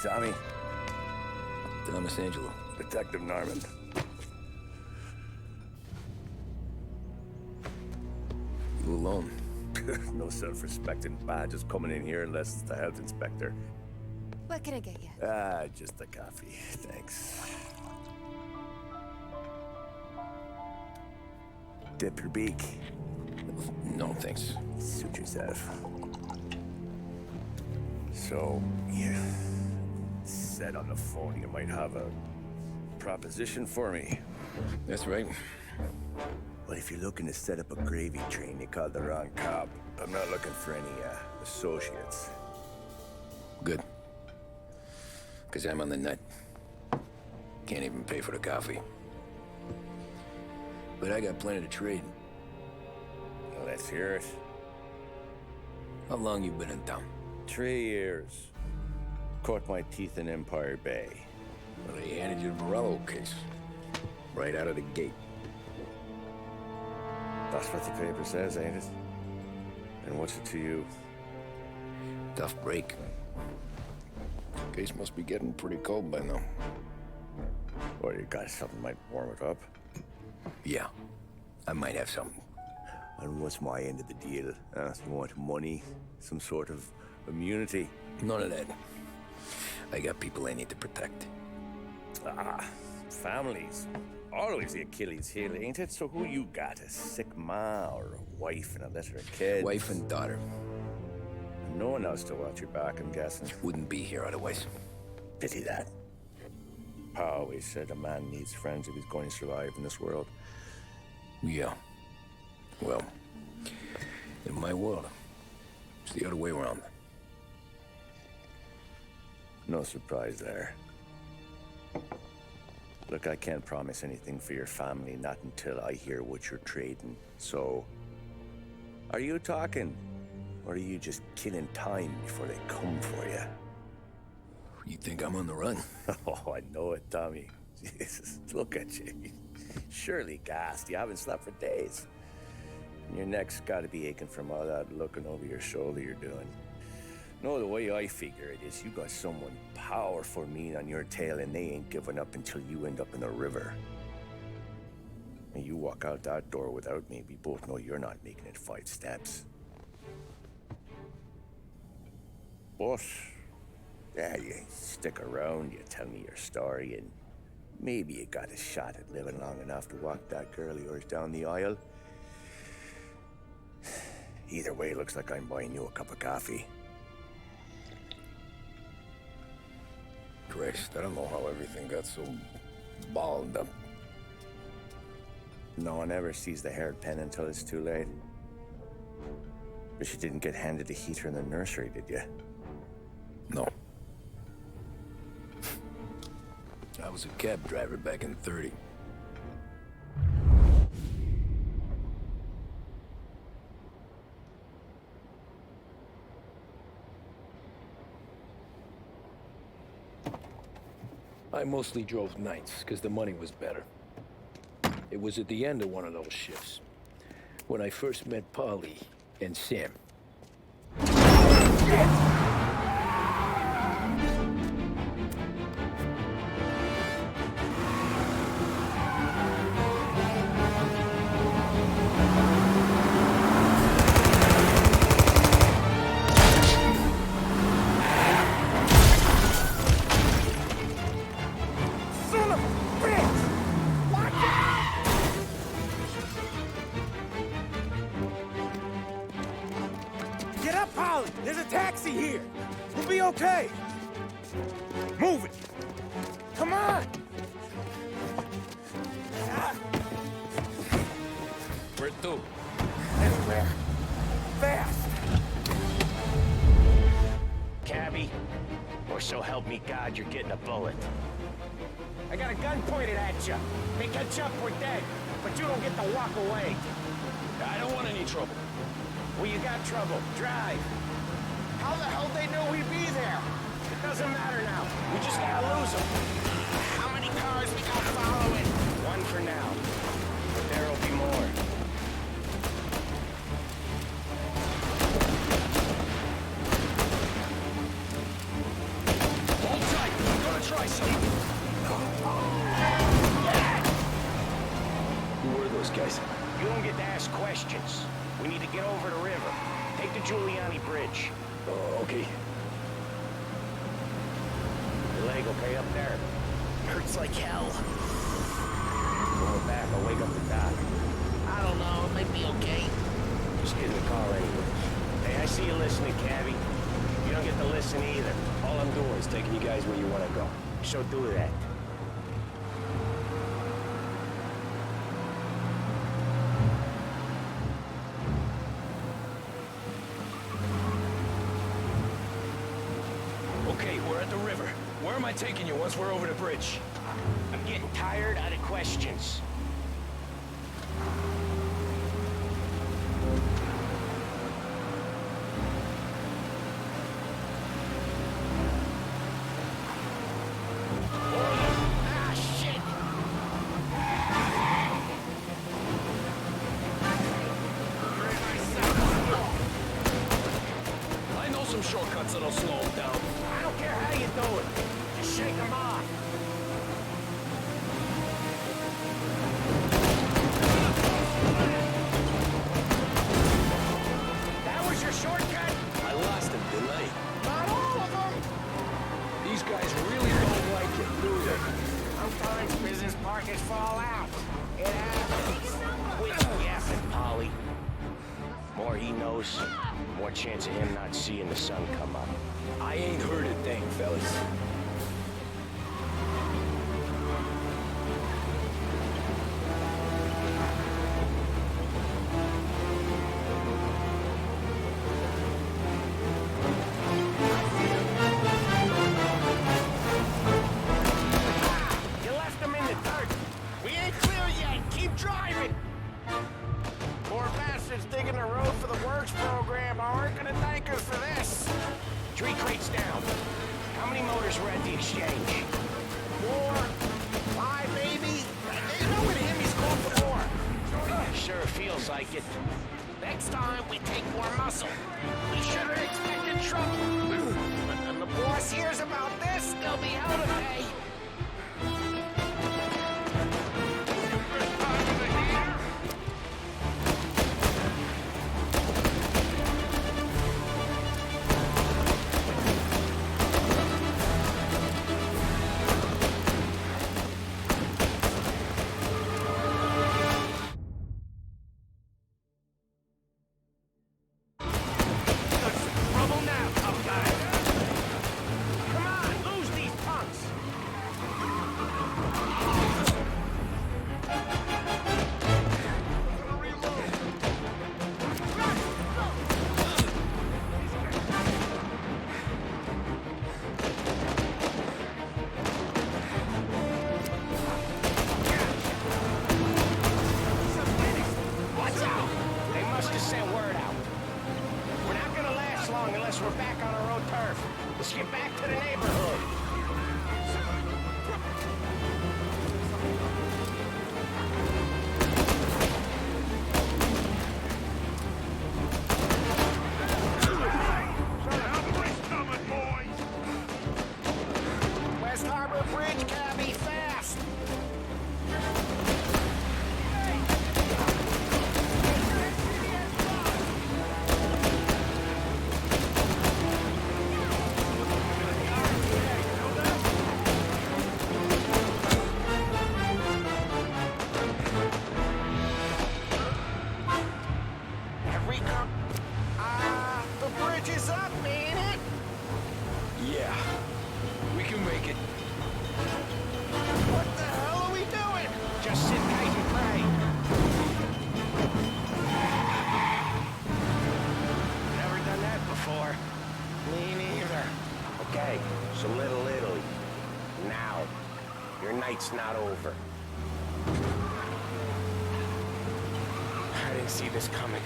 Tommy. Thomas Angelo. Detective Norman. You alone? No self-respecting badges coming in here unless it's the health inspector. What can I get you? Just a coffee. Thanks. Dip your beak. No, thanks. Suit yourself. So, you said on the phone you might have a proposition for me. That's right. Well, if you're looking to set up a gravy train, you called the wrong cop. I'm not looking for any, associates. Good. Because I'm on the nut. Can't even pay for the coffee. But I got plenty to trade. Well, let's hear it. How long you been in town? 3 years. Caught my teeth in Empire Bay. Well, they handed you the Morello case. Right out of the gate. That's what the paper says, ain't it? And what's it to you? Tough break. Case must be getting pretty cold by now. Or you got something might warm it up? Yeah, I might have something. And what's my end of the deal? You want money? Some sort of immunity? None of that. I got people I need to protect. Families. Always the Achilles heel, ain't it? So who you got? A sick ma or a wife and a litter of kids? Wife and daughter. No one else to watch your back, I'm guessing. Wouldn't be here otherwise. Pity that. Pa always said a man needs friends if he's going to survive in this world. Yeah. Well, in my world, it's the other way around. No surprise there. Look, I can't promise anything for your family, not until I hear what you're trading. So, are you talking? Or are you just killing time before they come for you? You think I'm on the run? Oh, I know it, Tommy. Jesus, look at you. Surely gassed. You haven't slept for days. And your neck's got to be aching from all that looking over your shoulder you're doing. No, the way I figure it is you got someone powerful mean on your tail and they ain't giving up until you end up in the river. And you walk out that door without me, we both know you're not making it 5 steps. But, yeah, you stick around, you tell me your story, and maybe you got a shot at living long enough to walk that girl of yours down the aisle. Either way, looks like I'm buying you a cup of coffee. Christ, I don't know how everything got so balled up. No one ever sees the haired pen until it's too late. But you didn't get handed a heater in the nursery, did you? No. I was a cab driver back in '30. I mostly drove nights, because the money was better. It was at the end of one of those shifts, when I first met Polly and Sam. Get up, Polly! There's a taxi here! We'll be okay! Move it! Come on! Where to? Anywhere. Fast! Cabby, or so help me God, you're getting a bullet. I got a gun pointed at you. They catch up, we're dead. But you don't get to walk away. I don't want any trouble. Well, you got trouble. Drive. How the hell they know we'd be there? It doesn't matter now. We just gotta lose them. How many cars we got following? One for now. But there'll be more. Hold You don't get to ask questions. We need to get over the river. Take the Giuliani Bridge. Oh, okay. Your leg okay up there? Hurts like hell. Going back, I'll wake up the doc. I don't know, it might be okay. Just get in the car anyways. Hey, I see you listening, Cabby. You don't get to listen either. All I'm doing is taking you guys where you want to go. So do that. Okay, we're at the river. Where am I taking you once we're over the bridge? I'm getting tired of the questions. Ah, shit! I know some shortcuts that'll slow them down. I don't care how you do it. Just shake them off. That was your shortcut? I lost him, didn't I? Not all of them. These guys really don't like it, do they? Sometimes business partners fall out. It happens. Quit yapping, Polly. More he knows, more chance of him not seeing the sun come up. I ain't heard a thing, fellas. You left him in the dirt. We ain't clear yet. Keep driving. Poor bastards digging the road for the works program aren't gonna thank us for this. 3 crates down. How many motors were at the exchange? 4, 5 maybe. You know with him he's called for more. Sure feels like it. Next time, we take more muscle. We should have expected trouble. When the boss hears about this, There'll be hell to pay. trouble now, tough guy. Come on, lose these punks. Watch out! They must have sent word out. We're not gonna last long unless we're back on our own turf. Let's get back to the neighborhood. West Harbor Bridge, cabby, fast! Every the bridge is up, ain't it? Yeah. We can make it. What the hell are we doing? Just sit tight and pray. Never done that before. Me neither. Okay, so Little Italy. Now. Your night's not over. I didn't see this coming.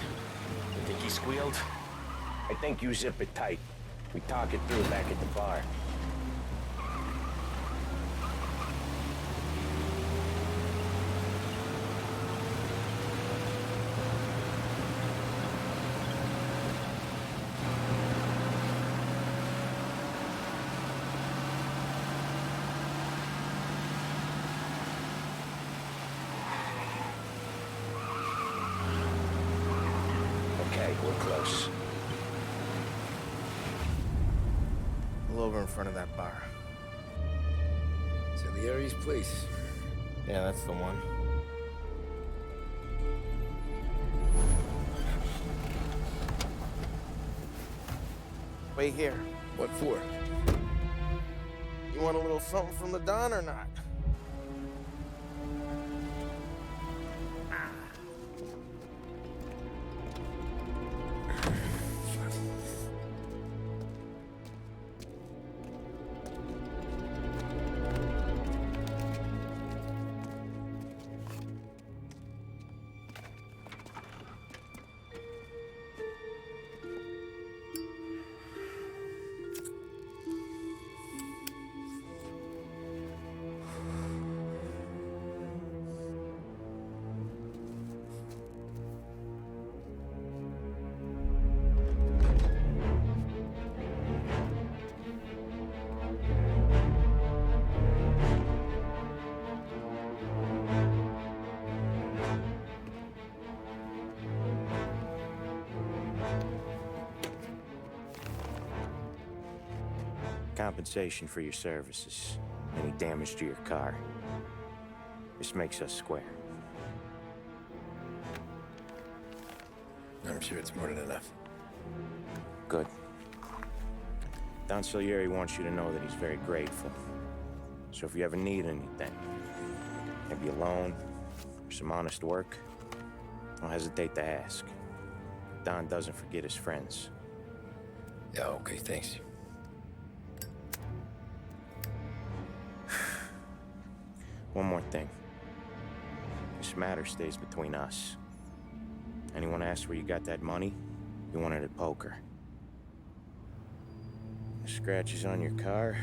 You think he squealed? I think you zip it tight. We talk it through back at the bar. pull over in front of that bar. Salieri's place. Yeah, that's the one. Wait here. What for? You want a little something from the Don or not? Compensation for your services. Any damage to your car. This makes us square. I'm sure it's more than enough. Good. Don Salieri wants you to know that he's very grateful. So if you ever need anything, maybe a loan, or some honest work, don't hesitate to ask. Don doesn't forget his friends. Yeah, okay, thanks. One more thing. This matter stays between us. Anyone asks where you got that money, you won it at poker. The scratches on your car,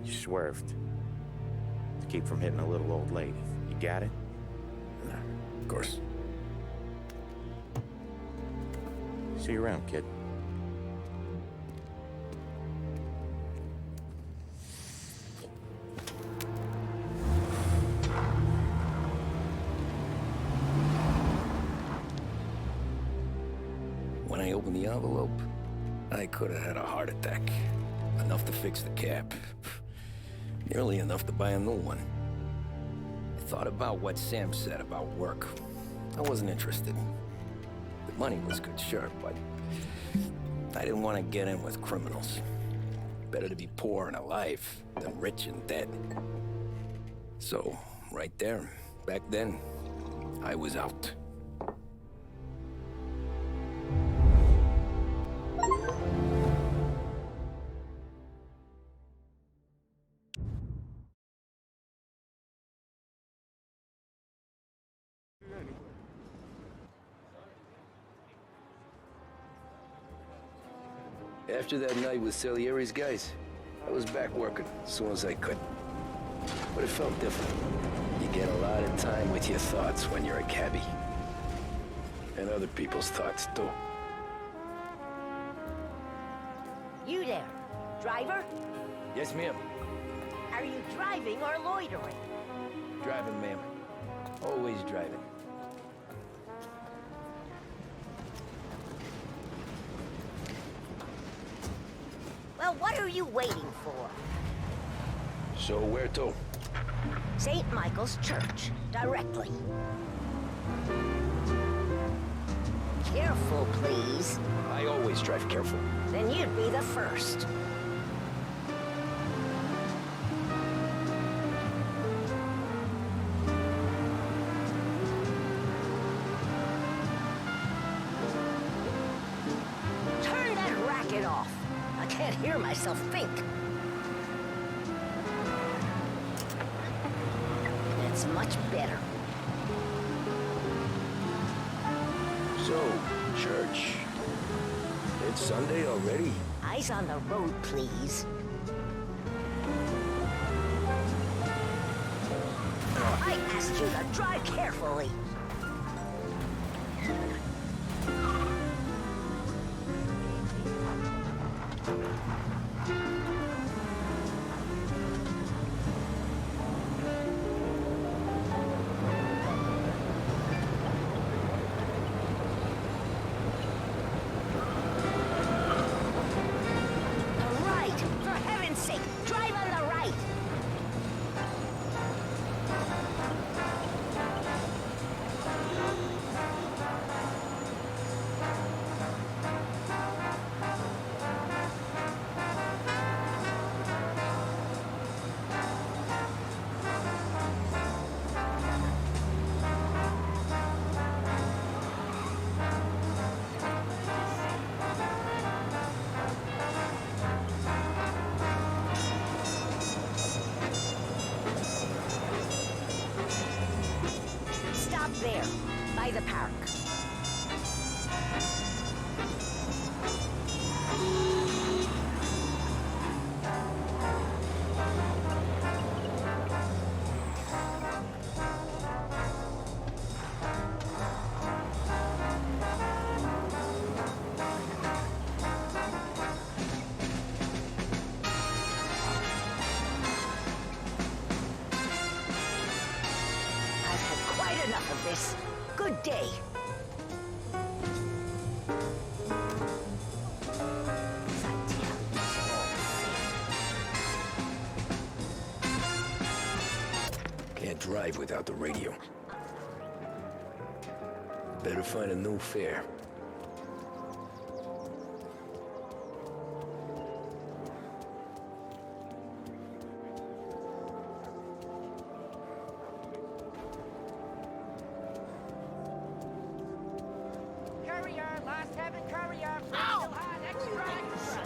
you swerved. To keep from hitting a little old lady. You got it? Nah, of course. See you around, kid. When I opened the envelope, I could have had a heart attack. Enough to fix the cap. Nearly enough to buy a new one. I thought about what Sam said about work. I wasn't interested. The money was good, sure, but I didn't want to get in with criminals. Better to be poor and alive than rich and dead. So, right there, back then, I was out. After that night with Salieri's guys, I was back working as soon as I could. But it felt different. You get a lot of time with your thoughts when you're a cabbie. And other people's thoughts, too. You there, driver? Yes, ma'am. Are you driving or loitering? Driving, ma'am. Always driving. Well, what are you waiting for? So where to? St. Michael's Church, directly. Careful, please. I always drive careful. Then you'd be the first. Turn that racket off. I can't hear myself think. That's much better. So, church. It's Sunday already? Eyes on the road, please. I asked you to drive carefully. by the park. I've had quite enough of this. Good day. Can't drive without the radio. Better find a new fare. Courier, last heaven courier. Still hot, extra, extra.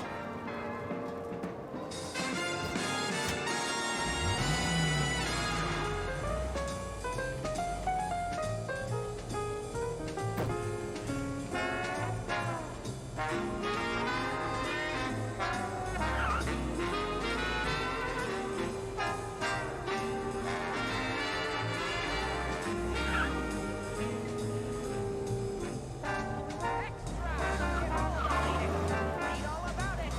Read all about it.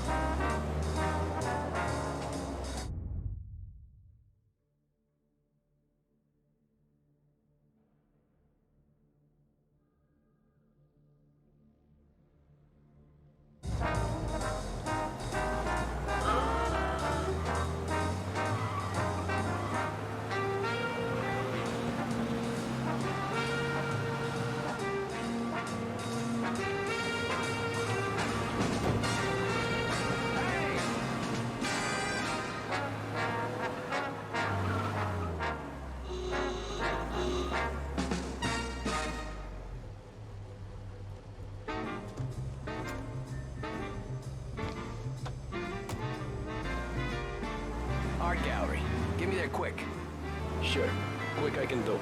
Art gallery. Get me there quick. Sure. Quick I can do.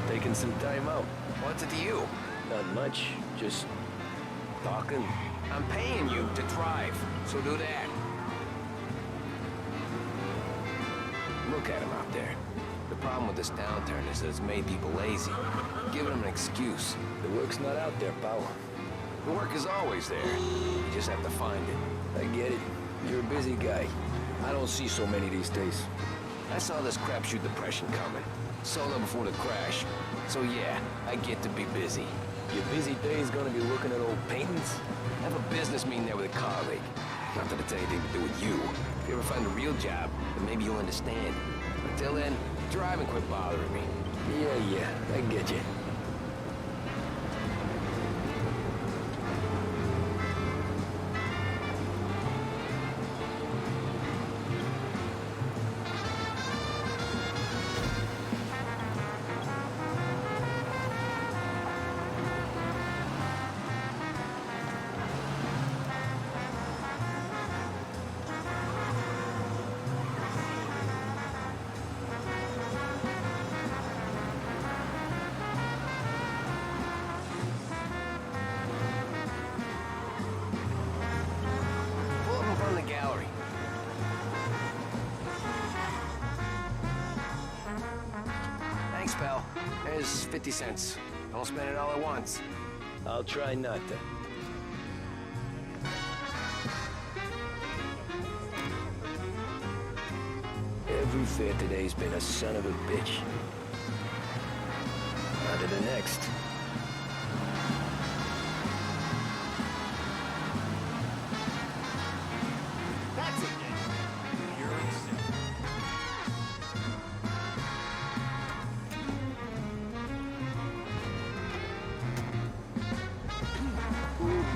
Taking some time out. What's it to you? Not much. Just talking. I'm paying you to drive, so do that. Look at him out there. The problem with this downturn is that it's made people lazy. Giving them an excuse. The work's not out there, pal. The work is always there. You just have to find it. I get it. You're a busy guy. I don't see so many these days. I saw this crapshoot depression coming. Sold up before the crash. So yeah, I get to be busy. Your busy day's gonna be looking at old paintings? I have a business meeting there with a colleague. Not that it's anything to do with you. If you ever find a real job, then maybe you'll understand. Until then, drive and quit bothering me. Yeah, I get you. Pull up in front of the gallery. Thanks, pal. There's 50 cents. Don't spend it all at once. I'll try not to. Every fair today's been a son of a bitch. On to the next. That's it then. You're sick.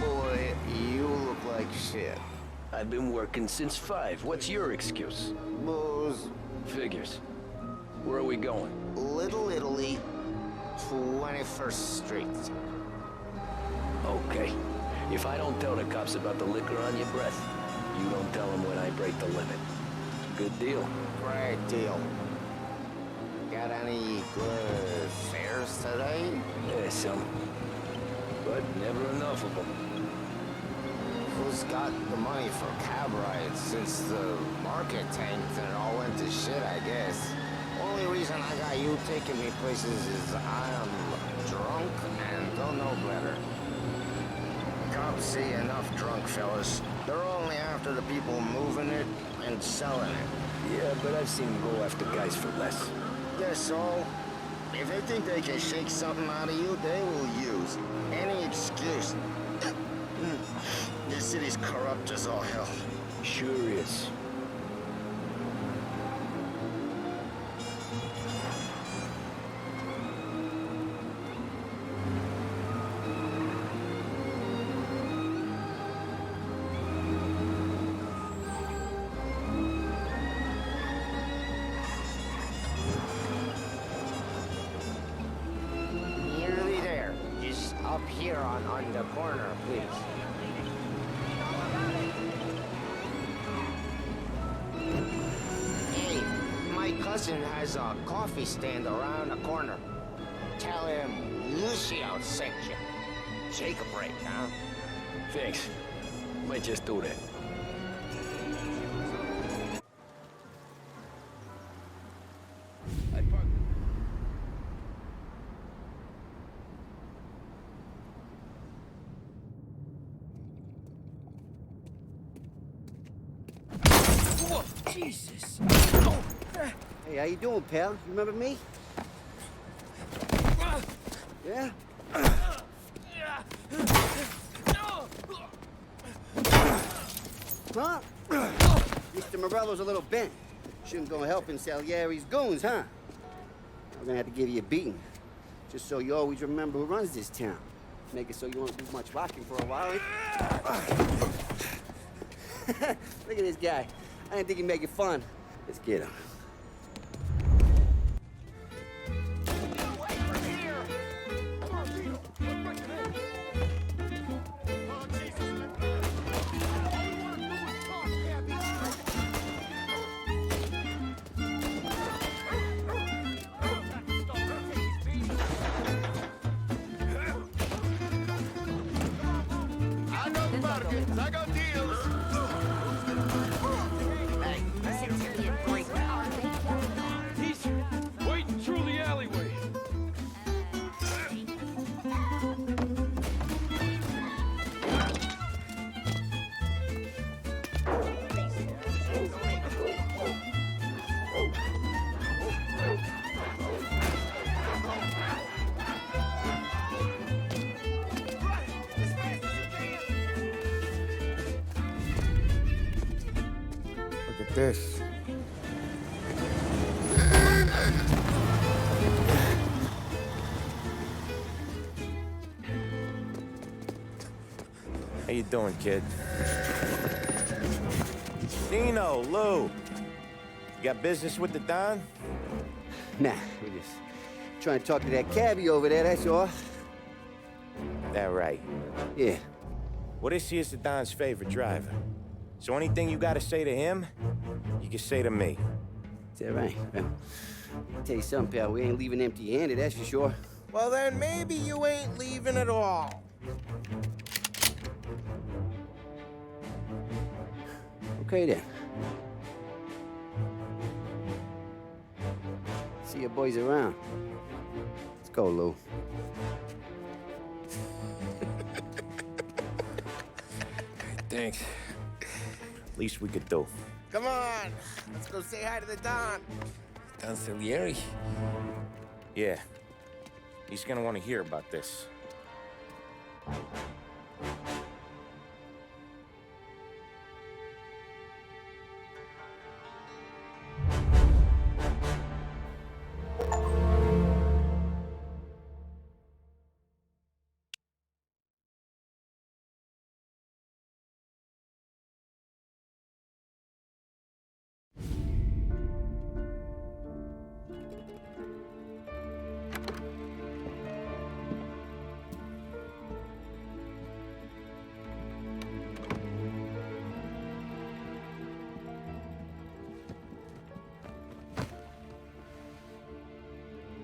Boy, you look like shit. I've been working since 5. What's your excuse? Booze. Figures. Where are we going? Little Italy, 21st Street. Okay. If I don't tell the cops about the liquor on your breath, you don't tell them when I break the limit. Good deal. Great deal. Got any good fares today? Yeah, some. But never enough of them. Who's got the money for cab rides since the market tanked and it all went to shit, I guess? Only reason I got you taking me places is I'm drunk and don't know better. Cops see enough drunk fellas. They're only after the people moving it and selling it. Yeah, but I've seen them go after guys for less. Guess so. If they think they can shake something out of you, they will use any excuse. This city's corrupt as all hell. Sure is. Nearly there. Just up here on the corner, please. Hey, my cousin has a coffee stand around the corner. Tell him Lucio sent you. Take a break, huh? Thanks. Might just do that. I parked. Whoa, Jesus! Oh. Hey, how you doing, pal? You remember me? Yeah? Huh? Mr. Morello's a little bent. Shouldn't go helping Salieri's goons, huh? I'm gonna have to give you a beating. Just so you always remember who runs this town. Make it so you won't do much rocking for a while. Look at this guy. I didn't think he'd make it fun. Let's get him. I got deals. He's waiting through the alleyway. Look at this. How you doing, kid? Dino, Lou. You got business with the Don? Nah, we're just trying to talk to that cabbie over there, that's all. That right. Yeah. Well, this here's the Don's favorite driver. So anything you gotta say to him, you can say to me. Is that right? Well, I'll tell you something, pal. We ain't leaving empty-handed, that's for sure. Well, then maybe you ain't leaving at all. Okay, then. See your boys around. Let's go, Lou. Thanks. Least we could do. Come on, let's go say hi to the Don. Don Salieri? Yeah. He's gonna want to hear about this.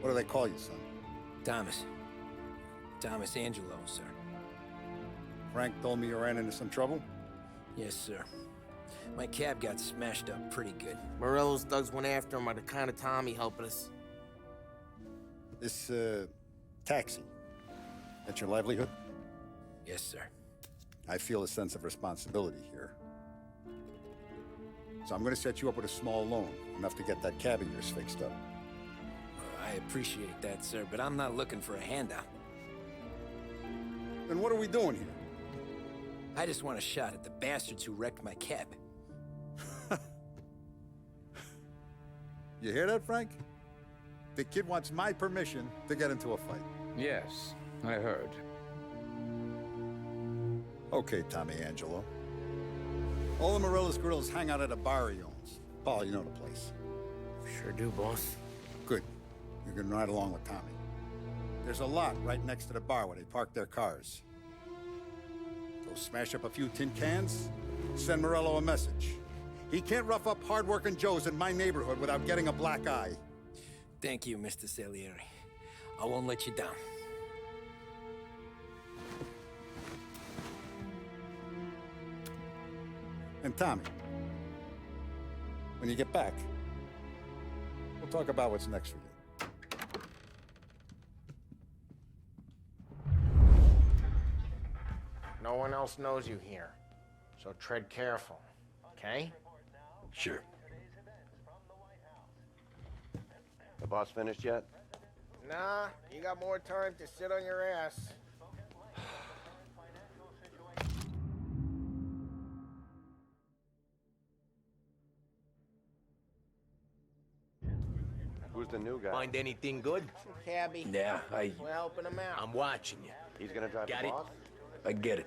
What do they call you, son? Thomas. Thomas Angelo, sir. Frank told me you ran into some trouble? Yes, sir. My cab got smashed up pretty good. Morello's thugs went after him on account of Tommy helping us. This, taxi. That's your livelihood? Yes, sir. I feel a sense of responsibility here. So I'm gonna set you up with a small loan, enough to get that cab of yours fixed up. I appreciate that, sir, but I'm not looking for a handout. Then what are we doing here? I just want a shot at the bastards who wrecked my cab. You hear that, Frank? The kid wants my permission to get into a fight. Yes, I heard. Okay, Tommy Angelo. All the Morello's grills hang out at a bar he owns. Paul, you know the place. Sure do, boss. Good. You can ride along with Tommy. There's a lot right next to the bar where they park their cars. Go smash up a few tin cans, send Morello a message. He can't rough up hard-working Joes in my neighborhood without getting a black eye. Thank you, Mr. Salieri. I won't let you down. And Tommy, when you get back, we'll talk about what's next for you. No one else knows you here, so tread careful, okay? Sure. The boss finished yet? Nah, you got more time to sit on your ass. Who's the new guy? Find anything good? Cabby. Yeah, We're helping him out. I'm watching you. He's gonna drive Got the it? boss? I get it.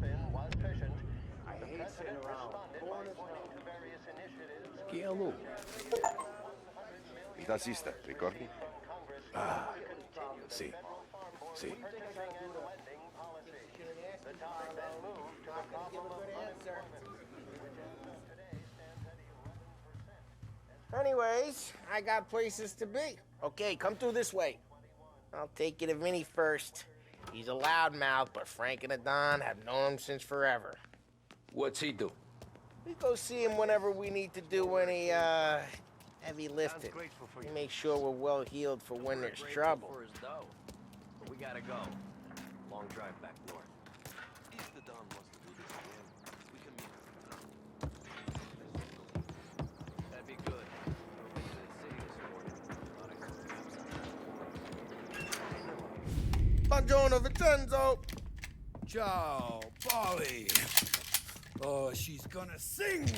I hate sitting around. Chi è lui? Il tassista, ricordi? Ah, sì, sì. Anyways, I got places to be. Okay, come through this way. I'll take you to Vinny first. He's a loudmouth, but Frank and the Don have known him since forever. What's he do? We go see him whenever we need to do any, heavy lifting. We make sure we're well healed for when there's trouble. For his dough. But we gotta go. Long drive back north. If the Don wants to do this again, we can meet. That'd be good. We'll get to the city this morning. Buongiorno, Vincenzo! Ciao, Polly. Oh, she's gonna sing.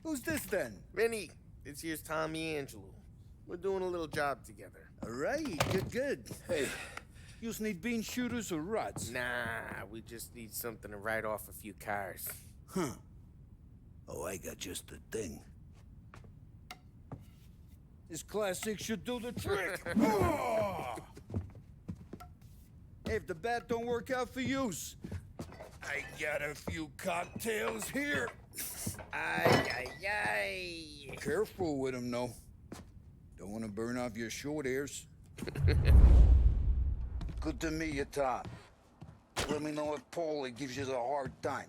Who's this then? Vinny, this here's Tommy Angelo. We're doing a little job together. All right, good. Hey, you need bean shooters or rods? Nah, we just need something to write off a few cars. Huh. Oh, I got just the thing. This classic should do the trick. Oh! Hey, if the bat don't work out for use, I got a few cocktails here. Ay, ay, ay. Careful with them, though. Don't want to burn off your short hairs. Good to meet you, Tom. Let me know if Paulie gives you a hard time.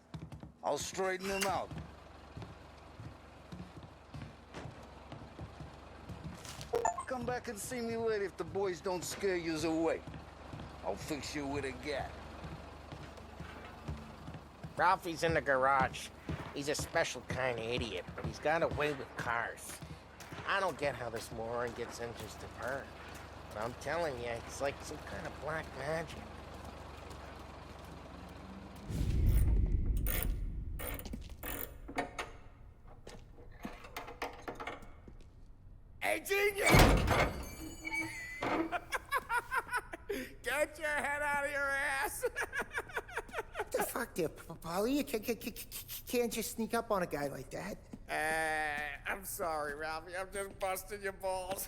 I'll straighten him out. Come back and see me later if the boys don't scare yous away. I'll fix you with a gat. Ralphie's in the garage. He's a special kind of idiot, but he's got a way with cars. I don't get how this moron gets engines to burn. But I'm telling you, it's like some kind of black magic. Hey, genius! Get your head out of your ass! What the fuck there, Polly? You can't just sneak up on a guy like that. I'm sorry, Ralphie. I'm just busting your balls.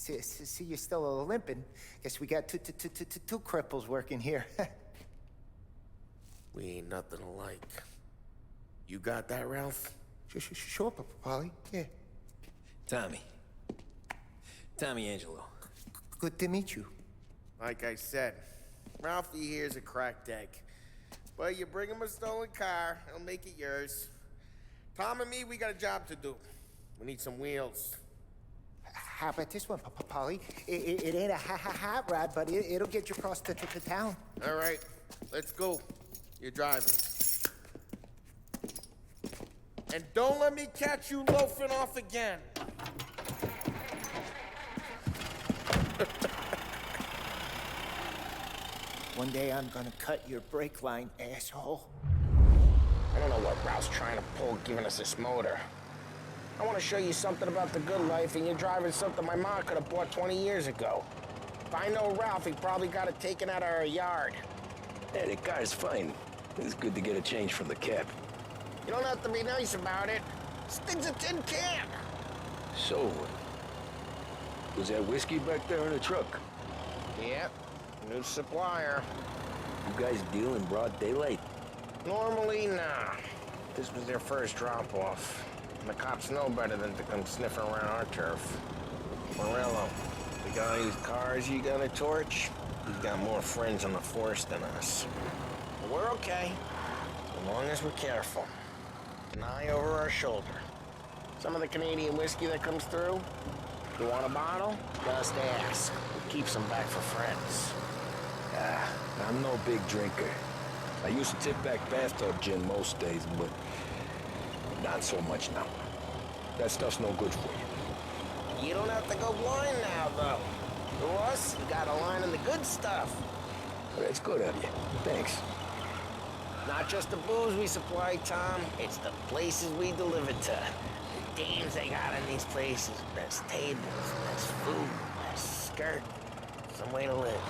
See you're still limping. Guess we got two cripples working here. We ain't nothing alike. You got that, Ralph? Sure, Paulie. Yeah. Tommy Angelo. Good to meet you. Like I said, Ralphie here's a cracked egg. But you bring him a stolen car, he'll make it yours. Tom and me, we got a job to do. We need some wheels. How about this one, Paulie? It ain't a hot rod, but it'll get you across to town. All right, let's go. You're driving. And don't let me catch you loafing off again. One day I'm gonna cut your brake line, asshole. I don't know what Ralph's trying to pull giving us this motor. I want to show you something about the good life, and you're driving something my mom could have bought 20 years ago. If I know Ralph, he probably got it taken out of our yard. Yeah, the car's fine. It's good to get a change from the cab. You don't have to be nice about it. This thing's a tin can. So, was that whiskey back there in the truck? Yep, new supplier. You guys deal in broad daylight? Normally, nah. This was their first drop-off. And the cops know better than to come sniffing around our turf. Morello, the guy whose cars you gonna torch, he's got more friends on the force than us. But we're okay, as long as we're careful. An eye over our shoulder. Some of the Canadian whiskey that comes through, you want a bottle? Just ask. It keeps them back for friends. I'm no big drinker. I used to tip back bathtub gin most days, but not so much now. That stuff's no good for you. You don't have to go blind now, though. To us, you got a line in the good stuff. That's good of you. Thanks. Not just the booze we supply, Tom. It's the places we deliver to. The dames they got in these places. Best tables, best food, best skirt. Some way to live.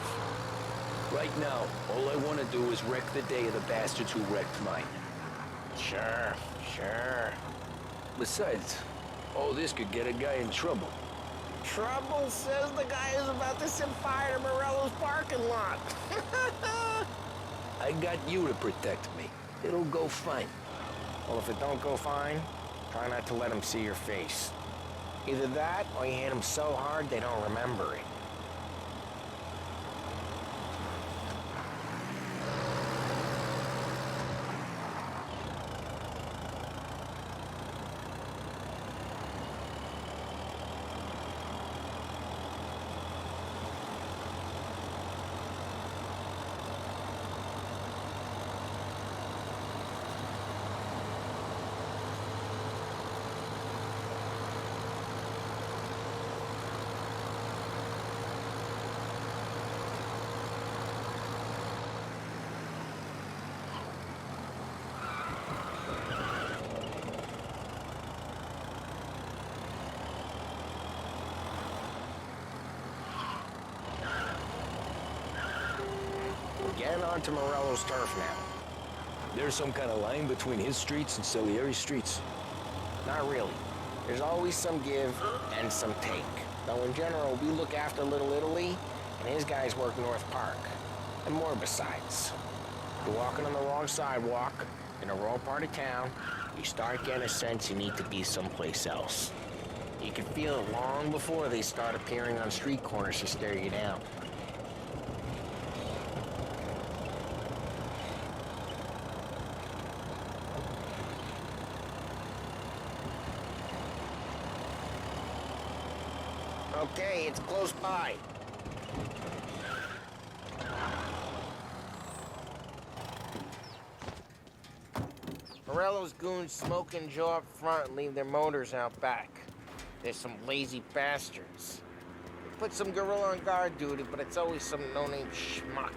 Right now, all I want to do is wreck the day of the bastards who wrecked mine. Sure. Besides, all this could get a guy in trouble. Trouble says the guy is about to set fire to Morello's parking lot. I got you to protect me. It'll go fine. Well, if it don't go fine, try not to let them see your face. Either that, or you hit them so hard they don't remember it. Getting onto Morello's turf now. There's some kind of line between his streets and Salieri's streets. Not really. There's always some give and some take. Though in general, we look after Little Italy, and his guys work North Park. And more besides. You're walking on the wrong sidewalk, in the wrong part of town, you start getting a sense you need to be someplace else. You can feel it long before they start appearing on street corners to stare you down. Okay, it's close by. Morello's goons smoke and jaw up front and leave their motors out back. There's some lazy bastards. They put some gorilla on guard duty, but it's always some no-name schmuck.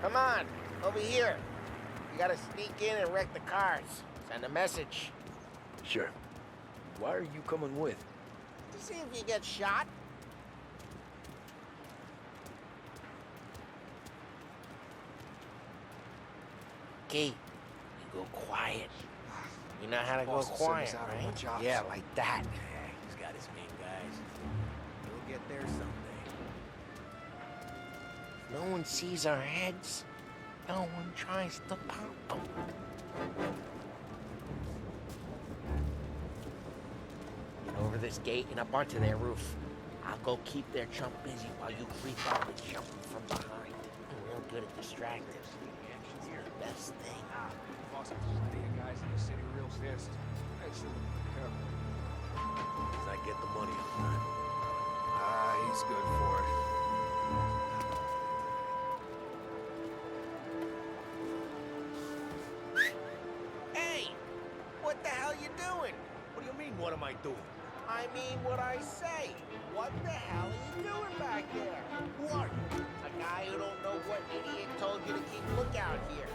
Come on, over here. You gotta sneak in and wreck the cars. Send a message. Sure. Why are you coming with? To see if you get shot. Key, you go quiet. You know how to go quiet, right? Yeah, like that. He's got his main guys. get there someday. No one sees our heads. No one tries to pop them. Get over this gate and up onto their roof. I'll go keep their chump busy while you creep up and jump from behind. I'm real good at distracting. It's the best thing. Lost plenty of guys in the city real fast. I should be careful. As I get the money on time. He's good for it. Hey! What the hell you doing? What do you mean, what am I doing? I mean what I say. What the hell are you doing back there? What? A guy who don't know what idiot told you to keep lookout here.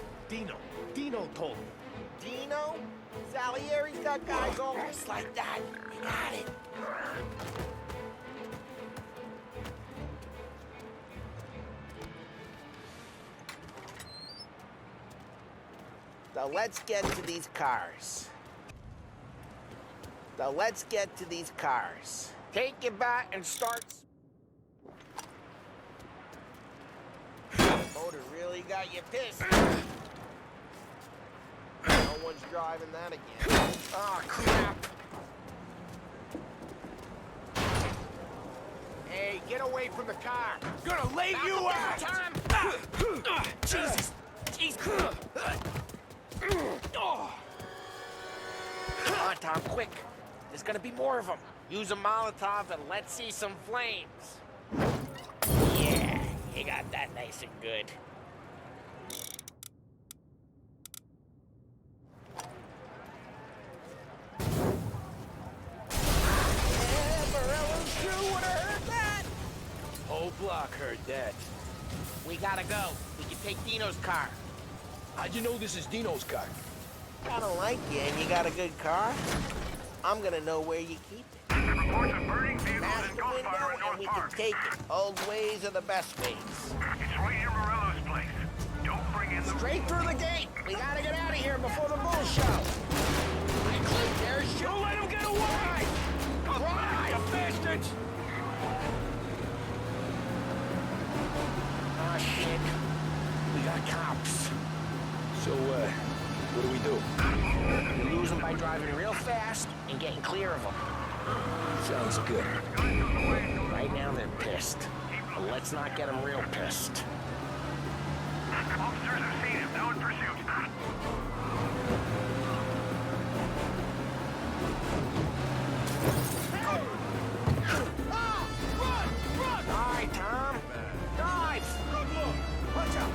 Dino told me. Dino? Salieri's got guys all just like that. You got it. So let's get to these cars. Take your bat and start. Motor really got you pissed. No one's driving that again. Oh, crap. Hey, get away from the car. Gonna lay you out! Time. Jesus. Jeez. Come on, Tom, quick. There's gonna be more of them. Use a Molotov and let's see some flames. Yeah, you got that nice and good. Morello's crew would have heard that. Whole block heard that. We gotta go. We can take Dino's car. How'd you know this is Dino's car? I don't like you and you got a good car. I'm gonna know where you keep it. Reports of burning vehicles and Master window gunfire in North and we Park. can take it. Old ways are the best ways. It's right near Morello's place. Don't bring in the... Straight through the gate. We gotta get out of here before the bull show. There's your... Don't let him get away! Right! You bastards! Oh, shit. We got cops. So, what do we do? We lose them by driving real fast and getting clear of them. Sounds good. Right now they're pissed. But let's not get them real pissed. Officers have seen him. Now in pursuit. All right, Tom. Drive! Watch out!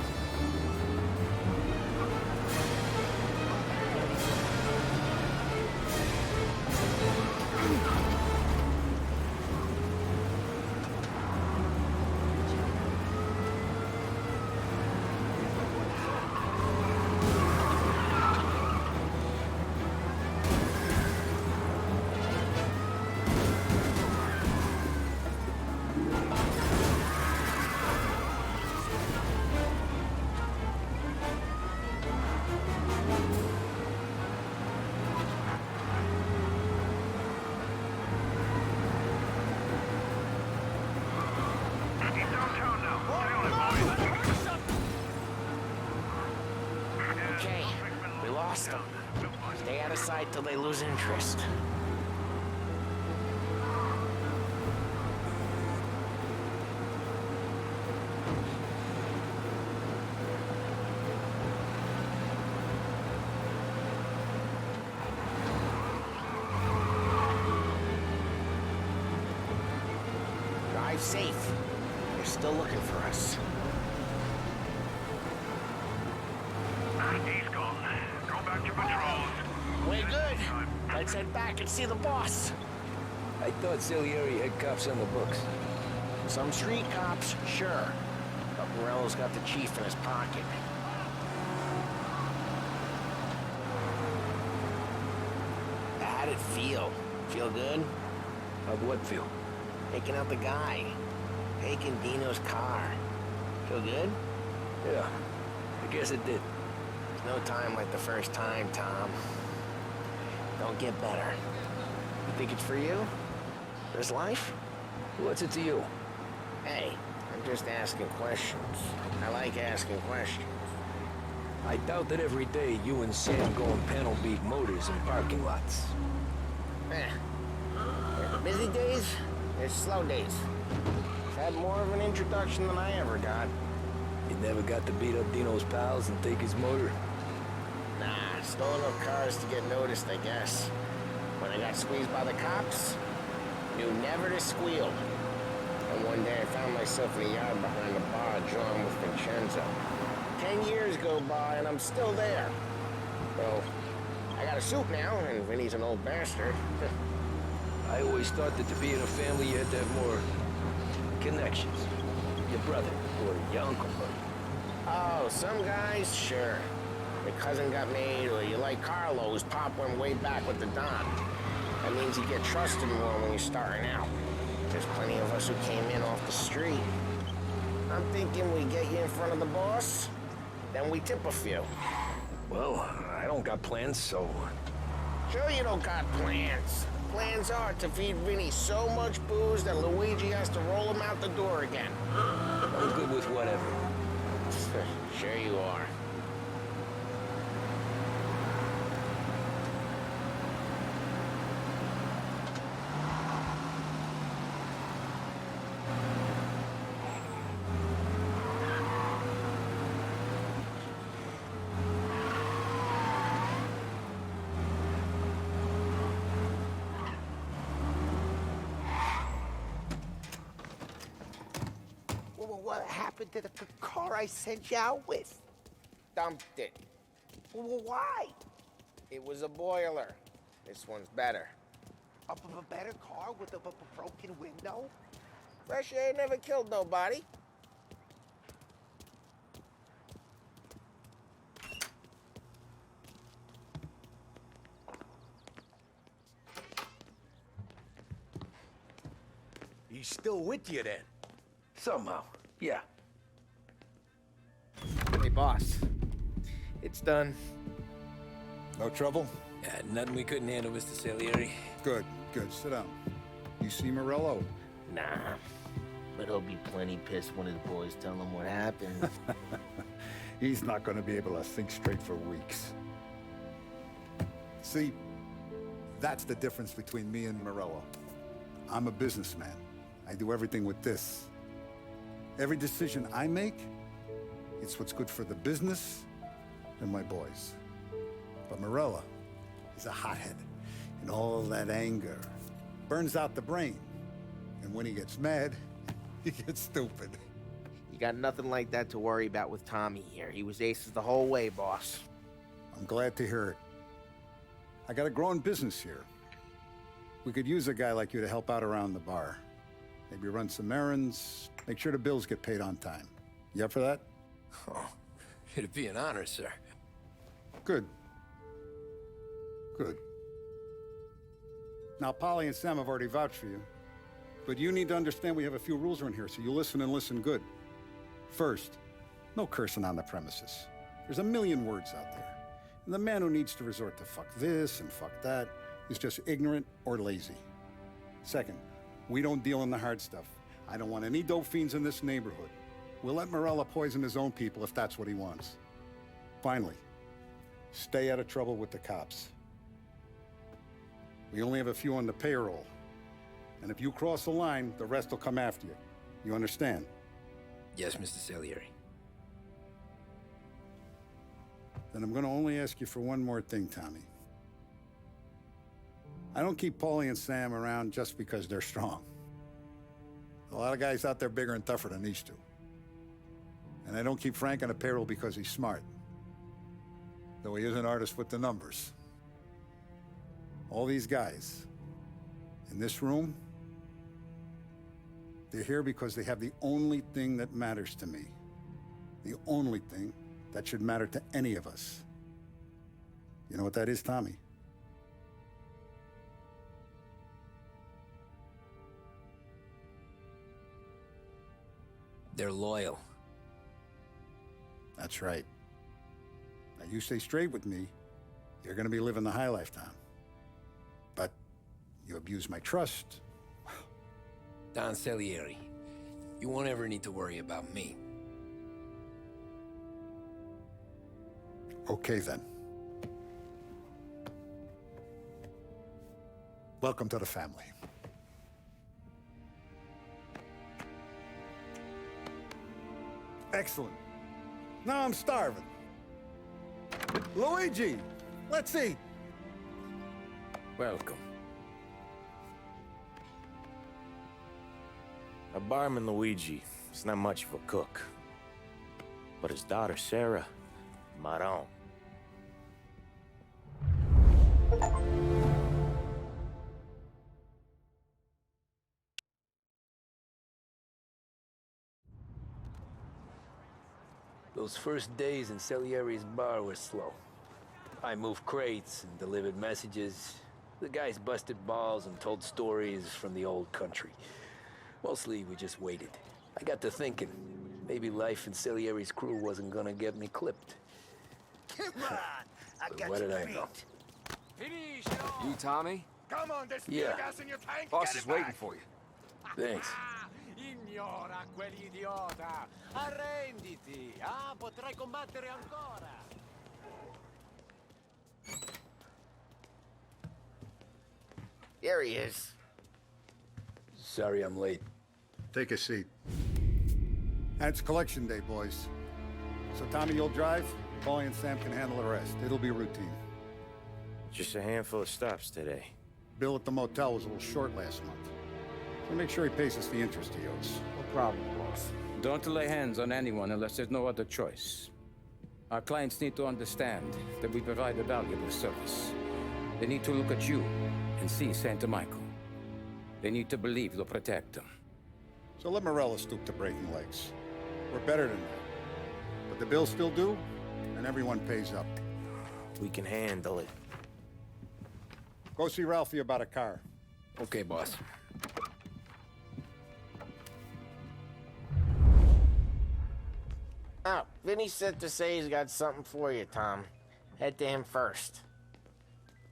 Okay, we lost them. Stay out of sight till they lose interest. Drive safe. They're still looking for us. He's gone. Go back to patrols. Way good. Let's head back and see the boss. I thought Salieri had cops on the books. Some street cops, sure. But Morello's got the chief in his pocket. How'd it feel? Feel good? How'd what feel? Taking out the guy. Taking Dino's car. Feel good? Yeah, I guess it did. There's no time like the first time, Tom. Don't get better. You think it's for you? This life? What's it to you? Hey, I'm just asking questions. I like asking questions. I doubt that every day you and Sam go and panel beat motors in parking lots. There's busy days, there's slow days. I've had more of an introduction than I ever got. You never got to beat up Dino's pals and take his motor? Nah, stole enough cars to get noticed, I guess. When I got squeezed by the cops, knew never to squeal. And one day I found myself in the yard behind the bar drawing with Vincenzo. 10 years go by and I'm still there. So, I got a suit now, and Vinny's an old bastard. I always thought that to be in a family you had to have more connections. Your brother, or your uncle, Oh, some guys, sure. Your cousin got made, or you like Carlos, Pop went way back with the Don. That means you get trusted more when you're starting out. There's plenty of us who came in off the street. I'm thinking we get you in front of the boss, then we tip a few. Well, I don't got plans, so... Sure you don't got plans. Plans are to feed Vinny so much booze that Luigi has to roll him out the door again. I'm good with whatever. Sure you are. What happened to the car I sent you out with? Dumped it. Why? It was a boiler. This one's better. A better car with a broken window? Fresh air never killed nobody. He's still with you then? Somehow, yeah. Hey, boss. It's done. No trouble? Nothing we couldn't handle, Mr. Salieri. Good, good. Sit down. You see Morello? Nah. But he'll be plenty pissed when his boys tell him what happened. He's not going to be able to think straight for weeks. See, that's the difference between me and Morello. I'm a businessman. I do everything with this. Every decision I make, it's what's good for the business and my boys. But Morello is a hothead, and all that anger burns out the brain. And when he gets mad, he gets stupid. You got nothing like that to worry about with Tommy here. He was aces the whole way, boss. I'm glad to hear it. I got a growing business here. We could use a guy like you to help out around the bar. Maybe run some errands, make sure the bills get paid on time. You up for that? Oh, it'd be an honor, sir. Good. Good. Now, Polly and Sam have already vouched for you. But you need to understand we have a few rules around here, so you listen and listen good. First, no cursing on the premises. There's a million words out there. And the man who needs to resort to fuck this and fuck that is just ignorant or lazy. Second, we don't deal in the hard stuff. I don't want any dope fiends in this neighborhood. We'll let Morella poison his own people if that's what he wants. Finally, stay out of trouble with the cops. We only have a few on the payroll. And if you cross the line, the rest will come after you. You understand? Yes, Mr. Salieri. Then I'm gonna only ask you for one more thing, Tommy. I don't keep Paulie and Sam around just because they're strong. A lot of guys out there bigger and tougher than these two. And I don't keep Frank on the payroll because he's smart. Though he is an artist with the numbers. All these guys in this room, they're here because they have the only thing that matters to me. The only thing that should matter to any of us. You know what that is, Tommy? They're loyal. That's right. Now you stay straight with me, you're gonna be living the high life, Tom. But you abuse my trust. Don Salieri. You won't ever need to worry about me. Okay, then. Welcome to the family. Excellent. Now I'm starving. Luigi, let's eat. Welcome. Our barman Luigi is not much of a cook. But his daughter Sarah, Maron. Those first days in Salieri's bar were slow. I moved crates and delivered messages. The guys busted balls and told stories from the old country. Mostly, we just waited. I got to thinking, maybe life in Salieri's crew wasn't gonna get me clipped. Come on, I got what you did I beat. know? Finish it all. You, Tommy? Come on, there's Yeah. gas in your tank. Boss Get is it waiting back. for you. Thanks. Ignora quell'idiota! Arrenditi! Ah, potrai combattere ancora! There he is. Sorry I'm late. Take a seat. And it's collection day, boys. So Tommy, you'll drive. Paulie and Sam can handle the rest. It'll be routine. Just a handful of stops today. Bill at the motel was a little short last month. So make sure he pays us the interest he owes. No problem, boss. Don't lay hands on anyone unless there's no other choice. Our clients need to understand that we provide a valuable service. They need to look at you and see Santa Michael. They need to believe you'll protect them. So let Morella stoop to breaking legs. We're better than that. But the bill's still due, and everyone pays up. We can handle it. Go see Ralphie about a car. Okay, boss. Oh, Vinny said to say he's got something for you, Tom. Head to him first.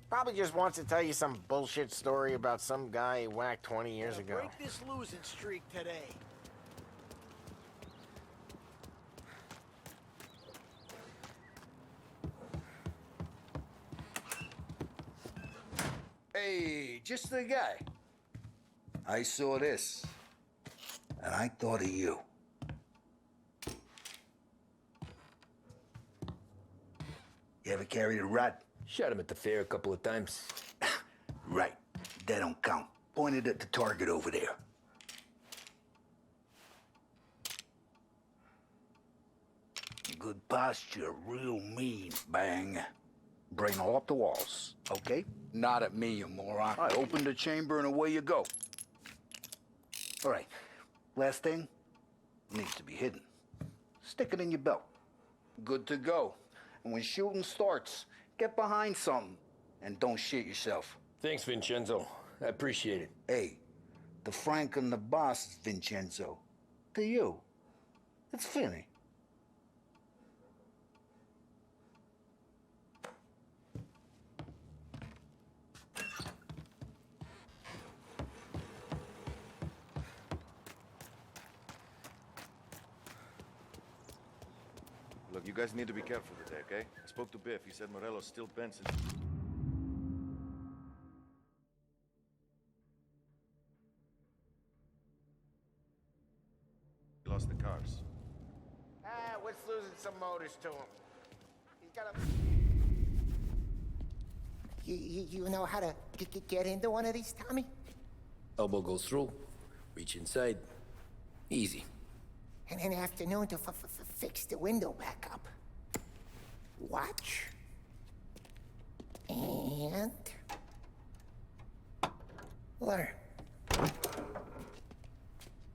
Probably just wants to tell you some bullshit story about some guy he whacked 20 years ago. Break this losing streak today. Hey, just the guy. I saw this, and I thought of you. You ever carried a rat? Shot him at the fair a couple of times. Right. That don't count. Pointed at the target over there. Good posture, real mean. Bang. Brain all up the walls, okay? Not at me, you moron. I open the chamber and away you go. All right. Last thing needs to be hidden. Stick it in your belt. Good to go. And when shooting starts, get behind something and don't shit yourself. Thanks, Vincenzo. I appreciate it. Hey, the Frank and the boss is Vincenzo. To you, it's Finny. Look, you guys need to be careful today, okay? I spoke to Biff. He said Morello's still bent since... He lost the cars. Ah, what's losing some motors to him? He's got a... You know how to get into one of these, Tommy? Elbow goes through, reach inside. Easy. And an afternoon to fix the window back up. Watch. And... learn.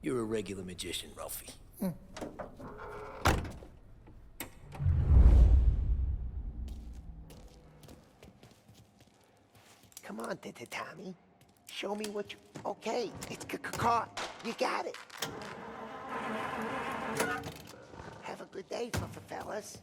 You're a regular magician, Ralphie. Come on, Tommy. Show me what you... Okay, it's caught. You got it. Have a good day, fellas.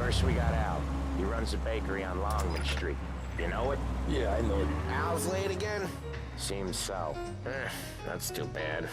First, we got Al. He runs a bakery on Longman Street. You know it? Yeah, I know it. Al's late again? Seems so. That's too bad.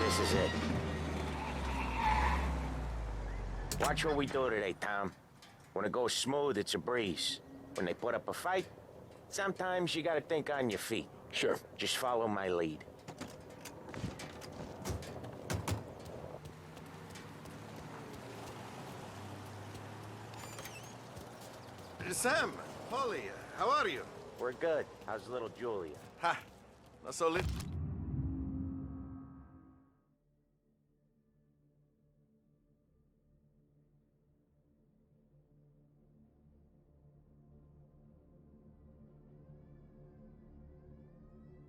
This is it. Watch what we do today, Tom. When it goes smooth, it's a breeze. When they put up a fight, sometimes you gotta think on your feet. Sure. Just follow my lead. Sam, Polly, how are you? We're good. How's little Julia? Ha! Not so lit.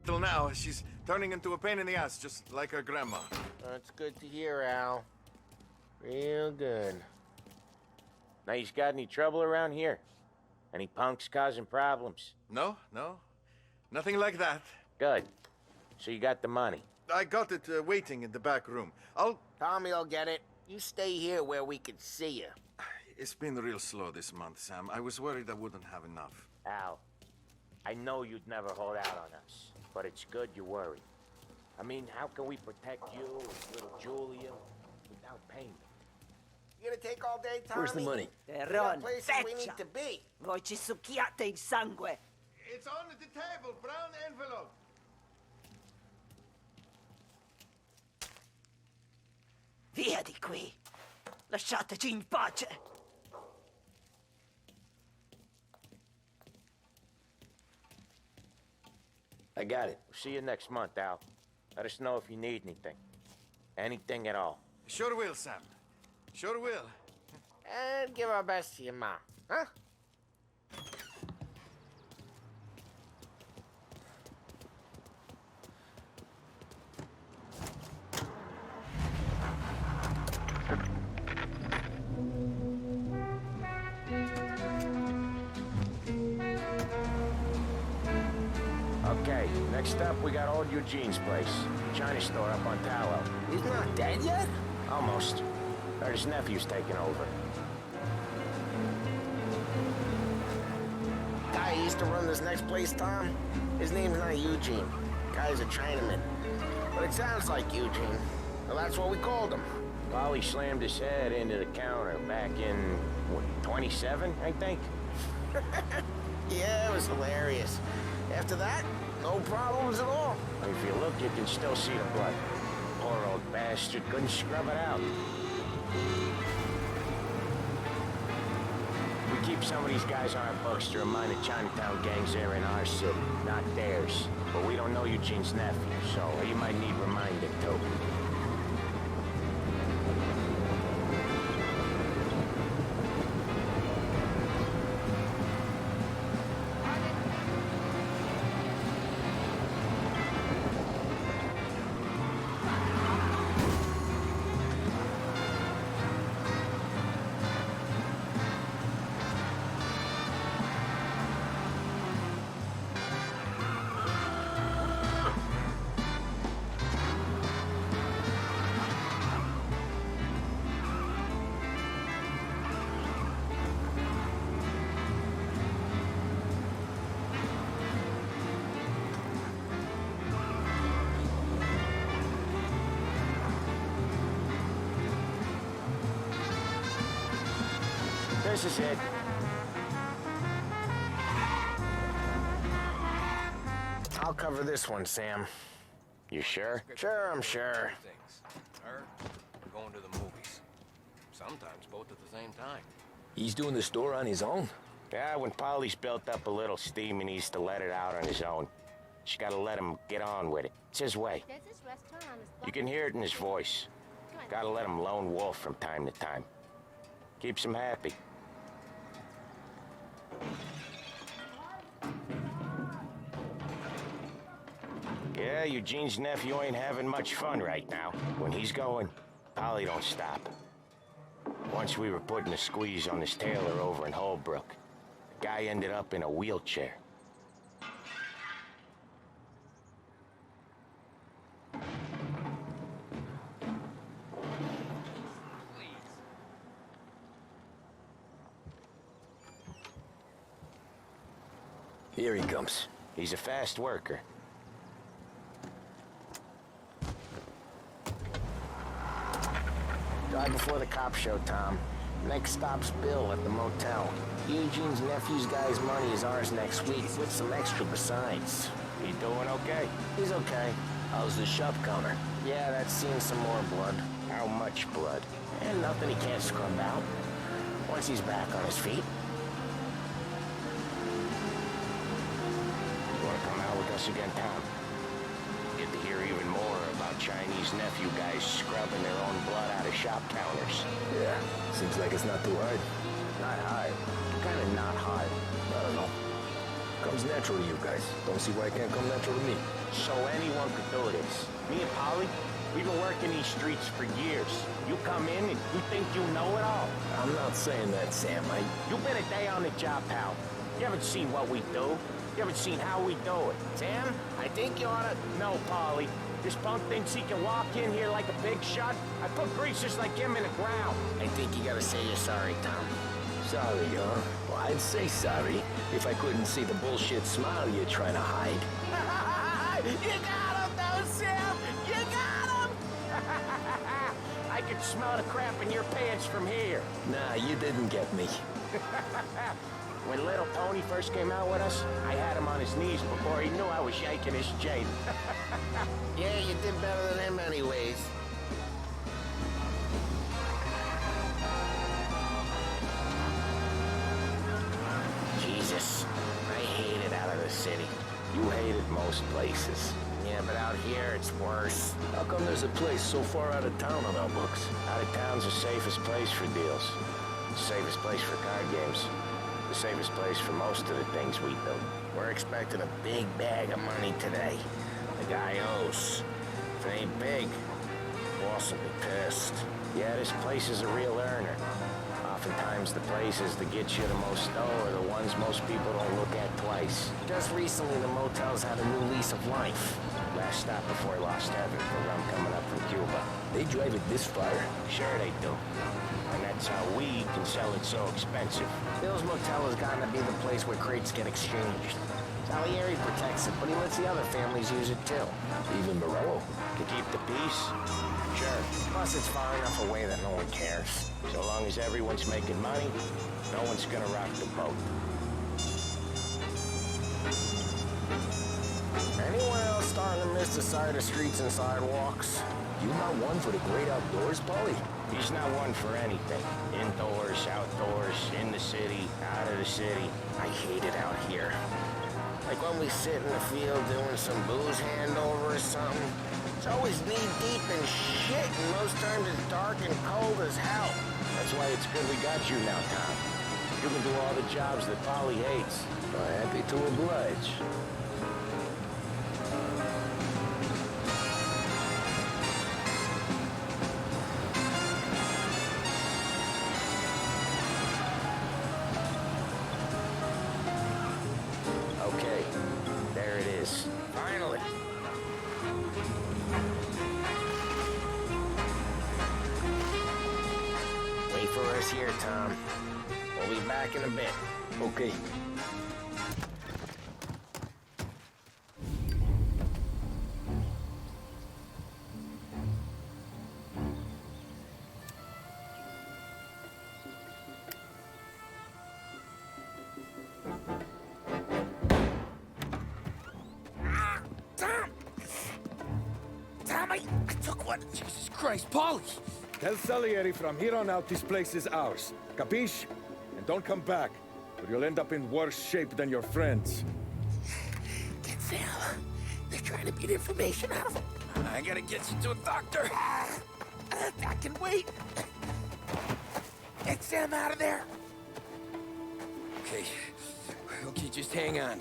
Till now, she's turning into a pain in the ass, just like her grandma. That's good to hear, Al. Real good. Now, you got any trouble around here? Any punks causing problems? No, no. Nothing like that. Good. So you got the money? I got it waiting in the back room. Tommy will get it. You stay here where we can see you. It's been real slow this month, Sam. I was worried I wouldn't have enough. Al, I know you'd never hold out on us, but it's good you worry. I mean, how can we protect you and little Julia without payment? You gonna take all day, Tommy? Where's the money? Terron, places we need to be. Voi ci succhiate il sangue. It's on the table, brown envelope. Via di qui. Lasciateci in pace. I got it. We'll see you next month, Al. Let us know if you need anything. Anything at all. Sure will, Sam. Sure will. And give our best to your mom, huh? Okay, next up, we got old Eugene's place. China store up on Tallow. He's not dead yet? Almost. Heard his nephew's taking over. Guy who used to run this next place, Tom? His name's not Eugene. Guy's a Chinaman. But it sounds like Eugene. Well, that's what we called him. Polly slammed his head into the counter back in, what, 27, I think? Yeah, it was hilarious. After that, no problems at all. If you look, you can still see the blood. Poor old bastard couldn't scrub it out. We keep some of these guys on our books to remind the Chinatown gangs they're in our city, not theirs. But we don't know Eugene's nephew, so he might need reminding too. this is it. I'll cover this one, Sam. You sure? Sure, I'm sure. Things. Her, we're going to the movies. Sometimes both at the same time. He's doing the store on his own? Yeah, when Polly's built up a little steam, he needs to let it out on his own. She gotta let him get on with it. It's his way. There's this restaurant on this block. You can hear it in his voice. Gotta let him lone wolf from time to time. Keeps him happy. Yeah, Eugene's nephew ain't having much fun right now. When he's going, Polly don't stop. Once we were putting a squeeze on this tailor over in Holbrook. The guy ended up in a wheelchair. Here he comes. He's a fast worker. Drive before the cops show, Tom. Next stop's Bill at the motel. Eugene's nephew's guy's money is ours next week, with some extra besides. He doing okay? He's okay. How's the shop counter? Yeah, that's seen some more blood. How much blood? And nothing he can't scrub out. Once he's back on his feet. You wanna come out with us again, Tom? Get to hear even more about Chinese nephew guys scrubbing their own blood out of shop counters. Yeah, seems like it's not too hard. Not hard. Kinda not hard. I don't know. Comes natural to you guys. Don't see why it can't come natural to me. So anyone could do this. Me and Polly, we've been working these streets for years. You come in and you think you know it all. I'm not saying that, Sam. You've been a day on the job, pal. You haven't seen what we do. You haven't seen how we do it. Sam, I think you oughta... No, Polly. This punk thinks he can walk in here like a big shot. I put greasers like him in the ground. I think you gotta say you're sorry, Tom. Sorry, huh? Well, I'd say sorry if I couldn't see the bullshit smile you're trying to hide. You got him, though, Sam! You got him! I could smell the crap in your pants from here. Nah, you didn't get me. When Little Tony first came out with us, I had him on his knees before he knew I was yanking his chain. Yeah, you did better than him anyways. Jesus, I hate it out of the city. You hate it most places. Yeah, but out here it's worse. How come there's a place so far out of town on our books? Out of town's the safest place for deals. The safest place for card games. The safest place for most of the things we do. We're expecting a big bag of money today. The guy owes. If it ain't big, boss will be pissed. Yeah, this place is a real earner. Oftentimes the places that get you the most dough are the ones most people don't look at twice. Just recently the motel's had a new lease of life. Last stop before Lost Heaven for rum coming up from Cuba. They drive it this far. Sure they do. And that's how we can sell it so expensive. Bill's Motel has gotten to be the place where crates get exchanged. Salieri protects it, but he lets the other families use it too. Even Morello? To keep the peace? Sure. Plus it's far enough away that no one cares. So long as everyone's making money, no one's gonna rock the boat. Anyone else starting to miss the side of streets and sidewalks? You not one for the great outdoors, Polly? He's not one for anything. Indoors, outdoors, in the city, out of the city. I hate it out here. Like when we sit in the field doing some booze handover or something. It's always knee-deep in shit, and most times it's dark and cold as hell. That's why it's good we got you now, Tom. You can do all the jobs that Polly hates. Well, happy to oblige. Okay, there it is. Finally. Wait for us here, Tom. We'll be back in a bit. Okay. What? Jesus Christ, Paulie! Tell Salieri from here on out this place is ours. Capiche? And don't come back, or you'll end up in worse shape than your friends. Get Sam. They're trying to beat information out of him. I gotta get you to a doctor. I can wait. Get Sam out of there. Okay. Okay, just hang on.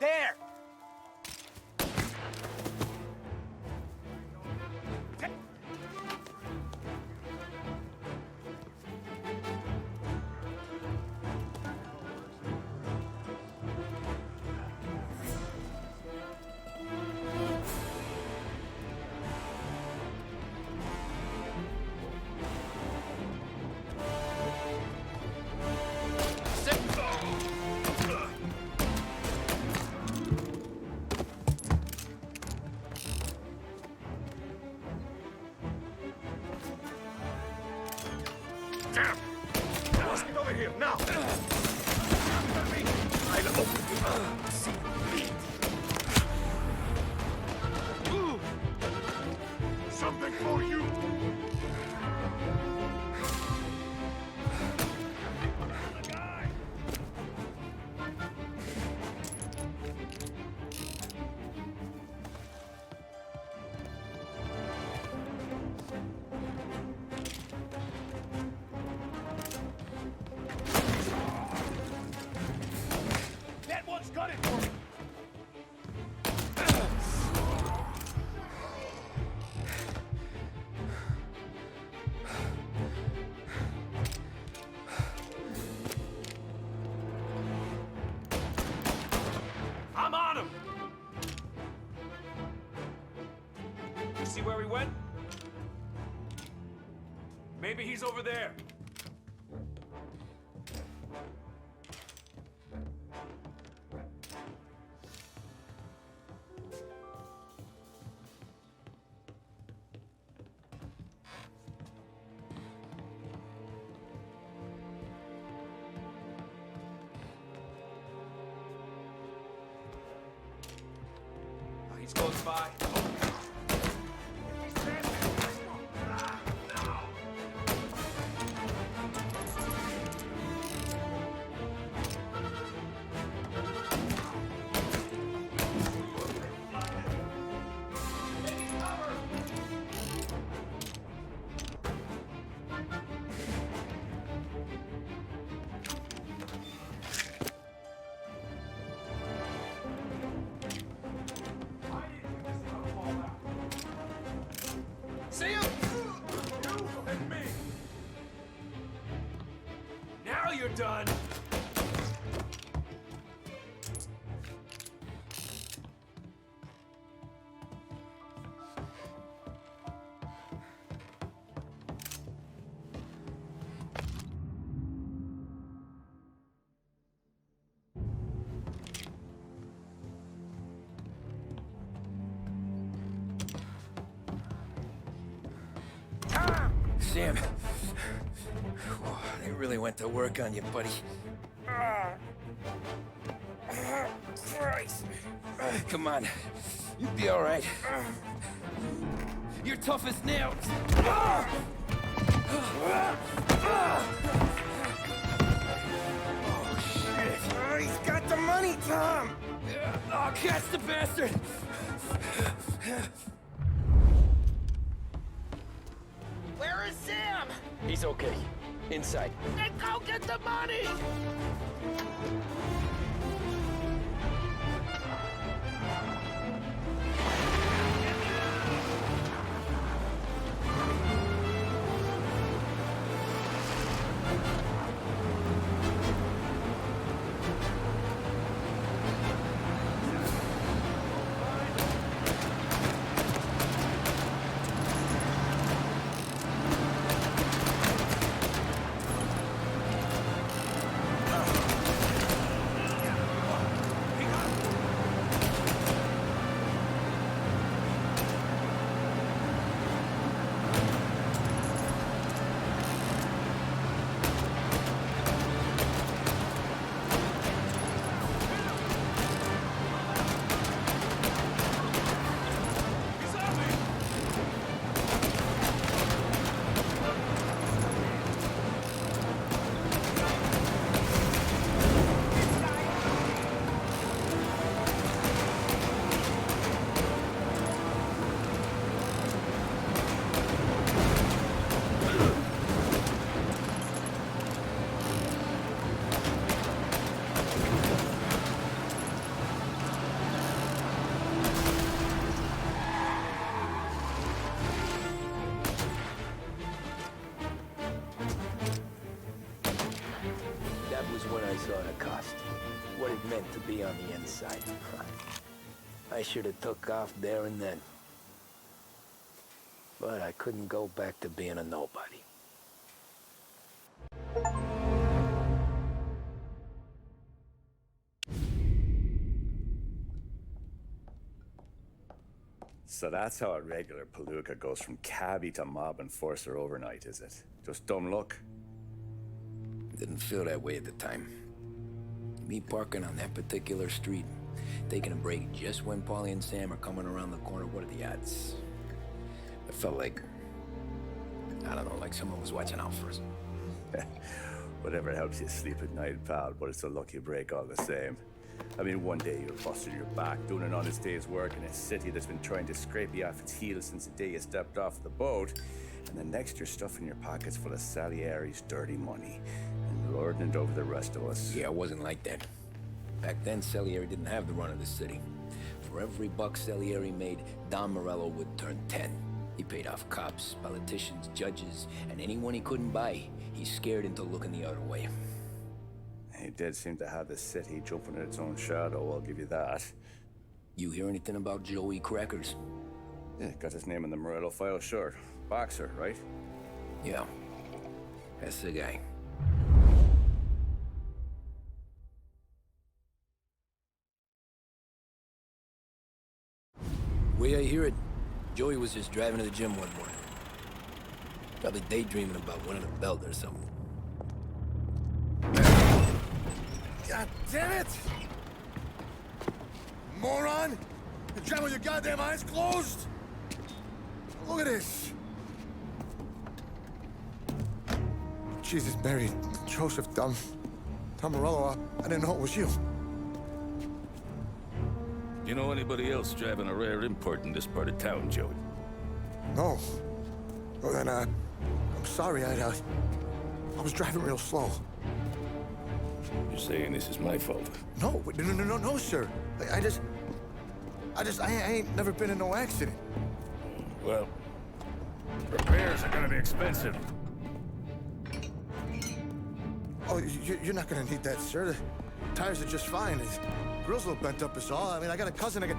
There! Damn! Let's get over here, now! I'll open you. See you bleed. Something for you! That one's got it for me! I'm on him! You see where he went? Maybe he's over there. He's close by. See him? You and me. Now you're done. Sam. Whoa, they really went to work on you, buddy. Christ. Come on. You'll be all right. You're tough as nails. Oh, shit. Oh, he's got the money, Tom. Oh, catch the bastard. Where is Sam? He's okay. Inside. Then go get the money! when I saw the cost. What it meant to be on the inside. I should have took off there and then. But I couldn't go back to being a nobody. So that's how a regular palooka goes from cabbie to mob enforcer overnight, is it? Just dumb luck? Didn't feel that way at the time. Me parking on that particular street, taking a break just when Paulie and Sam are coming around the corner, what are the odds? I felt like, I don't know, like someone was watching out for us. Whatever helps you sleep at night, pal, but it's a lucky break all the same. I mean, one day you're busting your back, doing an honest day's work in a city that's been trying to scrape you off its heels since the day you stepped off the boat, and the next you're stuffing your pockets full of Salieri's dirty money and lording it over the rest of us. Yeah, it wasn't like that. Back then, Salieri didn't have the run of the city. For every buck Salieri made, Don Morello would turn 10. He paid off cops, politicians, judges, and anyone he couldn't buy, he scared into looking the other way. He did seem to have the city jumping at its own shadow, I'll give you that. You hear anything about Joey Crackers? Yeah, got his name in the Morello file, sure. Boxer, right? Yeah, that's the guy. Way I hear it, Joey was just driving to the gym one morning. Probably daydreaming about winning a belt or something. God damn it! Moron! You're driving with your goddamn eyes closed? Look at this! Jesus, Mary, Joseph, Tom Morello, I didn't know it was you. You know anybody else driving a rare import in this part of town, Joey? No. Well, then, I'm sorry, I was driving real slow. You're saying this is my fault? No, no, sir. I ain't never been in no accident. Well, repairs are gonna be expensive. Oh, you're not gonna need that, sir. The tires are just fine. The grill's a little bent up is all. I mean, I got a cousin I can...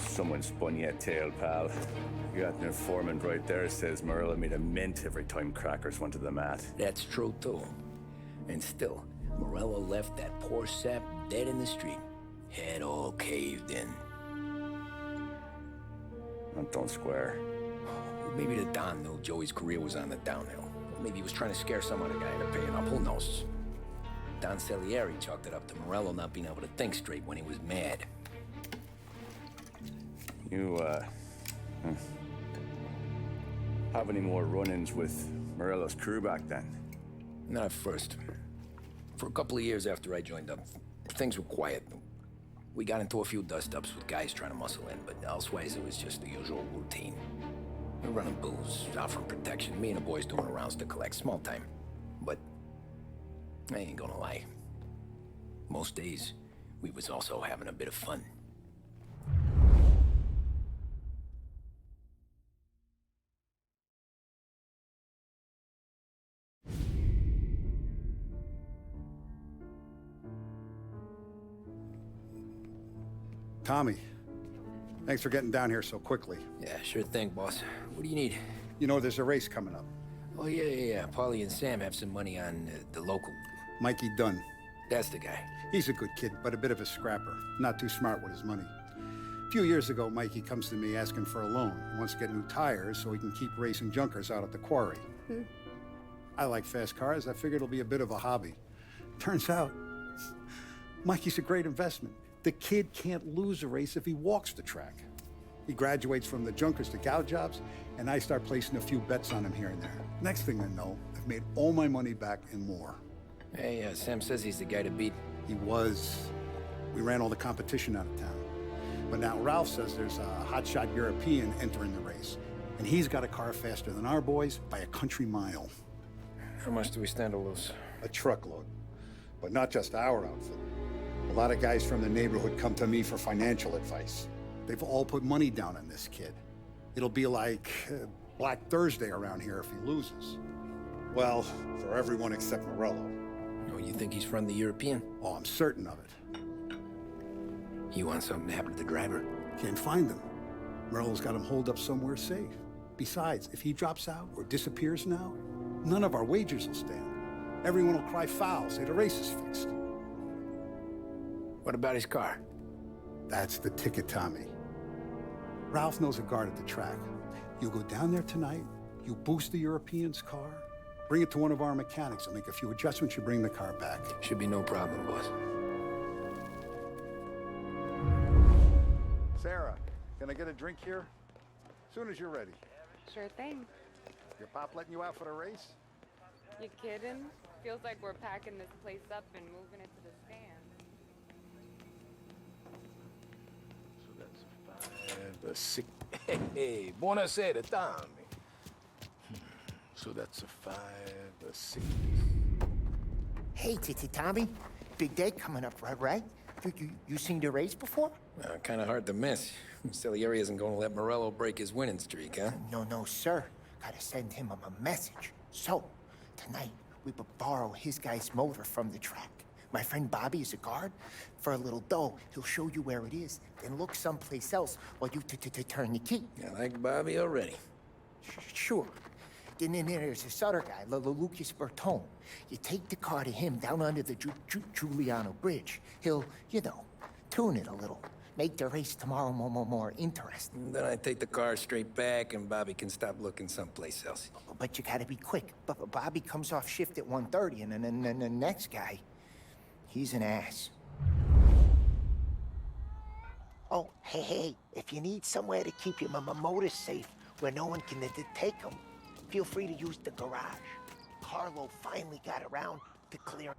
Someone spun you a tail, pal. You got an informant right there says Morello made a mint every time Crackers went to the mat. That's true, too. And still, Morello left that poor sap dead in the street. Head all caved in. Don't square. Maybe the Don knew Joey's career was on the downhill. Or maybe he was trying to scare some other guy into paying up. Who knows? Don Salieri chalked it up to Morello not being able to think straight when he was mad. You, have any more run-ins with Morello's crew back then? Not at first. For a couple of years after I joined up, things were quiet. We got into a few dust-ups with guys trying to muscle in, but elsewise it was just the usual routine. We're running booze, offering protection, me and the boys doing rounds to collect, small time. But I ain't gonna lie. Most days, we was also having a bit of fun. Tommy, thanks for getting down here so quickly. Yeah, sure thing, boss. What do you need? You know, there's a race coming up. Oh, yeah. Paulie and Sam have some money on the local. Mikey Dunn. That's the guy. He's a good kid, but a bit of a scrapper. Not too smart with his money. A few years ago, Mikey comes to me asking for a loan. He wants to get new tires so he can keep racing junkers out at the quarry. I like fast cars. I figured it'll be a bit of a hobby. Turns out, Mikey's a great investment. The kid can't lose a race if he walks the track. He graduates from the junkers to gal jobs, and I start placing a few bets on him here and there. Next thing I know, I've made all my money back and more. Hey, Sam says he's the guy to beat. He was. We ran all the competition out of town. But now Ralph says there's a hotshot European entering the race. And he's got a car faster than our boys by a country mile. How much do we stand to lose? A truckload. But not just our outfit. A lot of guys from the neighborhood come to me for financial advice. They've all put money down on this kid. It'll be like Black Thursday around here if he loses. Well, for everyone except Morello. Oh, you think he's from the European? Oh, I'm certain of it. You want something to happen to the driver? Can't find him. Morello's got him holed up somewhere safe. Besides, if he drops out or disappears now, none of our wagers will stand. Everyone will cry foul, say the race is fixed. What about his car? That's the ticket, Tommy. Ralph knows a guard at the track. You go down there tonight, you boost the European's car, bring it to one of our mechanics, and make a few adjustments, you bring the car back. Should be no problem, boss. Sarah, can I get a drink here? As soon as you're ready. Sure thing. Your pop letting you out for the race? You kidding? Feels like we're packing this place up and moving it to the stand. So that's a 5, a 6. Hey, buonasera, Tommy. So that's a 5, a 6. Hey, Tommy. Big day coming up, right? You seen the race before? Kind of hard to miss. Salieri isn't going to let Morello break his winning streak, huh? No, sir. Gotta send him a message. So, tonight, we borrow his guy's motor from the track. My friend Bobby is a guard. For a little dough, he'll show you where it is, then look someplace else while you turn the key. I like Bobby already. Sure. Then there's this other guy, Lucas Bertone. You take the car to him down under the Giuliano Bridge. He'll, tune it a little. Make the race tomorrow more interesting. Then I take the car straight back and Bobby can stop looking someplace else. But you gotta be quick. But Bobby comes off shift at 1:30, and then the next guy, he's an ass. Oh, hey, if you need somewhere to keep your motor safe where no one can take them, feel free to use the garage. Carlo finally got around to clear.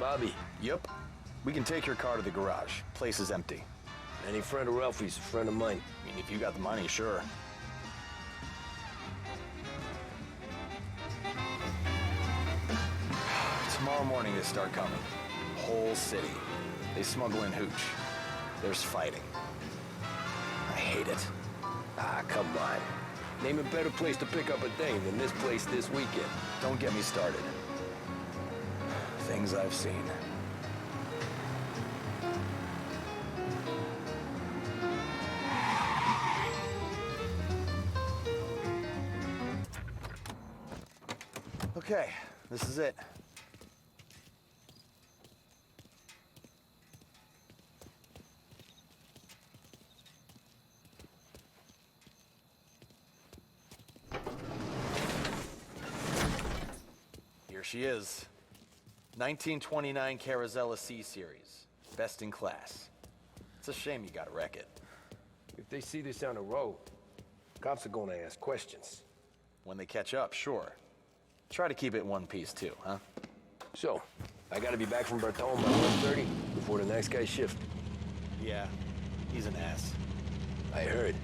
Bobby. Yep. We can take your car to the garage. Place is empty. Any friend of Ralphie's, a friend of mine. I mean, if you got the money, sure. Tomorrow morning they start coming. Whole city. They smuggle in hooch. There's fighting. I hate it. Ah, come on. Name a better place to pick up a dame than this place this weekend. Don't get me started. Things I've seen. Okay, this is it. Here she is. 1929 Carazella C Series. Best in class. It's a shame you gotta wreck it. If they see this on the road, cops are gonna ask questions. When they catch up, sure. Try to keep it in one piece too, huh? So, I gotta be back from Bertone by 1:30 before the next guy's shift. Yeah, he's an ass. I heard.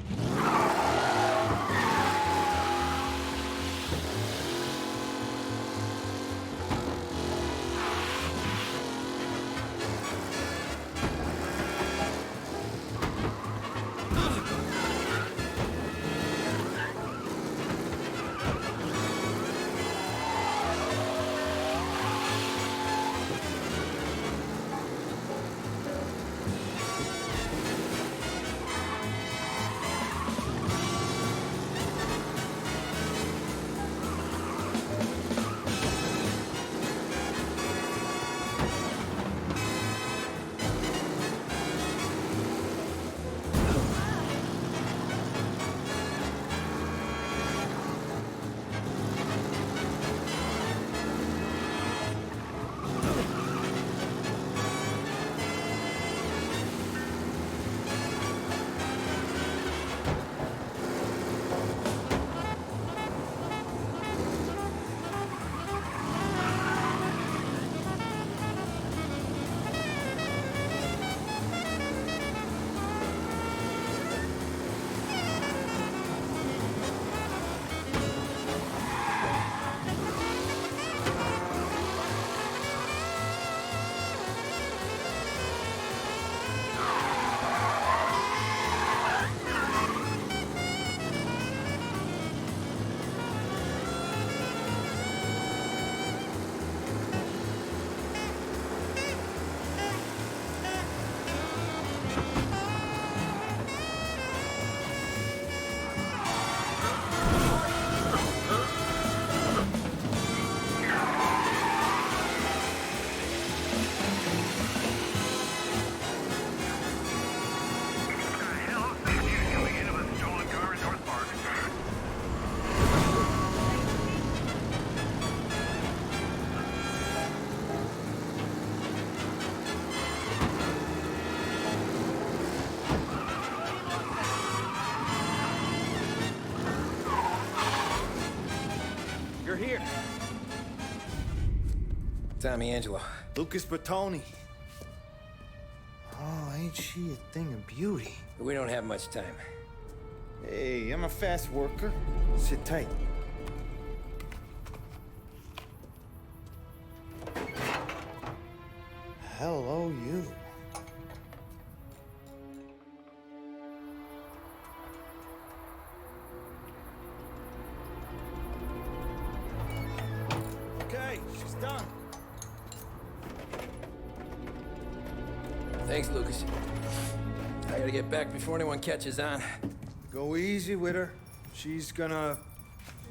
You're here. Tommy Angelo. Lucas Bertoni. Oh, ain't she a thing of beauty? We don't have much time. Hey, I'm a fast worker. Sit tight. Hello, you. Okay, she's done. Thanks, Lucas. I gotta get back before anyone catches on. Go easy with her. She's gonna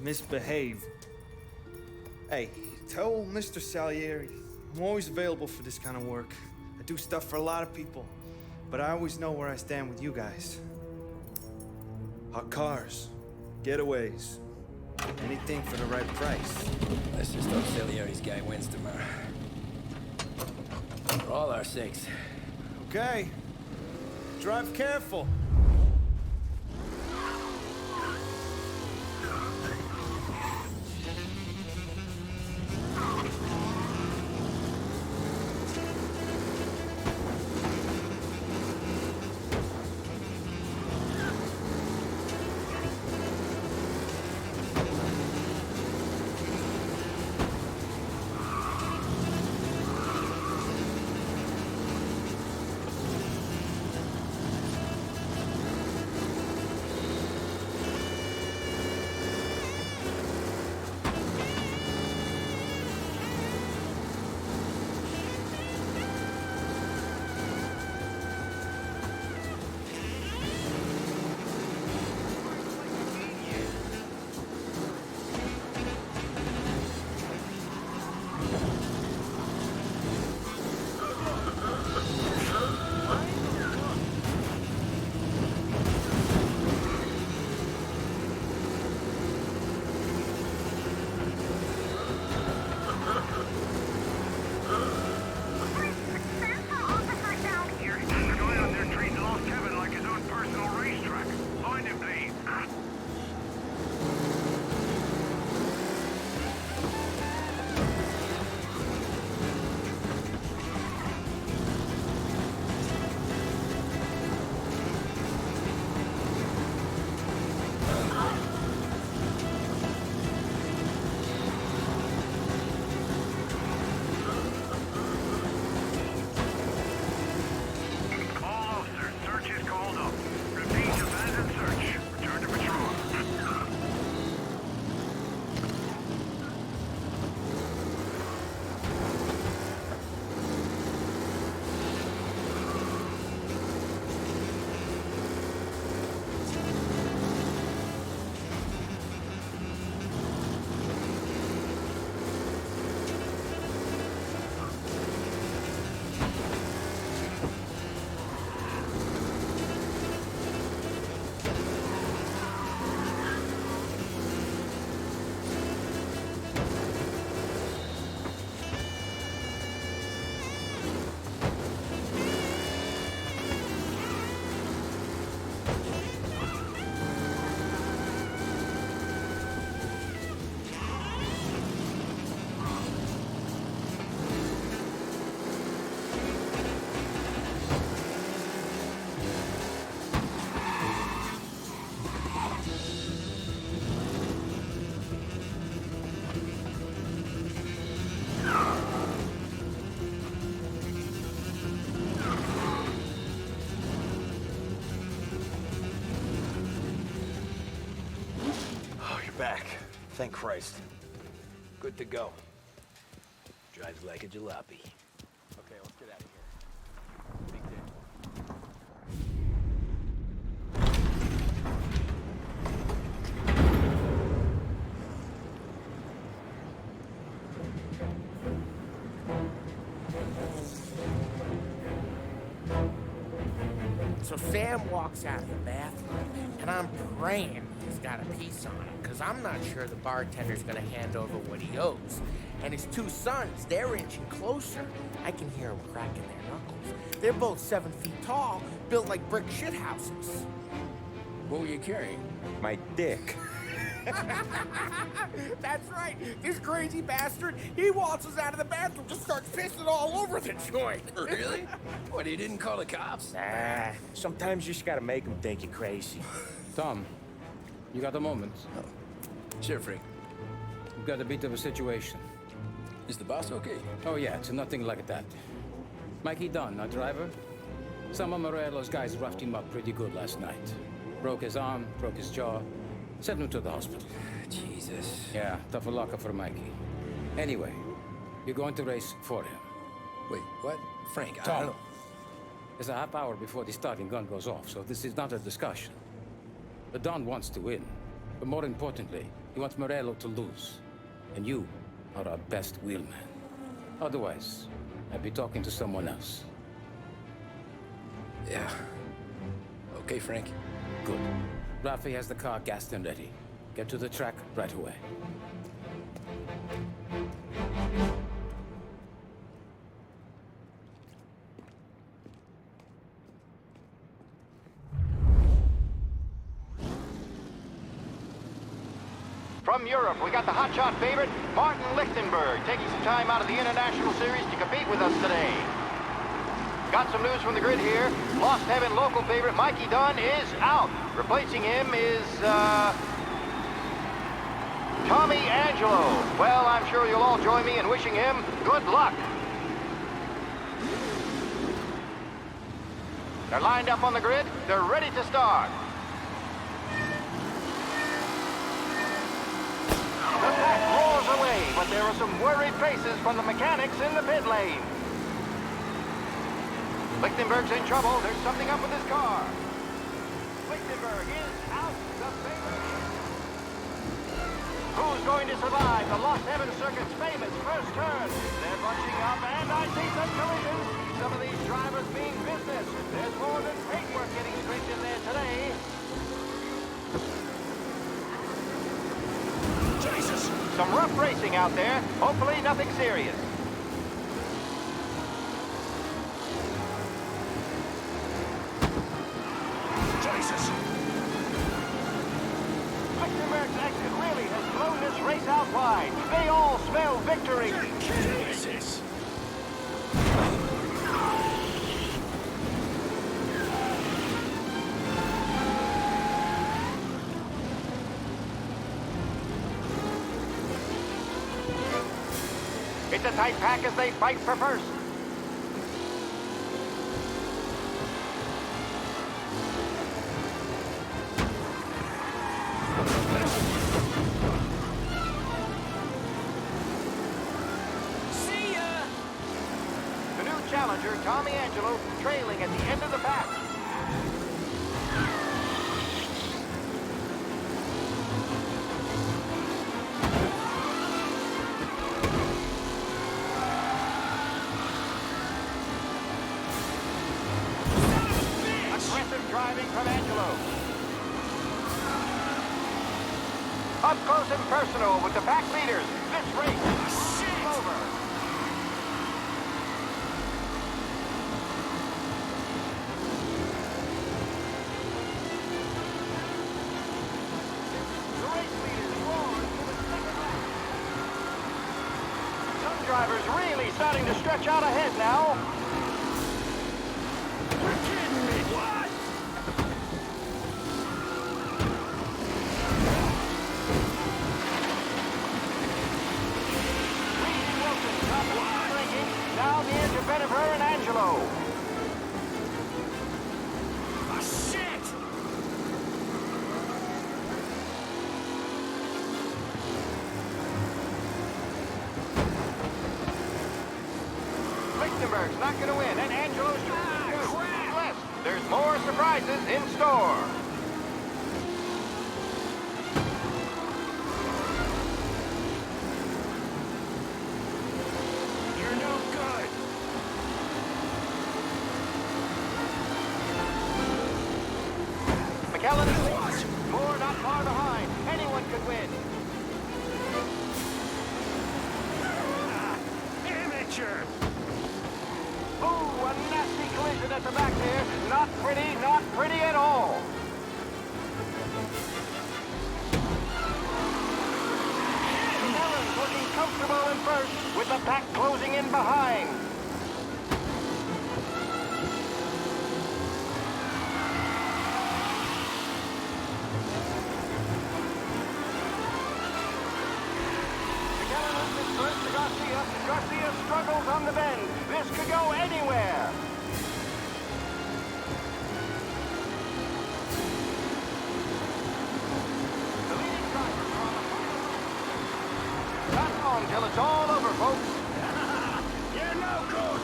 misbehave. Hey, tell Mr. Salieri I'm always available for this kind of work. I do stuff for a lot of people, but I always know where I stand with you guys. Hot cars, getaways, anything for the right price. Let's just hope Salieri's guy wins tomorrow. For all our sakes. Okay. Drive careful. back. Thank Christ. Good to go. Drives like a jalopy. Okay, let's get out of here. Big day. So Sam walks out of the bathroom, and I'm praying he's got a piece on him, because I'm not sure the bartender's gonna hand over what he owes. And his two sons, they're inching closer. I can hear them cracking their knuckles. They're both 7 feet tall, built like brick shithouses. What were you carrying? My dick. That's right. This crazy bastard, he waltzes out of the bathroom, just starts pissing all over the joint. Really? What, he didn't call the cops? Nah, sometimes you just gotta make them think you're crazy. Tom, you got a moment? Sure, Frank. We've got a bit of a situation. Is the boss okay? Oh yeah, it's nothing like that. Mikey Dunn, our driver. Some of Morello's guys roughed him up pretty good last night. Broke his arm, broke his jaw. Sent him to the hospital. Jesus. Yeah, tough luck for Mikey. Anyway, you're going to race for him. Wait, what? Frank, I Tom, don't... it's a half hour before the starting gun goes off, so this is not a discussion. The Don wants to win, but more importantly, he wants Morello to lose. And you are our best wheelman. Otherwise, I'd be talking to someone else. Yeah. Okay, Frank. Good. Rafi has the car gassed and ready. Get to the track right away. From Europe, we got the hotshot favorite, Martin Lichtenberg, taking some time out of the International Series to compete with us today. Got some news from the grid here. Lost Heaven local favorite Mikey Dunn is out. Replacing him is, Tommy Angelo. Well, I'm sure you'll all join me in wishing him good luck. They're lined up on the grid. They're ready to start. The pack roars away, but there are some worried faces from the mechanics in the pit lane. Lichtenberg's in trouble. There's something up with his car. Lichtenberg is out. The favorite is... Who's going to survive the Lost Heaven Circuit's famous first turn? They're bunching up, and I see some collisions. Some of these drivers mean business. There's more than paintwork getting scraped in there today. Jesus! Some rough racing out there. Hopefully nothing serious. Jesus! Lichtenberg's exit really has blown this race out wide. They all smell victory. Jesus! It's a tight pack as they fight for first. See ya! The new challenger, Tommy Angelo, trailing at the end of the pack. Driving from Angelo. Up close and personal with the pack leaders. This race is over. The race leaders roar into the second lap. Some drivers really starting to stretch out ahead now. You're kidding me. What? Now near to Bennifer and Angelo. Oh, shit! Lichtenberg's not going to win, and Angelo's crap. There's more surprises in store. You're no good. McKellen is more not far behind. Anyone could win. Amateur. Ooh, a nasty collision at the back there. Not pretty at all. McKellen's looking comfortable in first, with the pack closing in behind. Garcia struggles on the bend. This could go anywhere. The leading driver on the final. Not long till it's all over, folks. You're no good.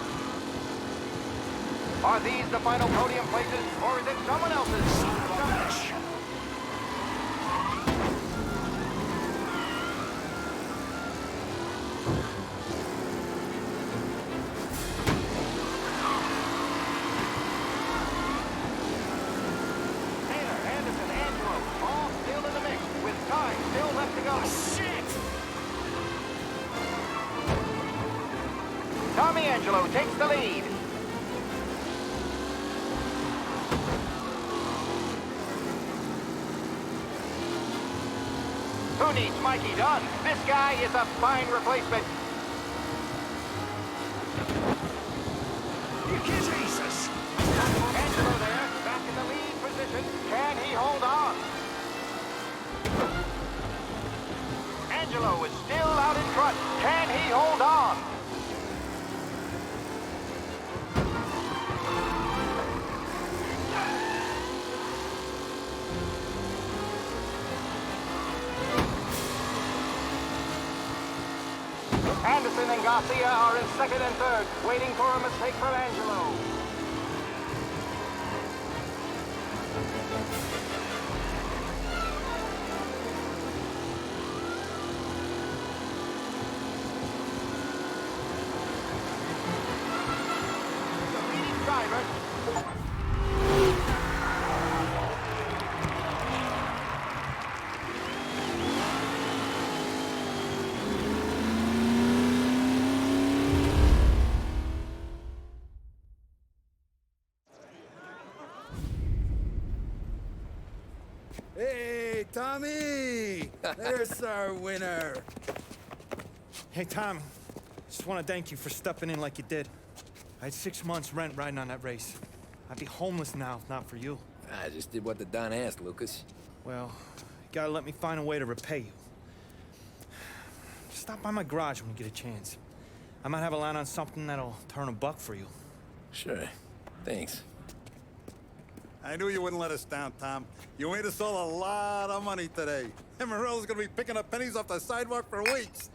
Are these the final podium places, or is it someone else's? Rubbish. Tommy Angelo takes the lead. Who needs Mikey Dunn? This guy is a fine replacement. Jesus! Angelo there, back in the lead position. Can he hold on? Angelo is still out in front. Can he hold on? Anderson and Garcia are in second and third, waiting for a mistake from Angelo. The leading driver. Hey, Tommy! There's our winner. Hey, Tommy. Just want to thank you for stepping in like you did. I had 6 months rent riding on that race. I'd be homeless now if not for you. I just did what the Don asked, Lucas. Well, you gotta let me find a way to repay you. Stop by my garage when you get a chance. I might have a line on something that'll turn $1 for you. Sure. Thanks. I knew you wouldn't let us down, Tom. You made us all a lot of money today. And Morello's gonna be picking up pennies off the sidewalk for weeks.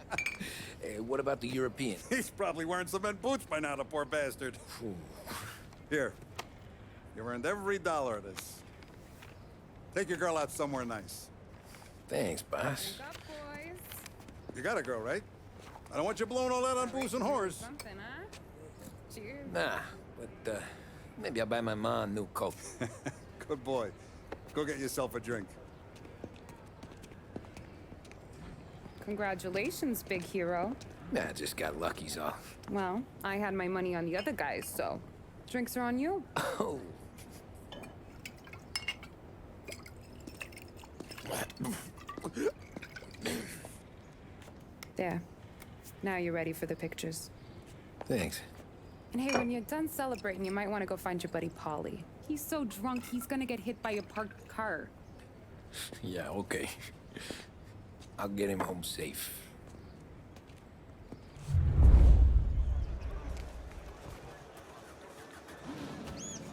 Hey, what about the European? He's probably wearing cement boots by now, the poor bastard. Here. You earned every dollar of this. Take your girl out somewhere nice. Thanks, boss. You got a girl, right? I don't want you blowing all that on booze and whores. Something, huh? Cheers. Nah, but maybe I'll buy my ma a new coat. Good boy. Go get yourself a drink. Congratulations, big hero. Nah, I just got lucky's all. Well, I had my money on the other guys, so drinks are on you. Oh. There. Now you're ready for the pictures. Thanks. And hey, when you're done celebrating, you might want to go find your buddy Paulie. He's so drunk, he's gonna get hit by a parked car. Yeah, okay. I'll get him home safe.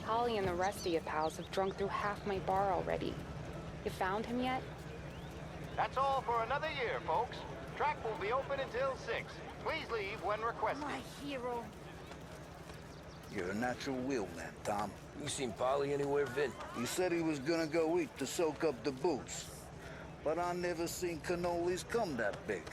Paulie and the rest of your pals have drunk through half my bar already. You found him yet? That's all for another year, folks. Track will be open until 6. Please leave when requested. My hero. You're a natural wheelman, Tom. You seen Polly anywhere, Vin? He said he was gonna go eat to soak up the boots. But I never seen cannolis come that big.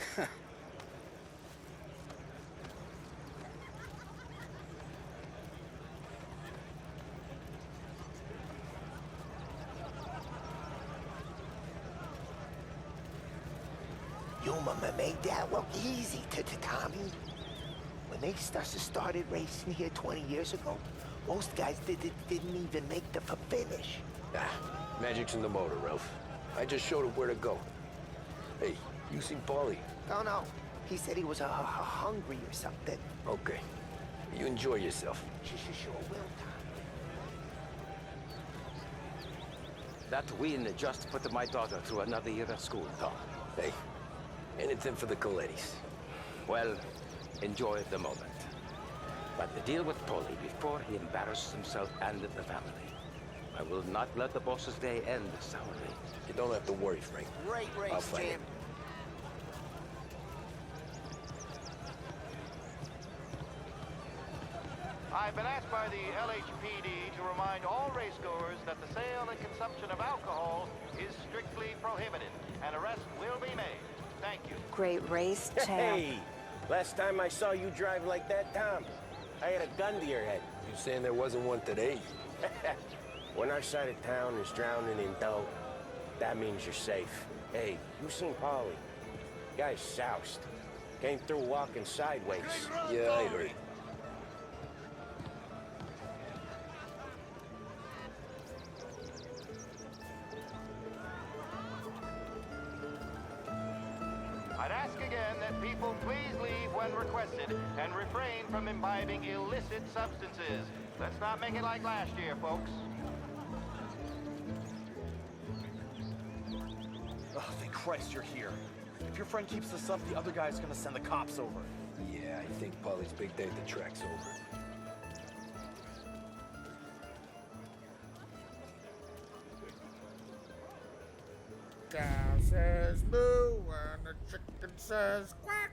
Your mama made that look easy to Tommy. When they started racing here 20 years ago, most guys didn't even make the finish. Ah, magic's in the motor, Ralph. I just showed him where to go. Hey, you seen Paulie? No. He said he was hungry or something. Okay. You enjoy yourself. Sure will, Tom. That win just put my daughter through another year at school, Tom. Hey, anything for the Colettis. Well, enjoy the moment. But deal with Paulie before he embarrasses himself and the family. I will not let the boss's day end sourly. You don't have to worry, Frank. Great I'll race, fight champ. it. I've been asked by the LHPD to remind all racegoers that the sale and consumption of alcohol is strictly prohibited. An arrest will be made. Thank you. Great race, champ. Hey! Last time I saw you drive like that, Tom, I had a gun to your head. You saying there wasn't one today? When our side of town is drowning in dough, that means you're safe. Hey, you seen Paulie? Guy's soused. Came through walking sideways. Yeah, I heard. I'd ask again that people please leave when requested and refrain from imbibing illicit substances. Let's not make it like last year, folks. Oh, thank Christ you're here. If your friend keeps this up, the other guy's gonna send the cops over. Yeah, I think Paulie's big day at the track's over. Cow says moo and the chicken says quack.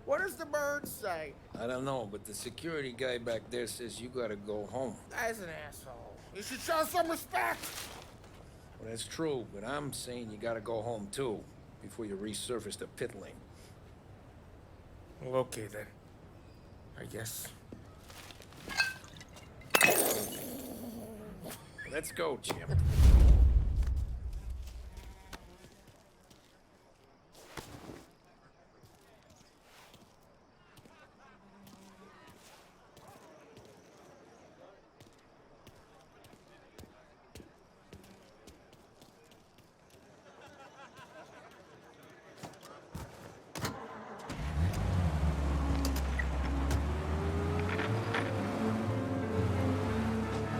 What does the bird say? I don't know, but the security guy back there says you gotta go home. Guy's an asshole. You should show some respect. Well, that's true, but I'm saying you gotta go home too, before you resurface the pit lane. Well, okay then. I guess. Let's go, Jim.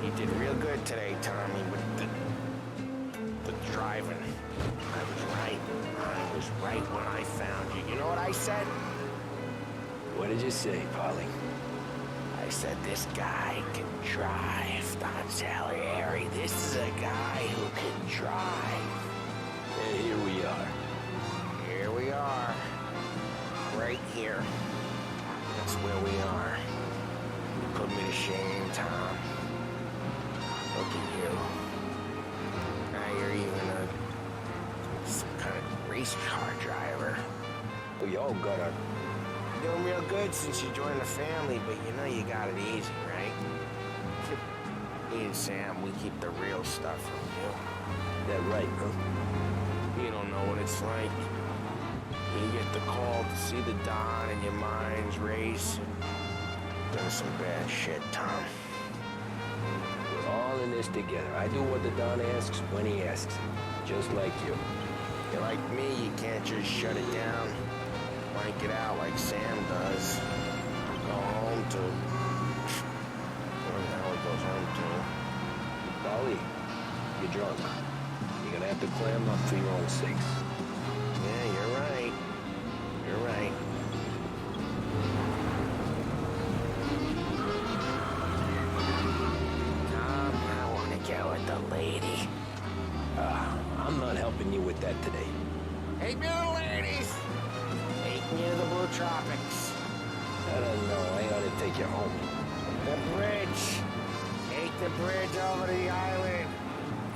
You did real good today, Tommy, with the driving. I was right. I was right when I found you. You know what I said? What did you say, Paulie? I said this guy can drive, Don Salieri. This is a guy who can drive. And here we are. Here we are. Right here. That's where we are. You put me to shame, Tom. Look at you. Now you're even some kind of race car driver. We all got our... You're doing real good since you joined the family, but you know you got it easy, right? Me and Sam, we keep the real stuff from you. That right, huh? You don't know what it's like. You get the call to see the Don and your mind's race. Done some bad shit, Tom. We're all in this together. I do what the Don asks when he asks it. Just like you. You're like me, you can't just shut it down. Blank it out like Sam does. Go home to... Where the hell he goes home to? Paulie, you're drunk. You're gonna have to clam up for your own sakes. Yeah, you're right. You're right. Tom, I want to get with the lady. I'm not helping you with that today. Hey, beautiful ladies! Take me to the Blue Tropics. I don't know. I ought to take you home. The bridge. the bridge over the island.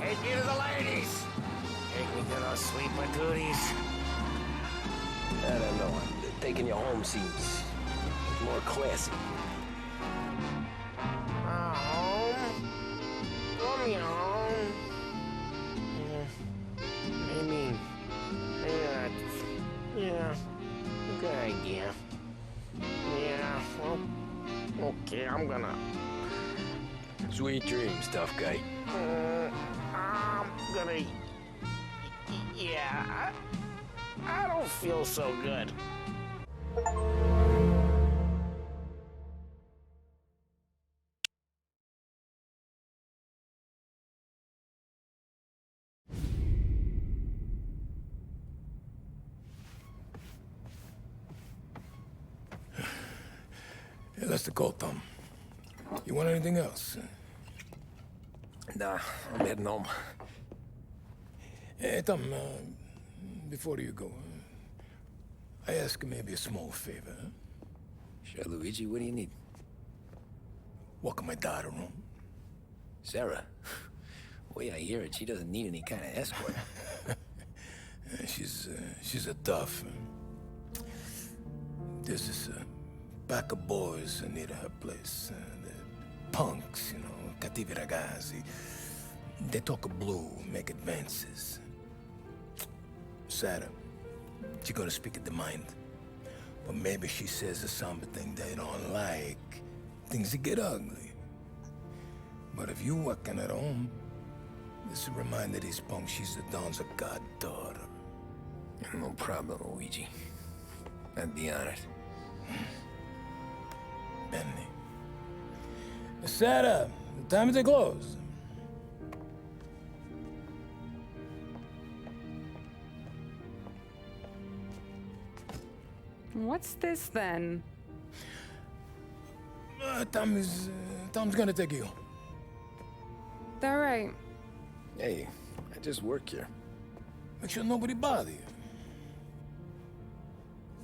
Take me to the ladies. Take me to those sweet patooties. I don't know. Taking you home seems more classy. Home? Throw me home. I mean, yeah, good idea. Yeah, well, okay, I'm gonna... Sweet dreams, tough guy. I'm gonna... Yeah, I don't feel so good. Hey, that's the call, Tom. You want anything else? Nah, I'm heading home. Hey, Tom, before you go, I ask maybe a small favor. Huh? Sure, Luigi, what do you need? Welcome my daughter home. Sarah? The way I hear it, she doesn't need any kind of escort. She's a tough. There's this pack of boys near her place. The punks, you know, cattivi ragazzi. They talk blue, make advances. Sarah, she gonna speak at the mind. But maybe she says something they don't like. Things get ugly. But if you working at home, this will remind these punks she's the Don's goddaughter. No problem, Luigi. I'd be honored. Benny. Sarah, time to close. What's this then? Tom's gonna take you. All right. Hey, I just work here. Make sure nobody bother you.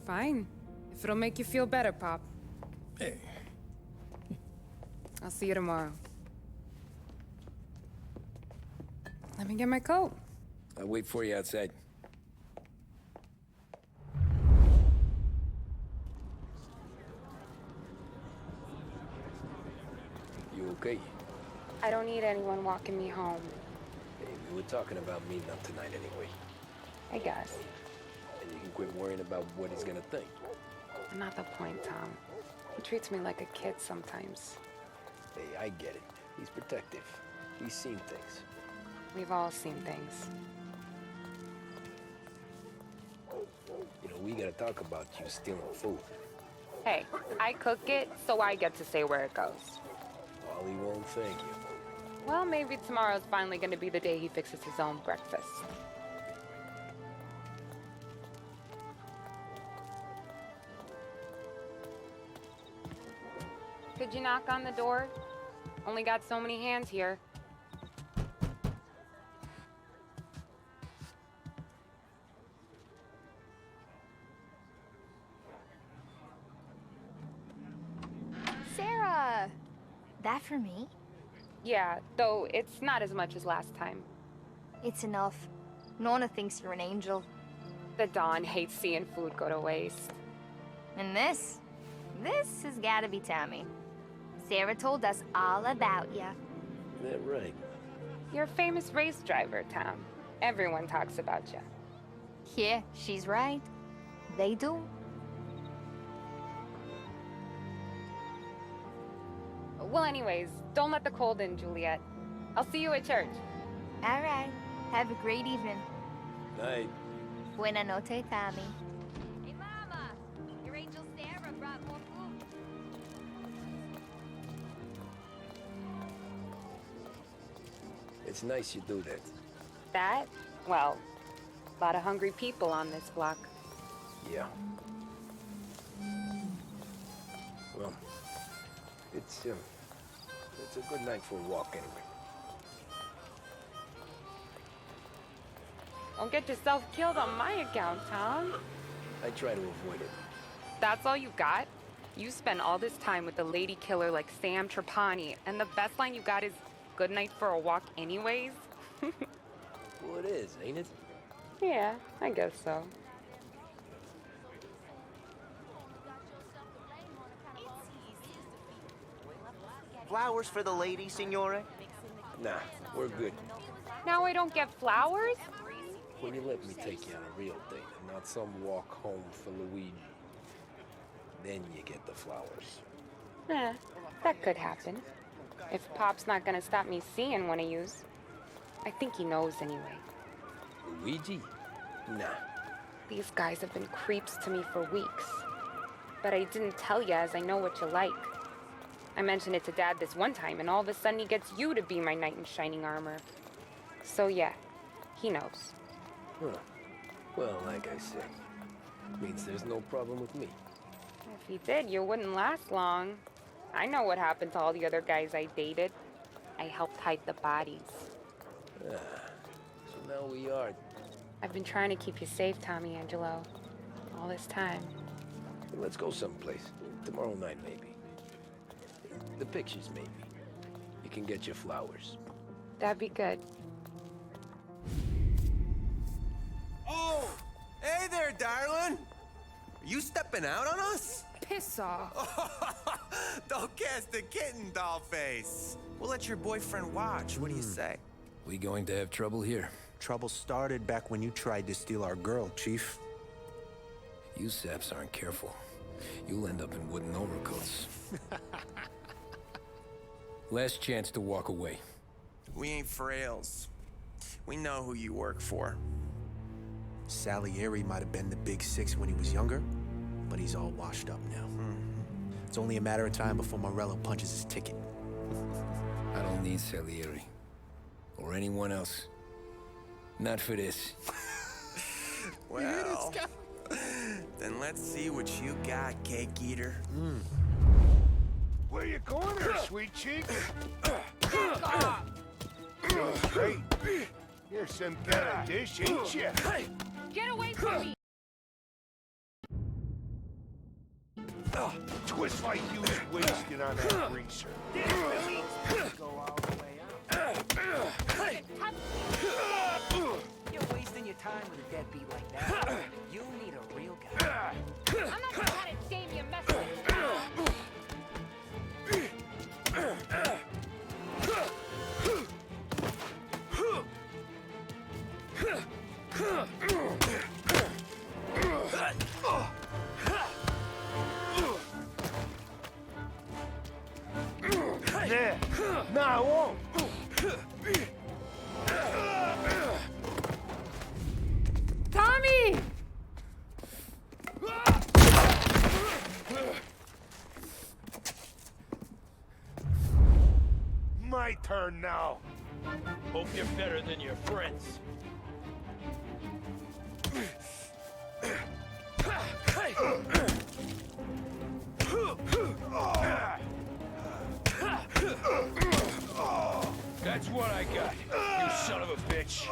Fine. If it'll make you feel better, Pop. Hey. I'll see you tomorrow. Let me get my coat. I'll wait for you outside. You okay? I don't need anyone walking me home. Hey, we were talking about meeting up tonight anyway. I guess. And you can quit worrying about what he's gonna think. Not the point, Tom. He treats me like a kid sometimes. Hey, I get it. He's protective. He's seen things. We've all seen things. You know, we gotta talk about you stealing food. Hey, I cook it, so I get to say where it goes. Wally won't thank you. Well, maybe tomorrow's finally gonna be the day he fixes his own breakfast. Could you knock on the door? Only got so many hands here. Sarah! That for me? Yeah, though it's not as much as last time. It's enough. Nona thinks you're an angel. The Don hates seeing food go to waste. And this has gotta be Tommy. Sarah told us all about ya. Is that right? You're a famous race driver, Tom. Everyone talks about you. Yeah, she's right. They do. Well, anyways, don't let the cold in, Juliet. I'll see you at church. All right. Have a great evening. Night. Buena noche, Tommy. Hey, Mama! Your angel Sarah brought more food. It's nice you do that. That? Well, a lot of hungry people on this block. Yeah. Well, it's a good night for a walk anyway. Don't get yourself killed on my account, Tom. I try to avoid it. That's all you got? You spend all this time with a lady killer like Sam Trapani, and the best line you got is, good night for a walk anyways? Well, it is, ain't it? Yeah, I guess so. Flowers for the lady, signore? Nah, we're good. Now I don't get flowers? When you let me take you on a real date and not some walk home for Luigi, then you get the flowers. That could happen. If Pop's not gonna stop me seeing one of yous. I think he knows anyway. Luigi? Nah. These guys have been creeps to me for weeks. But I didn't tell you as I know what you like. I mentioned it to Dad this one time, and all of a sudden he gets you to be my knight in shining armor. So yeah, he knows. Huh. Well, like I said, means there's no problem with me. If he did, you wouldn't last long. I know what happened to all the other guys I dated. I helped hide the bodies. So now we are. I've been trying to keep you safe, Tommy Angelo, all this time. Let's go someplace. Tomorrow night, maybe. The pictures, maybe. You can get your flowers. That'd be good. Oh! Hey there, darling! Are you stepping out on us? Piss off. Don't cast a kitten, dollface. We'll let your boyfriend watch. What do you say? We going to have trouble here? Trouble started back when you tried to steal our girl, Chief. You saps aren't careful. You'll end up in wooden overcoats. Last chance to walk away. We ain't frails. We know who you work for. Salieri might have been the big six when he was younger, but he's all washed up now. It's only a matter of time before Morello punches his ticket. I don't need Salieri. Or anyone else. Not for this. Well, then let's see what you got, cake eater. Where you going there, sweet cheek? You're great. You're some kind of dish, ain't you? Get away from me! Twist like you was wasted on that greaser. Go all the way out. You're wasting your time with a deadbeat like that. You need a real guy. I'm not the kind of dame you mess with. There. No, I won't. Tommy! My turn now. Hope you're better than your friends. That's what I got, you son of a bitch.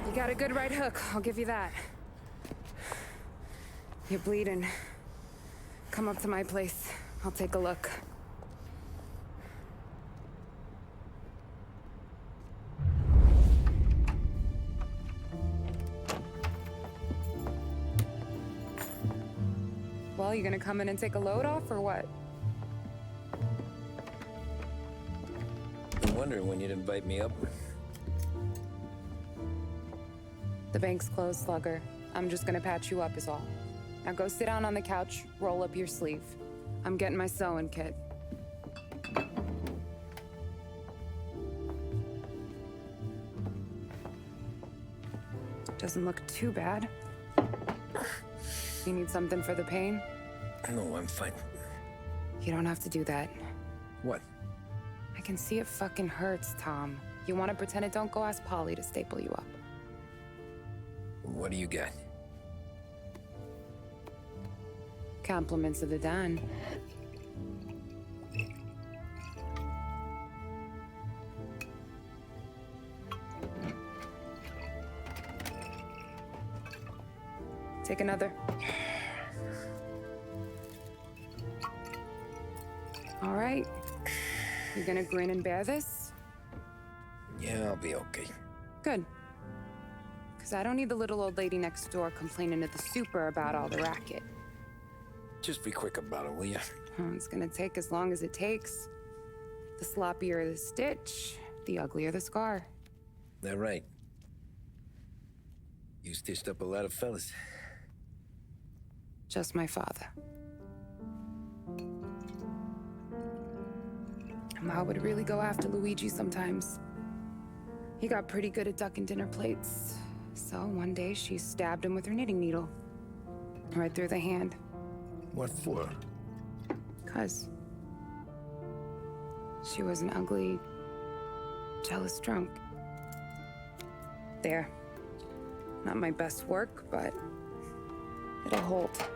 You got a good right hook, I'll give you that. You're bleeding. Come up to my place. I'll take a look. Well, you gonna come in and take a load off, or what? Been wondering when you'd invite me up. The bank's closed, Slugger. I'm just gonna patch you up is all. Now go sit down on the couch, roll up your sleeve. I'm getting my sewing kit. Doesn't look too bad. You need something for the pain? No, I'm fine. You don't have to do that. What? I can see it fucking hurts, Tom. You want to pretend it? Don't go ask Polly to staple you up. What do you got? Compliments of the Don. Take another. All right. You gonna grin and bear this? Yeah, I'll be okay. Good. Because I don't need the little old lady next door complaining to the super about all the racket. Just be quick about it, will ya? Oh, it's gonna take as long as it takes. The sloppier the stitch, the uglier the scar. That right. You stitched up a lot of fellas. Just my father. Ma would really go after Luigi sometimes. He got pretty good at ducking dinner plates. So one day she stabbed him with her knitting needle. Right through the hand. What for? 'Cause she was an ugly, jealous drunk. There. Not my best work, but it'll hold.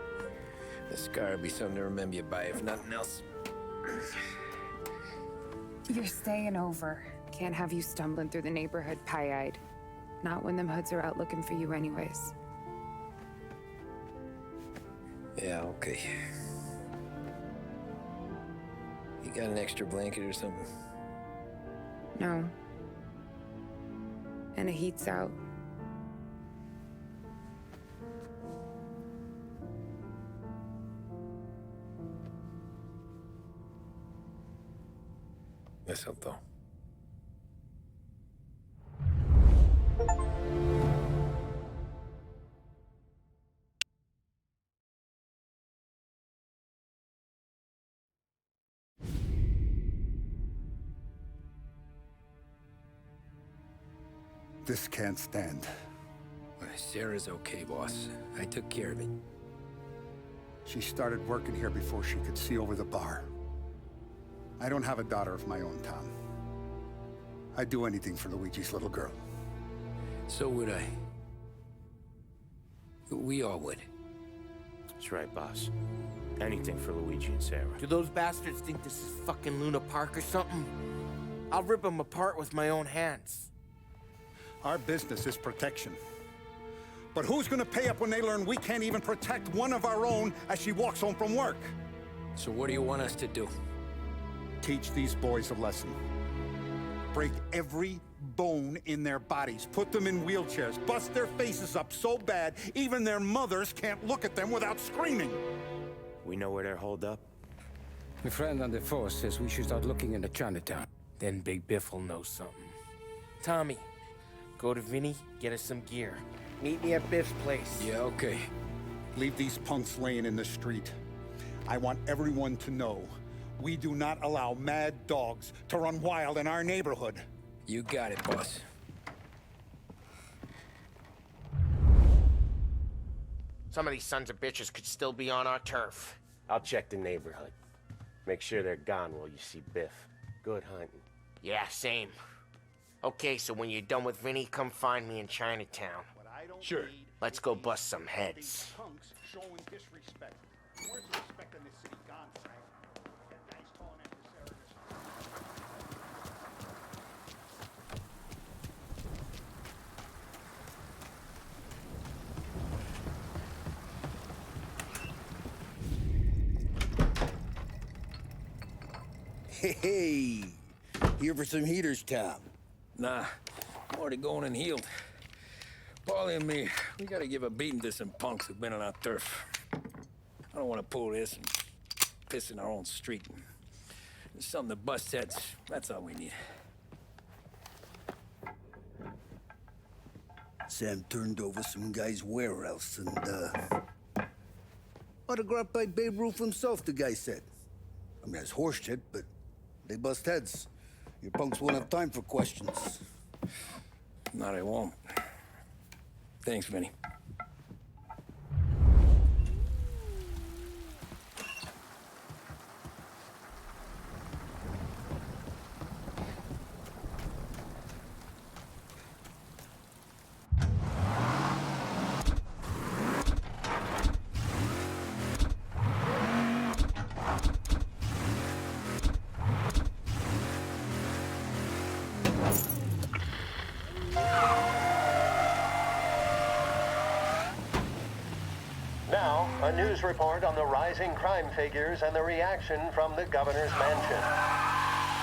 The scar will be something to remember you by, if nothing else. You're staying over. Can't have you stumbling through the neighborhood pie-eyed. Not when them hoods are out looking for you anyways. Yeah, okay. You got an extra blanket or something? No. And the heat's out. Eso todo. This can't stand. Sarah's okay, boss. I took care of it. She started working here before she could see over the bar. I don't have a daughter of my own, Tom. I'd do anything for Luigi's little girl. So would I. We all would. That's right, boss. Anything for Luigi and Sarah. Do those bastards think this is fucking Luna Park or something? I'll rip them apart with my own hands. Our business is protection. But who's gonna pay up when they learn we can't even protect one of our own as she walks home from work? So what do you want us to do? Teach these boys a lesson. Break every bone in their bodies. Put them in wheelchairs. Bust their faces up so bad, even their mothers can't look at them without screaming. We know where they're holed up? My friend on the force says we should start looking into Chinatown. Then Big Biff will know something. Tommy, go to Vinny, get us some gear. Meet me at Biff's place. Yeah, okay. Leave these punks laying in the street. I want everyone to know we do not allow mad dogs to run wild in our neighborhood. You got it, boss. Some of these sons of bitches could still be on our turf. I'll check the neighborhood. Make sure they're gone while you see Biff. Good hunting. Yeah, same. Okay, so when you're done with Vinny, come find me in Chinatown. Sure. Let's go bust some heads. Punks showing disrespect. Where's the respect in this city gone, Frank? That guy's calling after Sarah. Hey, here for some heaters, Tom? Nah, I'm already going and healed. Paulie and me, we gotta give a beating to some punks who've been on our turf. I don't want to pull this and piss in our own street. There's something to bust heads. That's all we need. Sam turned over some guy's warehouse and, autographed by Babe Ruth himself, the guy said. I mean, that's horse shit, but they bust heads. Your punks won't have time for questions. No, they won't. Thanks, Vinny. A news report on the rising crime figures and the reaction from the governor's mansion.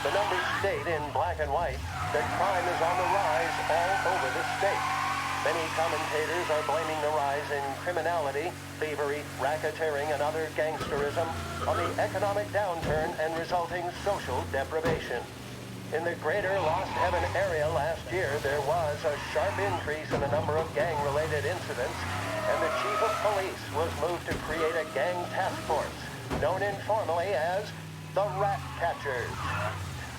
The numbers state in black and white that crime is on the rise all over the state. Many commentators are blaming the rise in criminality, thievery, racketeering, and other gangsterism on the economic downturn and resulting social deprivation. In the greater Lost Heaven area last year, there was a sharp increase in the number of gang-related incidents, and the chief of police was moved to create a gang task force, known informally as the Rat Catchers.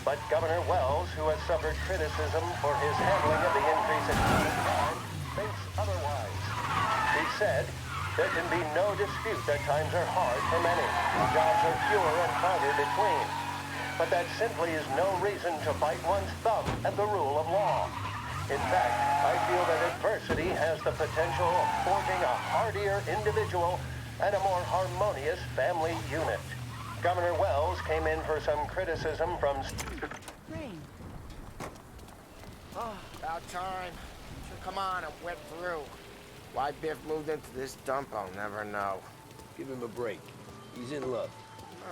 But Governor Wells, who has suffered criticism for his handling of the increase in crime, thinks otherwise. He said, there can be no dispute that times are hard for many. Jobs are fewer and farther between. But that simply is no reason to bite one's thumb at the rule of law. In fact, I feel that adversity has the potential of forging a hardier individual and a more harmonious family unit. Governor Wells came in for some criticism from... Rain. Oh, about time. Come on, I'm wet through. Why Biff moved into this dump, I'll never know. Give him a break. He's in love.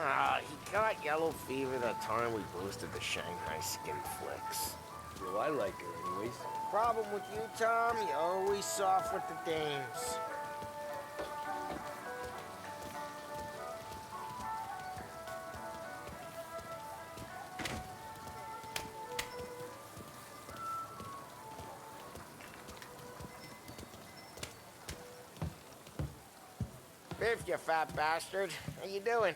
Ah, he got yellow fever that time we boosted the Shanghai skin flicks. Well, I like her anyways. Problem with you, Tom, you're always soft with the dames. Biff, you fat bastard. How you doing?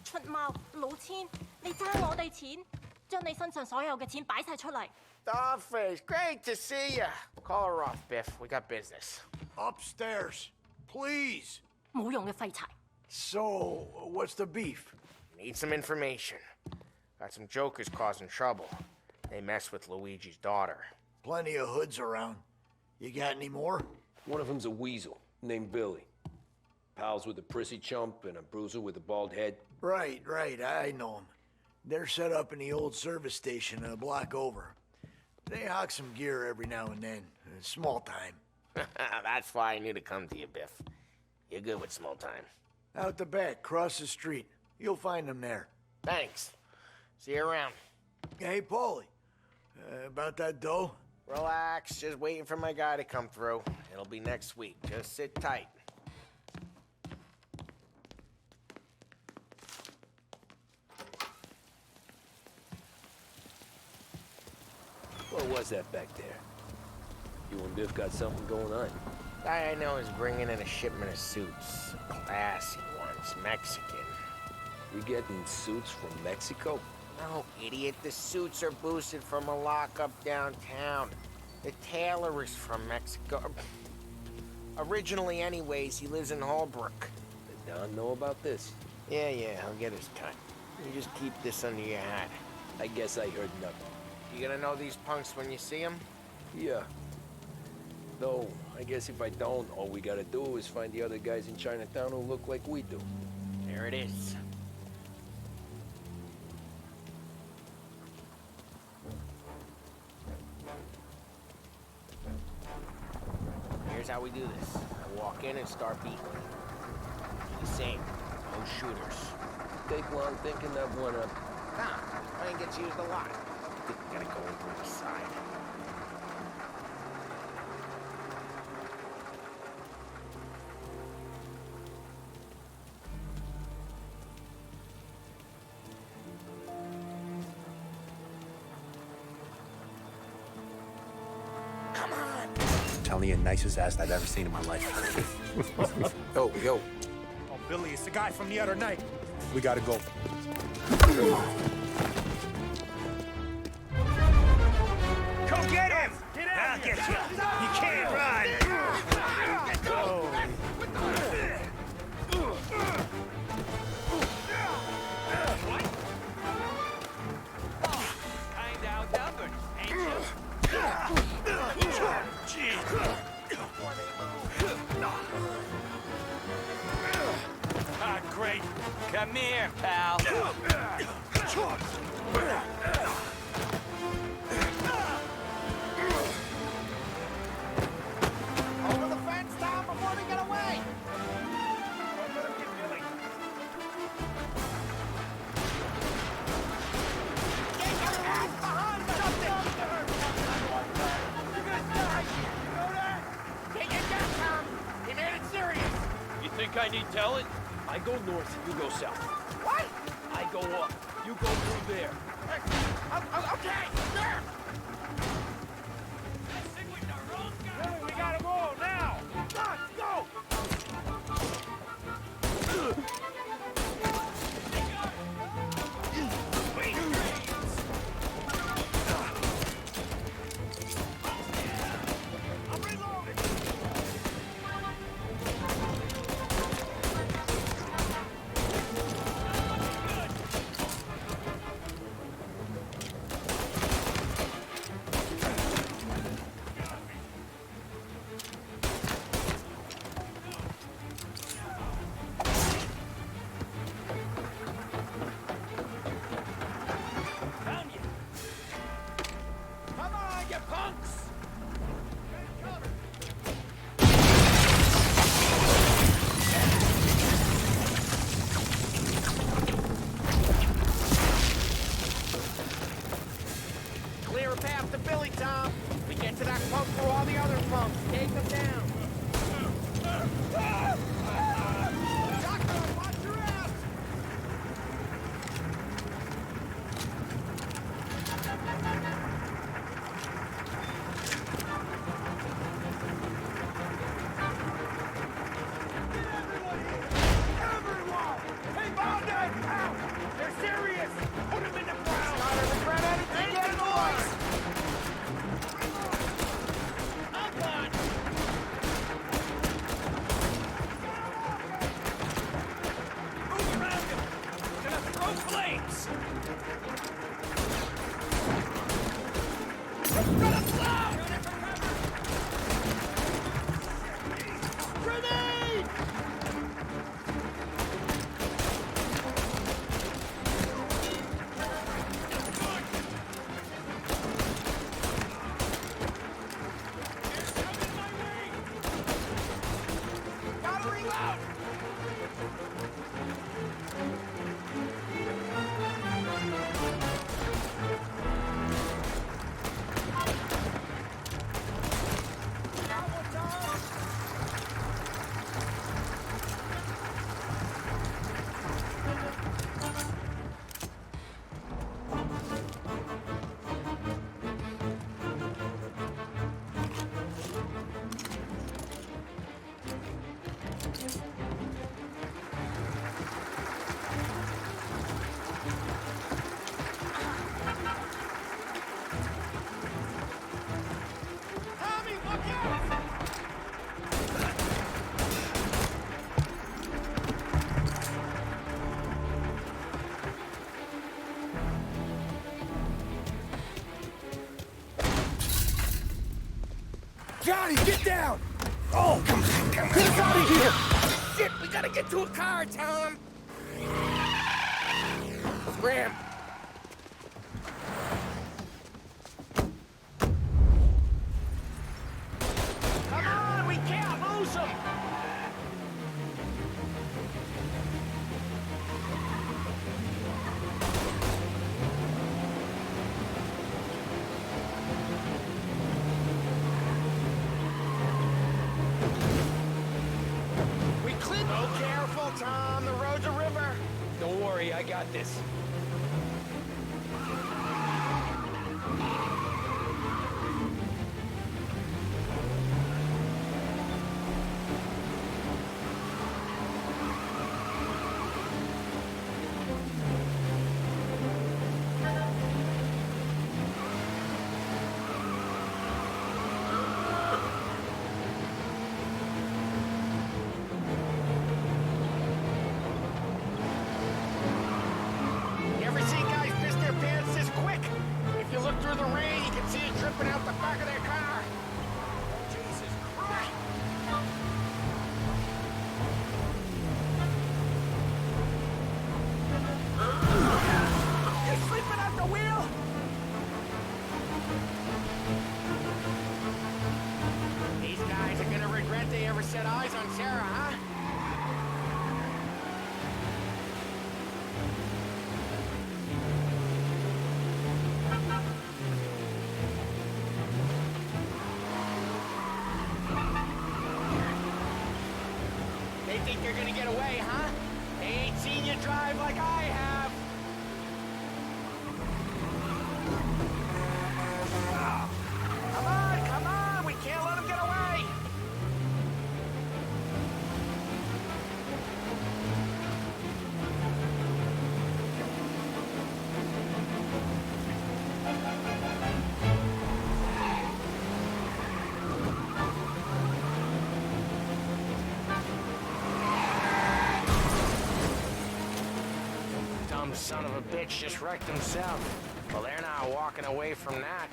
出貓老千，你爭我哋錢，將你身上所有嘅錢擺晒出嚟。Dollface, great to see you. Call her off, Biff. We got business. Upstairs, please. 冇用嘅廢柴。So, what's the beef? Need some information. Got some jokers causing trouble. They mess with Luigi's daughter. Plenty of hoods around. You got any more? One of them's a weasel named Billy. Pals with a prissy chump and a bruiser with a bald head. Right, I know them. They're set up in the old service station a block over. They hawk some gear every now and then. Small time. That's why I knew to come to you, Biff. You're good with small time. Out the back, cross the street. You'll find them there. Thanks. See you around. Hey, Paulie. About that dough? Relax. Just waiting for my guy to come through. It'll be next week. Just sit tight. What was that back there? You and Biff got something going on. Guy I know is bringing in a shipment of suits. Classy ones, Mexican. We getting suits from Mexico? No, idiot. The suits are boosted from a lockup downtown. The tailor is from Mexico. Originally, anyways, he lives in Holbrook. Did Don know about this? Yeah, he'll get his cut. You just keep this under your hat. I guess I heard nothing. You gonna know these punks when you see them? Yeah. Though, I guess if I don't, all we gotta do is find the other guys in Chinatown who look like we do. There it is. Here's how we do this. I walk in and start beating. The same. No shooters. Take long thinking that one up. Nah, plane gets used a lot. Gotta go over the side. Come on! I'm telling you, nicest ass I've ever seen in my life. Yo. Oh, Billy, it's the guy from the other night. We gotta go. Come get him! I'll get you. You can't run. Go. Kinda outnumbered, ain't you? Ah, great. Come here, pal. Over the fence, Tom, before they get away! I need telling. I go north, you go south. What? I go up, you go through there. Okay, there! Billy, we gotta go now! Let's go! Clear a path to Billy, Tom. We get to that pump through all the other pumps. Take them down. Shotgun, watch your ass! Everyone! Hey, Bob, out! They're serious! Put them in the ground! Not a regret anything, get in the boys! Up on! Move around him! We're gonna throw flames! We're gonna blow! Grenade! Gotta reload! Tommy, look out! Johnny, get down! Oh, come on. Get us out of here! Shit, we gotta get to a car, Tom! Scram! Come on, we can't lose them! We cleared. Oh, careful, Tom. The road's a river. Don't worry, I got this. you're gonna get away, huh? They ain't seen you drive like I have. Come on, we can't let him get away. Dumb son of a bitch just wrecked himself. Well, they're not walking away from that.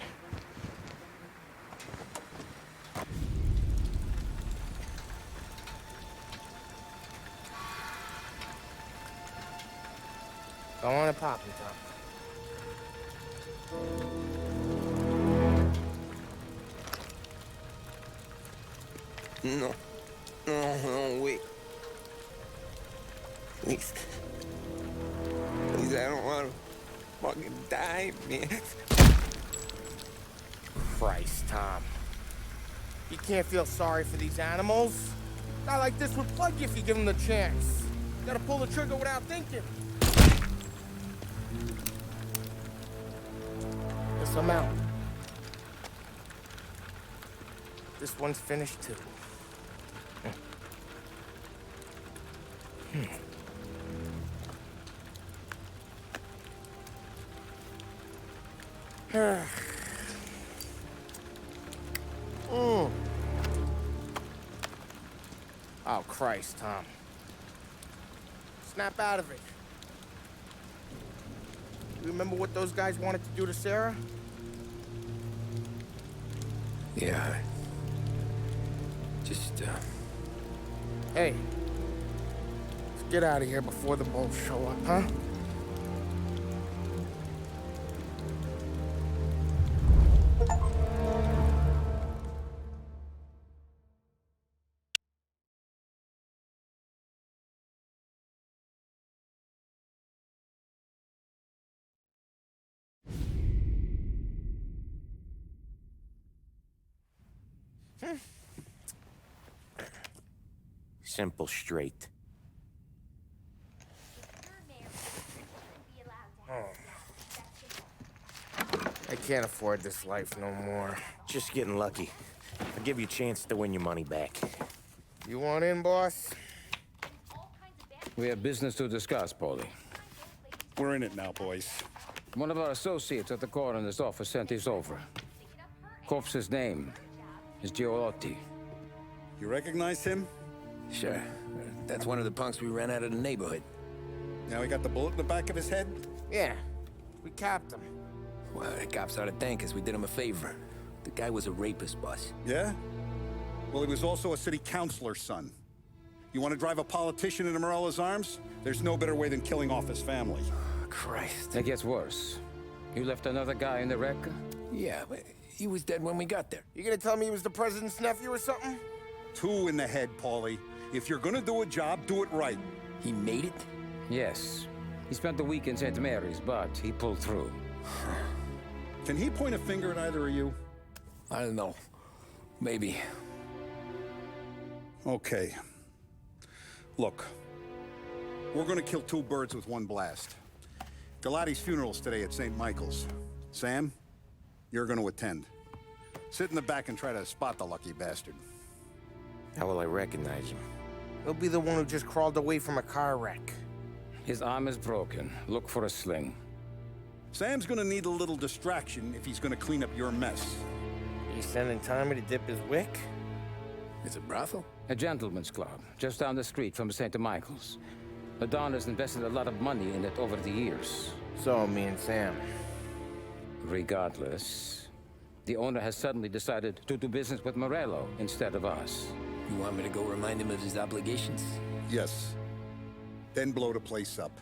Go on and pop him, Tom. No. No, wait. Please. Please, I don't want to fucking die, man. Christ, Tom. You can't feel sorry for these animals. A guy like this would plug you if you give him the chance. You gotta pull the trigger without thinking. Guess I'm out. This one's finished too. Oh, Christ, Tom. Snap out of it. You remember what those guys wanted to do to Sarah? Yeah. Just, Hey. Let's get out of here before the bulls show up, huh? Simple, straight. I can't afford this life no more. Just getting lucky. I'll give you a chance to win your money back. You want in, boss? We have business to discuss, Paulie. We're in it now, boys. One of our associates at the coroner's office sent this over. Corpse's name is Giolotti. You recognize him? Sure. That's one of the punks we ran out of the neighborhood. Now he got the bullet in the back of his head? Yeah. We capped him. Well, the cops ought to thank us. We did him a favor. The guy was a rapist, boss. Yeah? Well, he was also a city councilor's son. You want to drive a politician into Morella's arms? There's no better way than killing off his family. Christ. It gets worse. You left another guy in the wreck? Yeah, but he was dead when we got there. You gonna tell me he was the president's nephew or something? 2 in the head, Paulie. If you're gonna do a job, do it right. He made it? Yes. He spent the week in St. Mary's, but he pulled through. Can he point a finger at either of you? I don't know. Maybe. Okay. Look. We're gonna kill 2 birds with 1 blast. Galati's funeral's today at St. Michael's. Sam, you're gonna attend. Sit in the back and try to spot the lucky bastard. How will I recognize him? He'll be the one who just crawled away from a car wreck. His arm is broken. Look for a sling. Sam's gonna need a little distraction if he's gonna clean up your mess. He's sending Tommy to dip his wick? It's a brothel? A gentleman's club, just down the street from St. Michael's. The Don has invested a lot of money in it over the years. So, me and Sam. Regardless, the owner has suddenly decided to do business with Morello instead of us. You want me to go remind him of his obligations? Yes. Then blow the place up.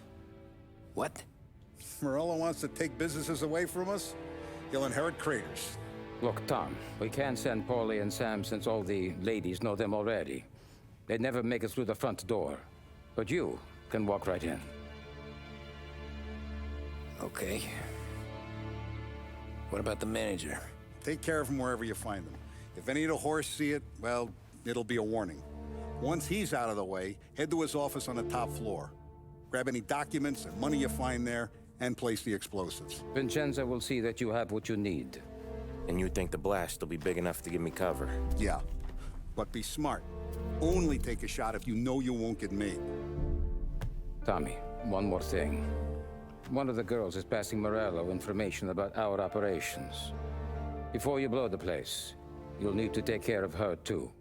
What? Morello wants to take businesses away from us? He'll inherit craters. Look, Tom, we can't send Paulie and Sam since all the ladies know them already. They'd never make it through the front door. But you can walk right in. Okay. What about the manager? Take care of him wherever you find him. If any of the whores see it, well, it'll be a warning. Once he's out of the way, head to his office on the top floor. Grab any documents and money you find there, and place the explosives. Vincenzo will see that you have what you need. And you think the blast will be big enough to give me cover? Yeah, but be smart. Only take a shot if you know you won't get made. Tommy, one more thing. One of the girls is passing Morello information about our operations. Before you blow the place, you'll need to take care of her, too.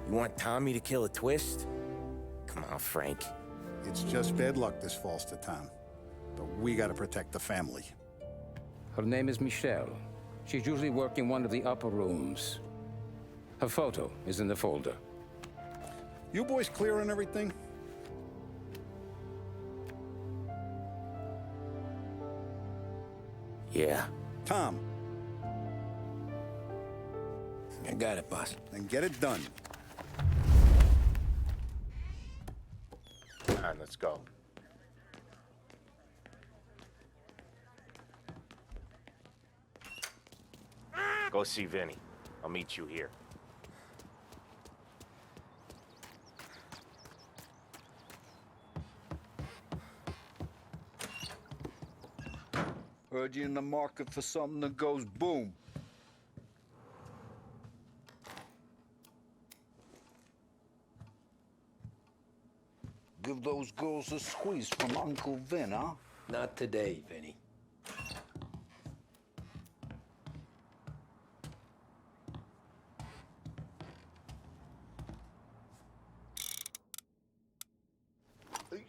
You want Tommy to kill a twist? Come on, Frank. It's just bad luck this falls to Tom. But we gotta protect the family. Her name is Michelle. She's usually working one of the upper rooms. Her photo is in the folder. You boys clear on everything? Yeah. Tom. I got it, boss. Then get it done. Come on, let's go. Go see Vinny. I'll meet you here. Heard you in the market for something that goes boom. Give those girls a squeeze from Uncle Vin, huh? Not today, Vinny.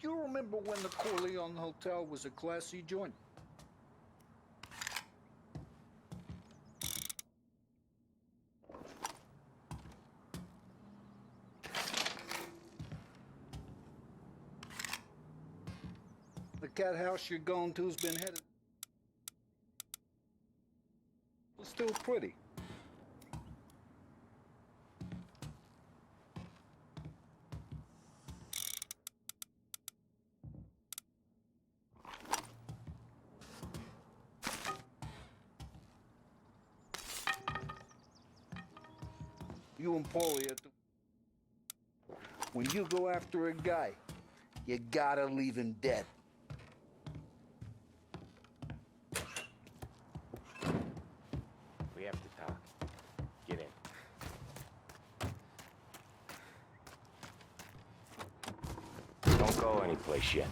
You remember when the Corleone Hotel was a classy joint? The cat house you're going to's been headed. It's still pretty. You and Paulie when you go after a guy, you gotta leave him dead. We have to talk. Get in. Don't go anyplace yet.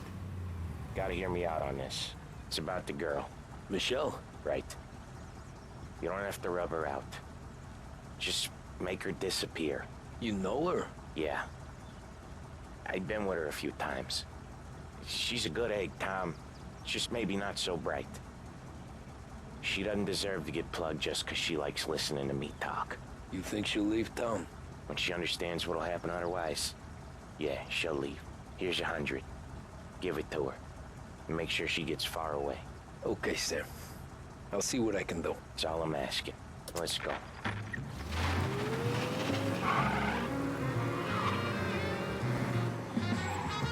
Gotta hear me out on this. It's about the girl. Michelle? Right. You don't have to rub her out. Just make her disappear. You know her? Yeah. I've been with her a few times. She's a good egg, Tom. Just maybe not so bright. She doesn't deserve to get plugged just because she likes listening to me talk. You think she'll leave town? When she understands what'll happen otherwise, yeah, she'll leave. Here's 100. Give it to her. And make sure she gets far away. Okay, Sam. I'll see what I can do. That's all I'm asking. Let's go.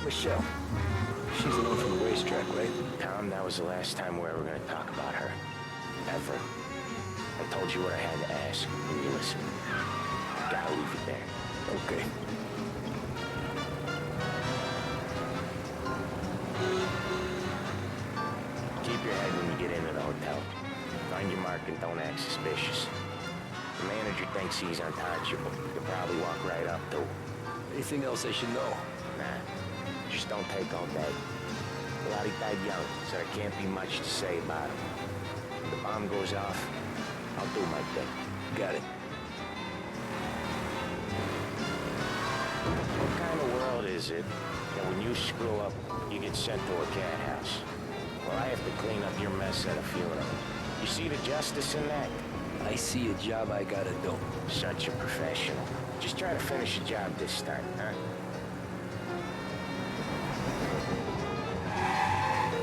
Michelle. She's the one from the racetrack, right? Tom, that was the last time we were going to talk about her. Ever. I told you what I had to ask, and you listened. Gotta leave it there. Okay. Keep your head when you get into the hotel. Find your mark and don't act suspicious. The manager thinks he's untouchable. You'll probably walk right up to him. Anything else I should know? Nah. Just don't take all day. Lottie died young, so there can't be much to say about him. If the bomb goes off, I'll do my thing. Got it. What kind of world is it that when you screw up, you get sent to a cat house? Well, I have to clean up your mess at a funeral. You see the justice in that? I see a job I gotta do. Such a professional. Just try to finish the job this time, huh?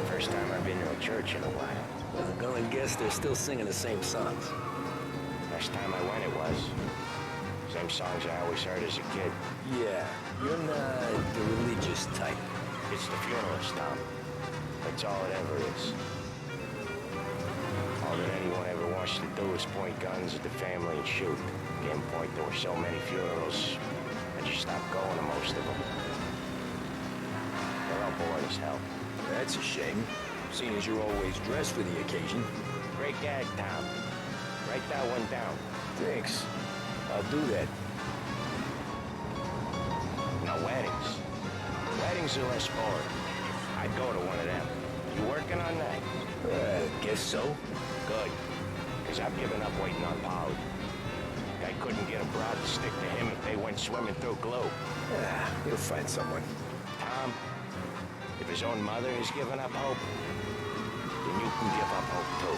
First time I've been to a church in a while. Well, I'm gonna guess they're still singing the same songs. Last time I went, it was. Same songs I always heard as a kid. Yeah, you're not the religious type. It's the funeralist, Tom. That's all it ever is. All that anyone ever wants to do is point guns at the family and shoot. Can't point there were so many funerals. I just stopped going to most of them. They're all bored as hell. That's a shame, seeing as you're always dressed for the occasion. Great gag, Tom. Write that one down. Thanks. I'll do that. Now, weddings. Weddings are less boring. I'd go to one of them. You working on that? Guess so. Good. Because I've given up waiting on Polly. Guy couldn't get a broad to stick to him if they went swimming through glue. He'll find someone. Tom, if his own mother has given up hope, then you can give up hope too.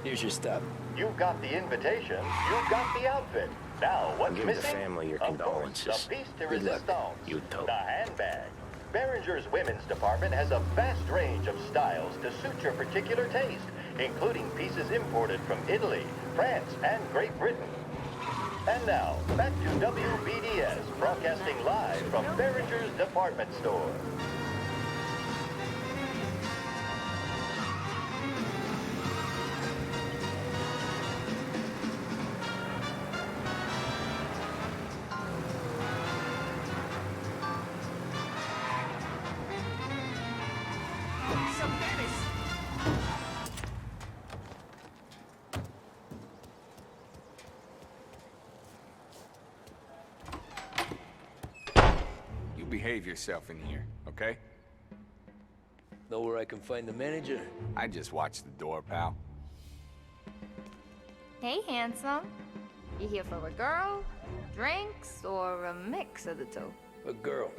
Here's your stub. You've got the invitation, you've got the outfit. Now, what's Give missing? the family your Of condolences. course, the piece de Good luck. resistance. You too. The handbag. Behringer's women's department has a vast range of styles to suit your particular taste, including pieces imported from Italy, France, and Great Britain. And now, back to WBDS, broadcasting live from Behringer's department store. Behave yourself in here, okay? Know where I can find the manager? I just watched the door, pal. Hey, handsome. You here for a girl, drinks, or a mix of the two? A girl.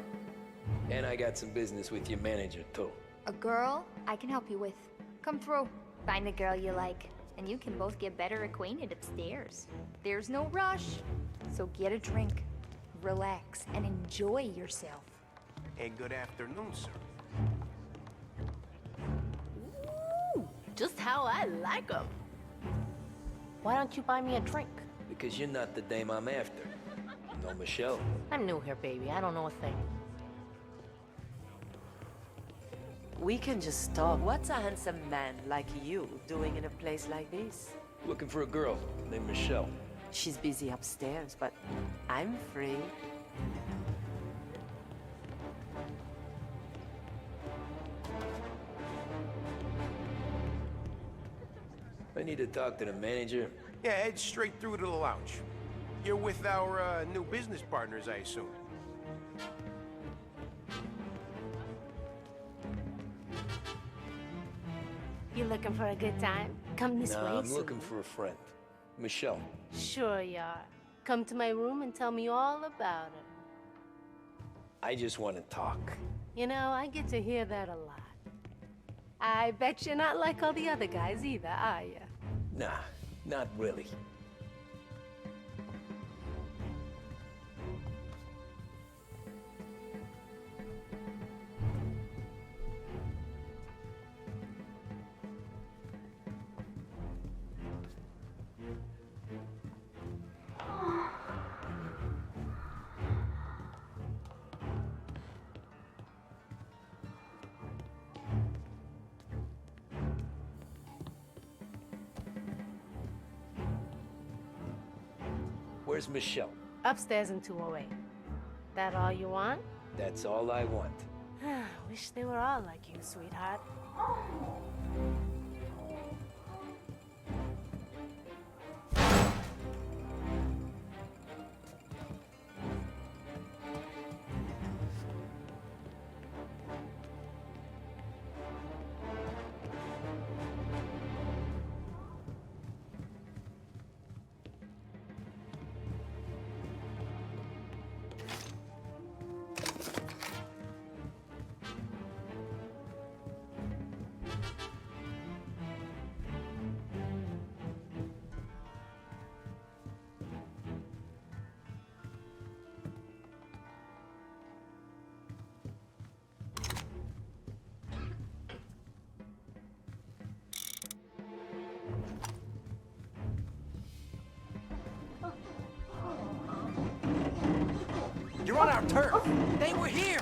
And I got some business with your manager, too. A girl I can help you with. Come through. Find a girl you like, and you can both get better acquainted upstairs. There's no rush, so get a drink, relax, and enjoy yourself. Hey, good afternoon, sir. Ooh, just how I like them. Why don't you buy me a drink? Because you're not the dame I'm after. No, Michelle. I'm new here, baby. I don't know a thing. We can just talk. What's a handsome man like you doing in a place like this? Looking for a girl named Michelle. She's busy upstairs, but I'm free. I need to talk to the manager. Yeah, head straight through to the lounge. You're with our new business partners, I assume. You looking for a good time? Come this way. Nah, I'm soon. looking for a friend. Michelle. Sure you are. Come to my room and tell me all about her. I just want to talk. You know, I get to hear that a lot. I bet you're not like all the other guys either, are you? Nah, not really. Where's Michelle? Upstairs in 208. That all you want? That's all I want. Wish they were all like you, sweetheart. You're on our turf. They were here.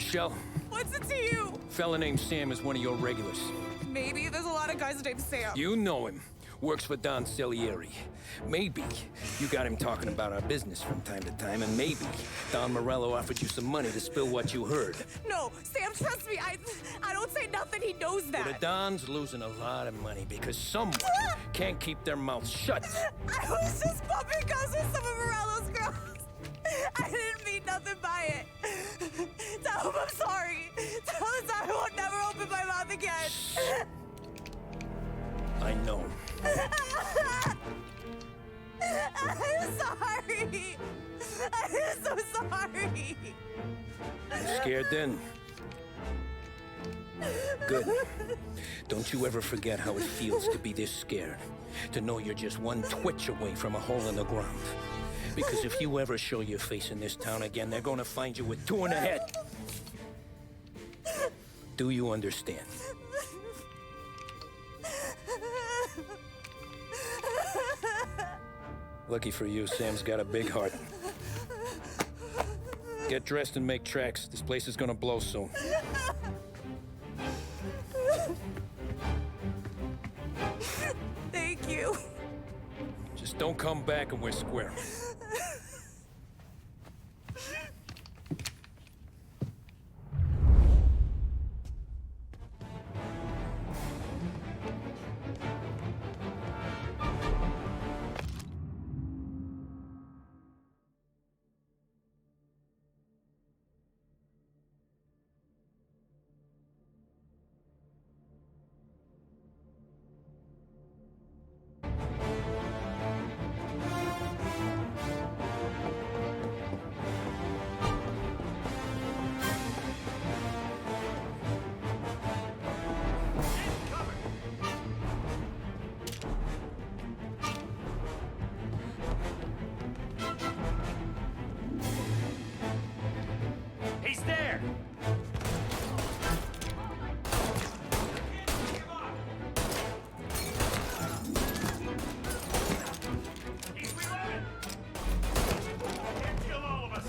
Michelle? What's it to you? Fella named Sam is one of your regulars. Maybe there's a lot of guys named Sam. You know him. Works for Don Celieri. Maybe you got him talking about our business from time to time, and maybe Don Morello offered you some money to spill what you heard. No, Sam, trust me. I don't say nothing. He knows that. Well, the Don's losing a lot of money because someone can't keep their mouth shut. I was just bumping guns with some of Morello's girls. I didn't mean nothing by it. Tell him I'm sorry. Tell him I won't never open my mouth again. I know. I'm sorry. I'm so sorry. You scared then? Good. Don't you ever forget how it feels to be this scared. To know you're just one twitch away from a hole in the ground. Because if you ever show your face in this town again, they're gonna find you with 2 in the head. Do you understand? Lucky for you, Sam's got a big heart. Get dressed and make tracks. This place is gonna blow soon. Thank you. Just don't come back and we're square. He's there! He's reloaded! Can't kill all of us!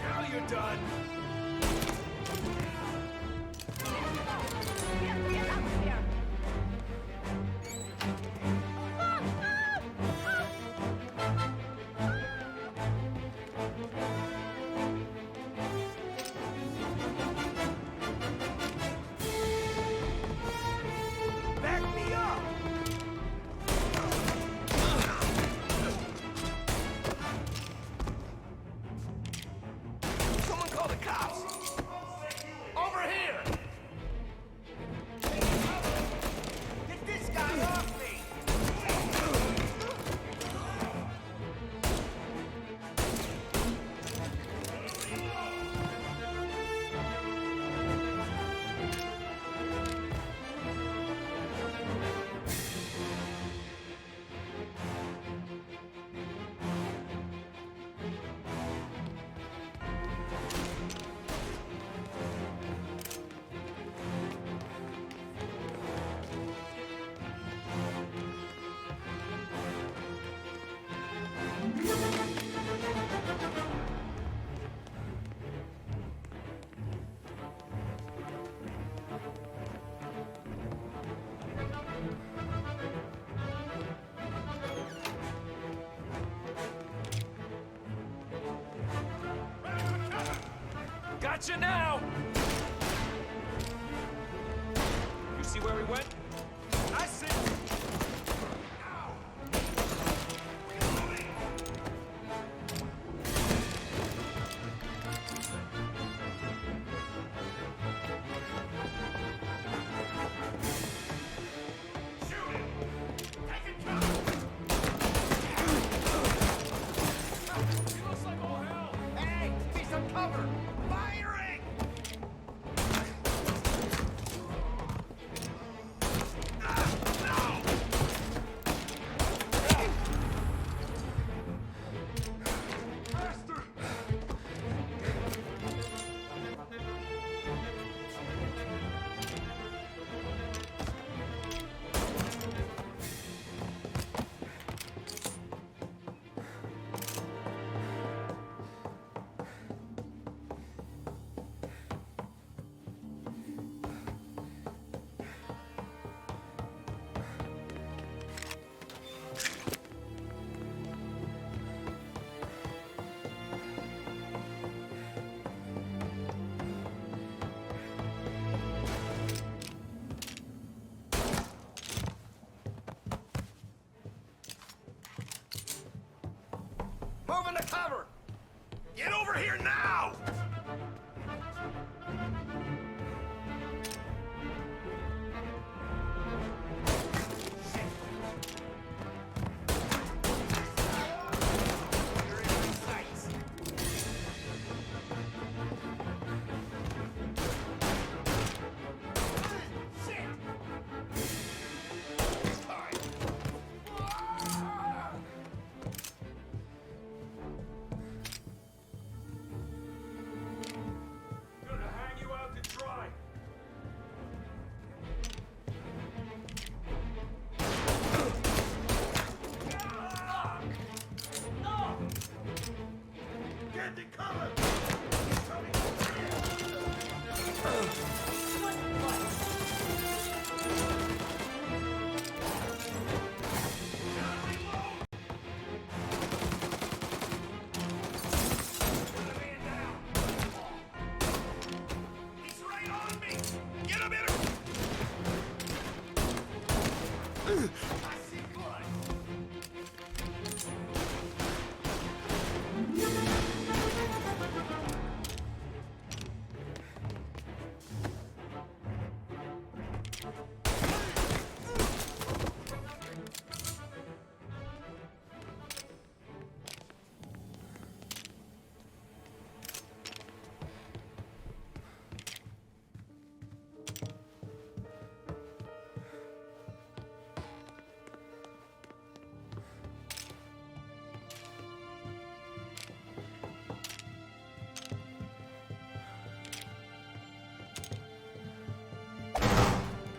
Now you're done! Back me up! Someone call the cops! Over here! Get this guy off me! Gotcha now! You see where he went? I see! Hey, give me some cover! Firing! No! over here now!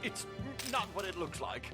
It's not what it looks like.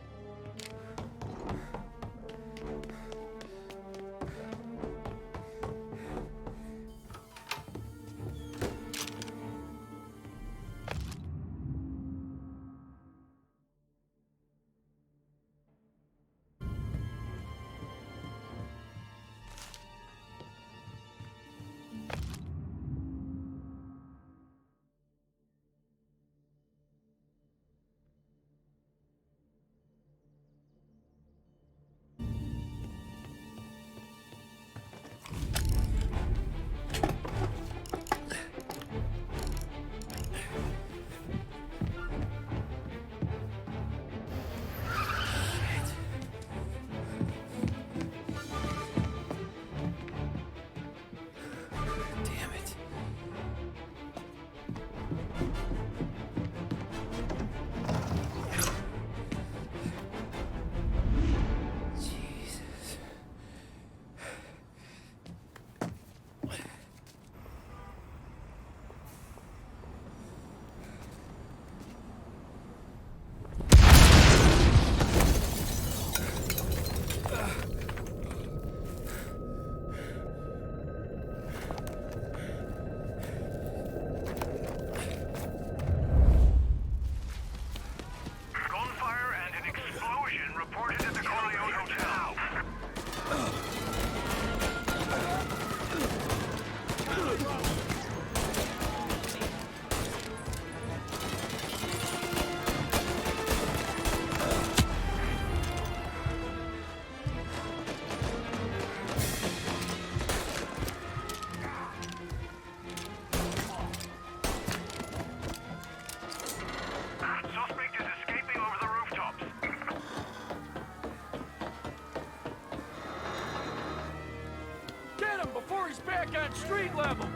Before he's back on street level!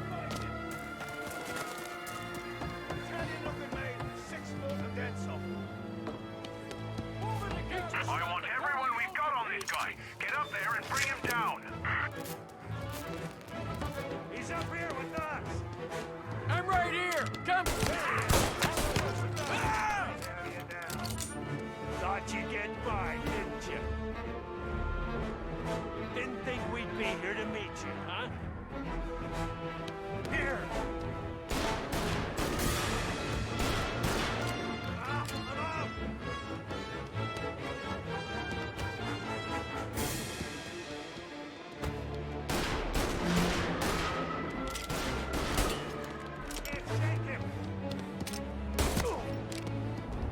I want everyone we've got on this guy. Get up there and bring him down. He's up here with us. I'm right here! Come! Ah! Thought you'd get by, didn't you? Didn't think we'd be here to meet you, huh? Here!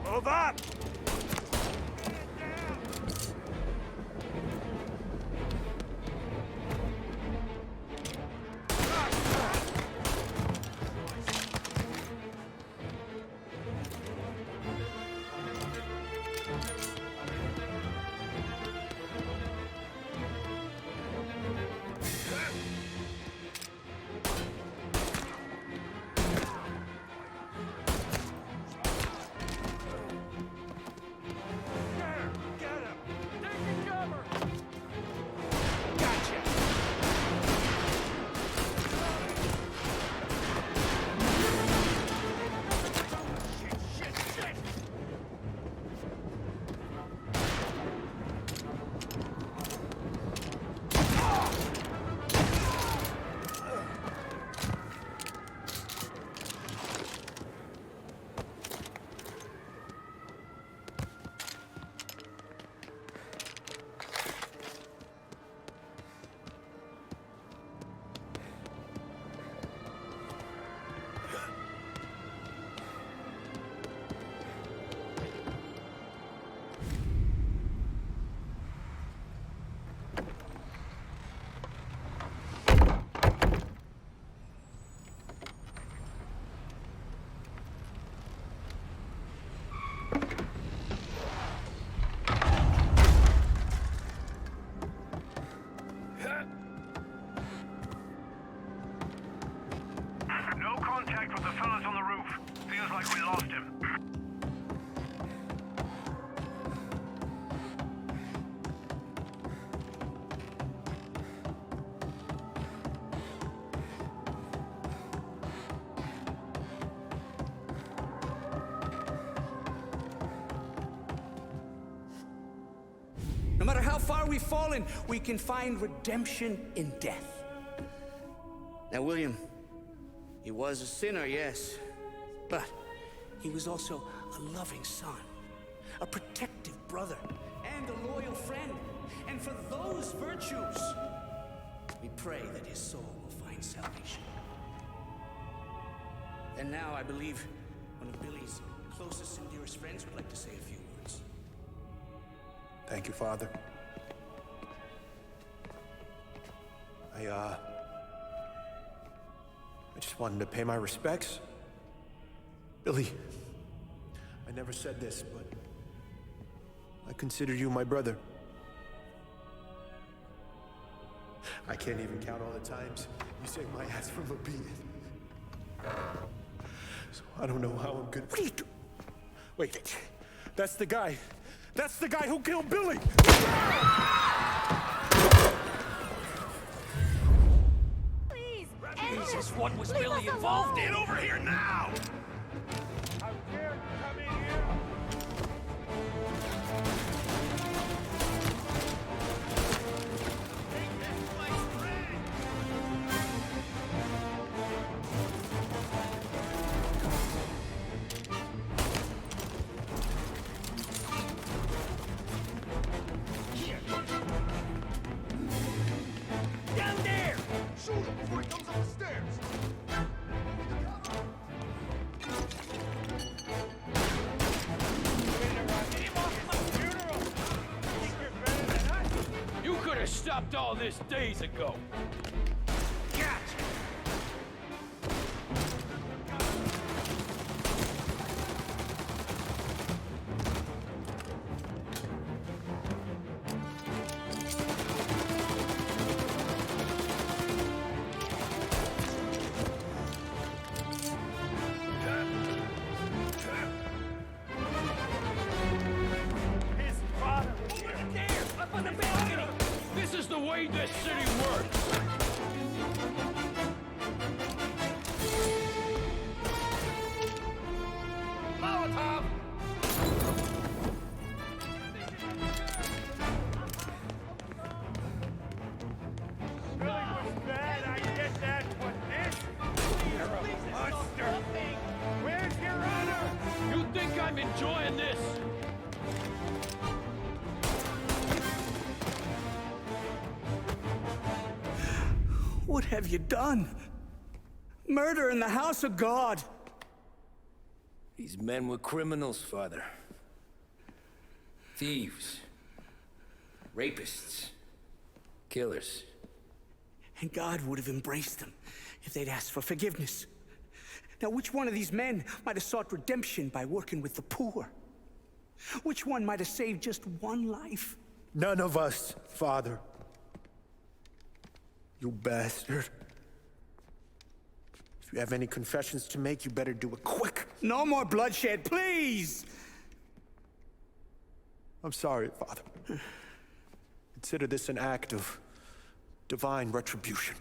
Move up! No matter how far we've fallen, we can find redemption in death. Now, William, he was a sinner, yes, but he was also a loving son, a protective brother, and a loyal friend. And for those virtues, we pray that his soul will find salvation. And now I believe one of Billy's closest and dearest friends would like to say a few words. Thank you, Father. I just wanted to pay my respects. Billy, I never said this, but I consider you my brother. I can't even count all the times you saved my ass from a beating. So I don't know how I'm gonna... What are you doing? Wait, that's the guy. That's the guy who killed Billy! Please! Jesus, what was Billy involved in? Over here now! How dare you come in here? Make this place red! Here! Down there! Shoot him before he comes up the stairs! You could have stopped all this days ago. Gotcha! His father! Over there! Up on the balcony! This is the way this city works! Molotov! Billy was bad, I get that, but this? You're a monster! Where's your honor? You think I'm enjoying this? What have you done? Murder in the house of God. These men were criminals, Father. Thieves. Rapists. Killers. And God would have embraced them if they'd asked for forgiveness. Now, which one of these men might have sought redemption by working with the poor? Which one might have saved just one life? None of us, Father. You bastard. If you have any confessions to make, you better do it quick. No more bloodshed, please! I'm sorry, Father. Consider this an act of divine retribution.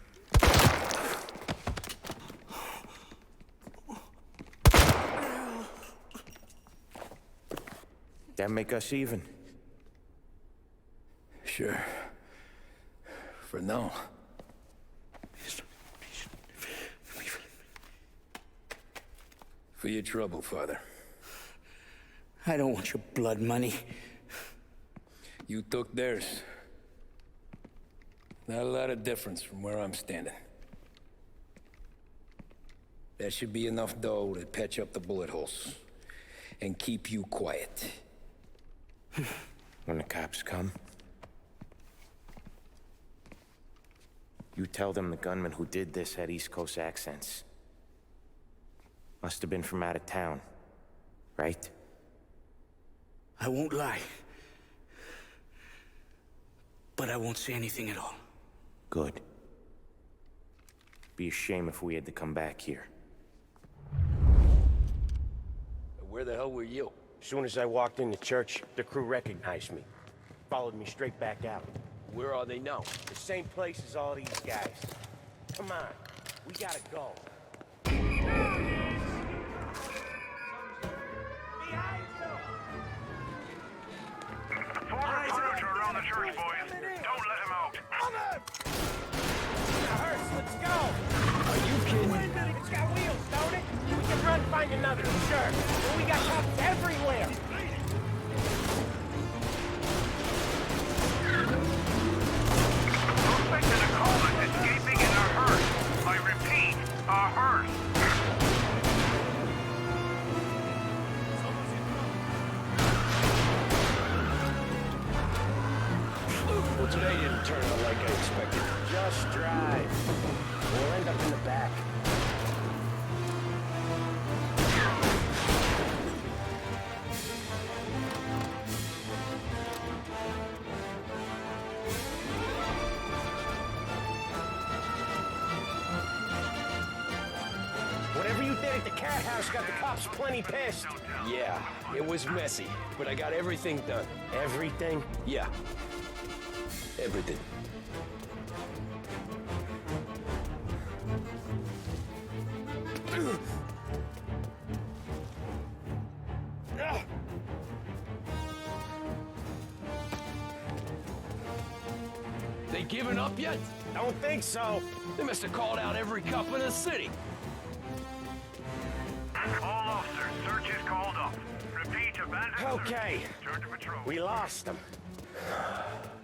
That make us even? Sure. For now. For your trouble, Father. I don't want your blood money. You took theirs. Not a lot of difference from where I'm standing. That should be enough dough to patch up the bullet holes. And keep you quiet. When the cops come, you tell them the gunman who did this had East Coast accents. Must have been from out of town, right? I won't lie. But I won't say anything at all. Good. Be a shame if we had to come back here. Where the hell were you? As soon as I walked in the church, the crew recognized me. Followed me straight back out. Where are they now? The same place as all these guys. Come on, we gotta go. Forward, on the church, boys. Don't let him out. Hurts, let's go! Are you kidding? It's got wheels, don't it? We can run, find another, sure. But we got cops everywhere. Suspect in a coma is escaping in a hearse. I repeat, a hearse. Well, today didn't turn out like I expected. Just drive. We'll end up in the back. Whatever you did at the cat house got the cops plenty pissed. Yeah, it was messy, but I got everything done. Everything? Yeah. Everything. They giving up yet? Don't think so. They must have called out every cop in the city. All officers, search is called up. Repeat, abandoned Okay. search. Turn to patrol. We lost them.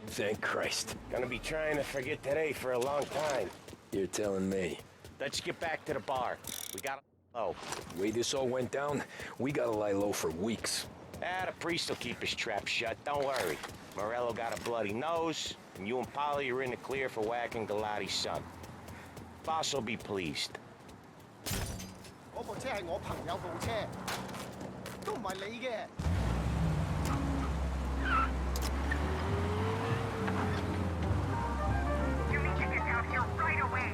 Thank Christ. Gonna be trying to forget today for a long time. You're telling me. Let's get back to the bar. We gotta low. The way this all went down, we gotta lie low for weeks. The priest will keep his trap shut, don't worry. Morello got a bloody nose, and you and Polly are in the clear for whacking Galati's son. Boss will be pleased. 嗰部車係我朋友部車，都唔係你嘅。You need to get out here right away.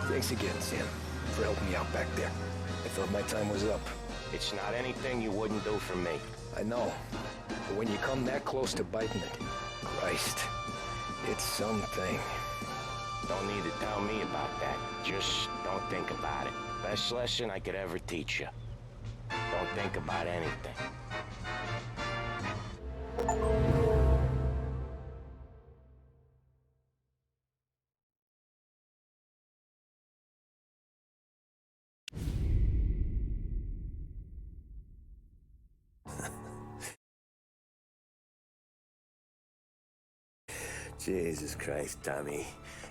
Thanks again, Sam, for helping me out back there. I thought my time was up. It's not anything you wouldn't do for me. I know. But when you come that close to biting it, Christ, it's something. Don't need to tell me about that. Just don't think about it. Best lesson I could ever teach you. Don't think about anything. Jesus Christ, Tommy.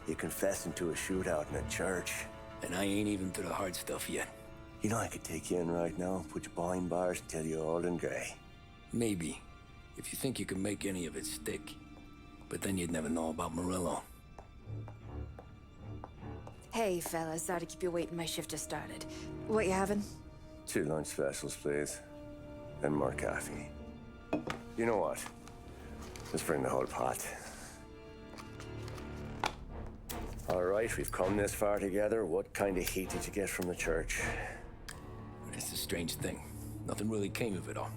You're confessing to a shootout in a church. And I ain't even to the hard stuff yet. You know I could take you in right now, put you behind bars until you're old and gray. Maybe. If you think you can make any of it stick. But then you'd never know about Morello. Hey, fellas. Sorry to keep you waiting. My shift just started. What you having? 2 lunch specials, please. And more coffee. You know what? Let's bring the whole pot. All right, we've come this far together. What kind of heat did you get from the church? It's a strange thing. Nothing really came of it all.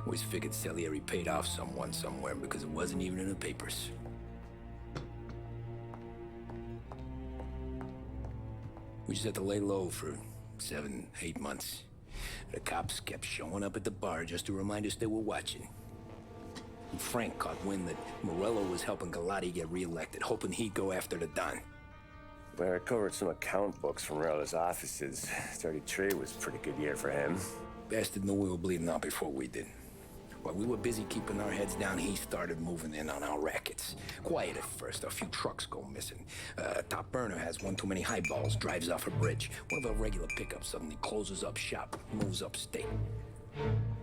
Always figured Salieri paid off someone somewhere because it wasn't even in the papers. We just had to lay low for 7, 8 months. The cops kept showing up at the bar just to remind us they were watching. And Frank caught wind that Morello was helping Galati get reelected, hoping he'd go after the Don. Well, I recovered some account books from Morello's offices. 33 was a pretty good year for him. Bastard knew we were bleeding out before we did. While we were busy keeping our heads down, he started moving in on our rackets. Quiet at first, a few trucks go missing. Top burner has one too many highballs, drives off a bridge. One of our regular pickups suddenly closes up shop, moves upstate.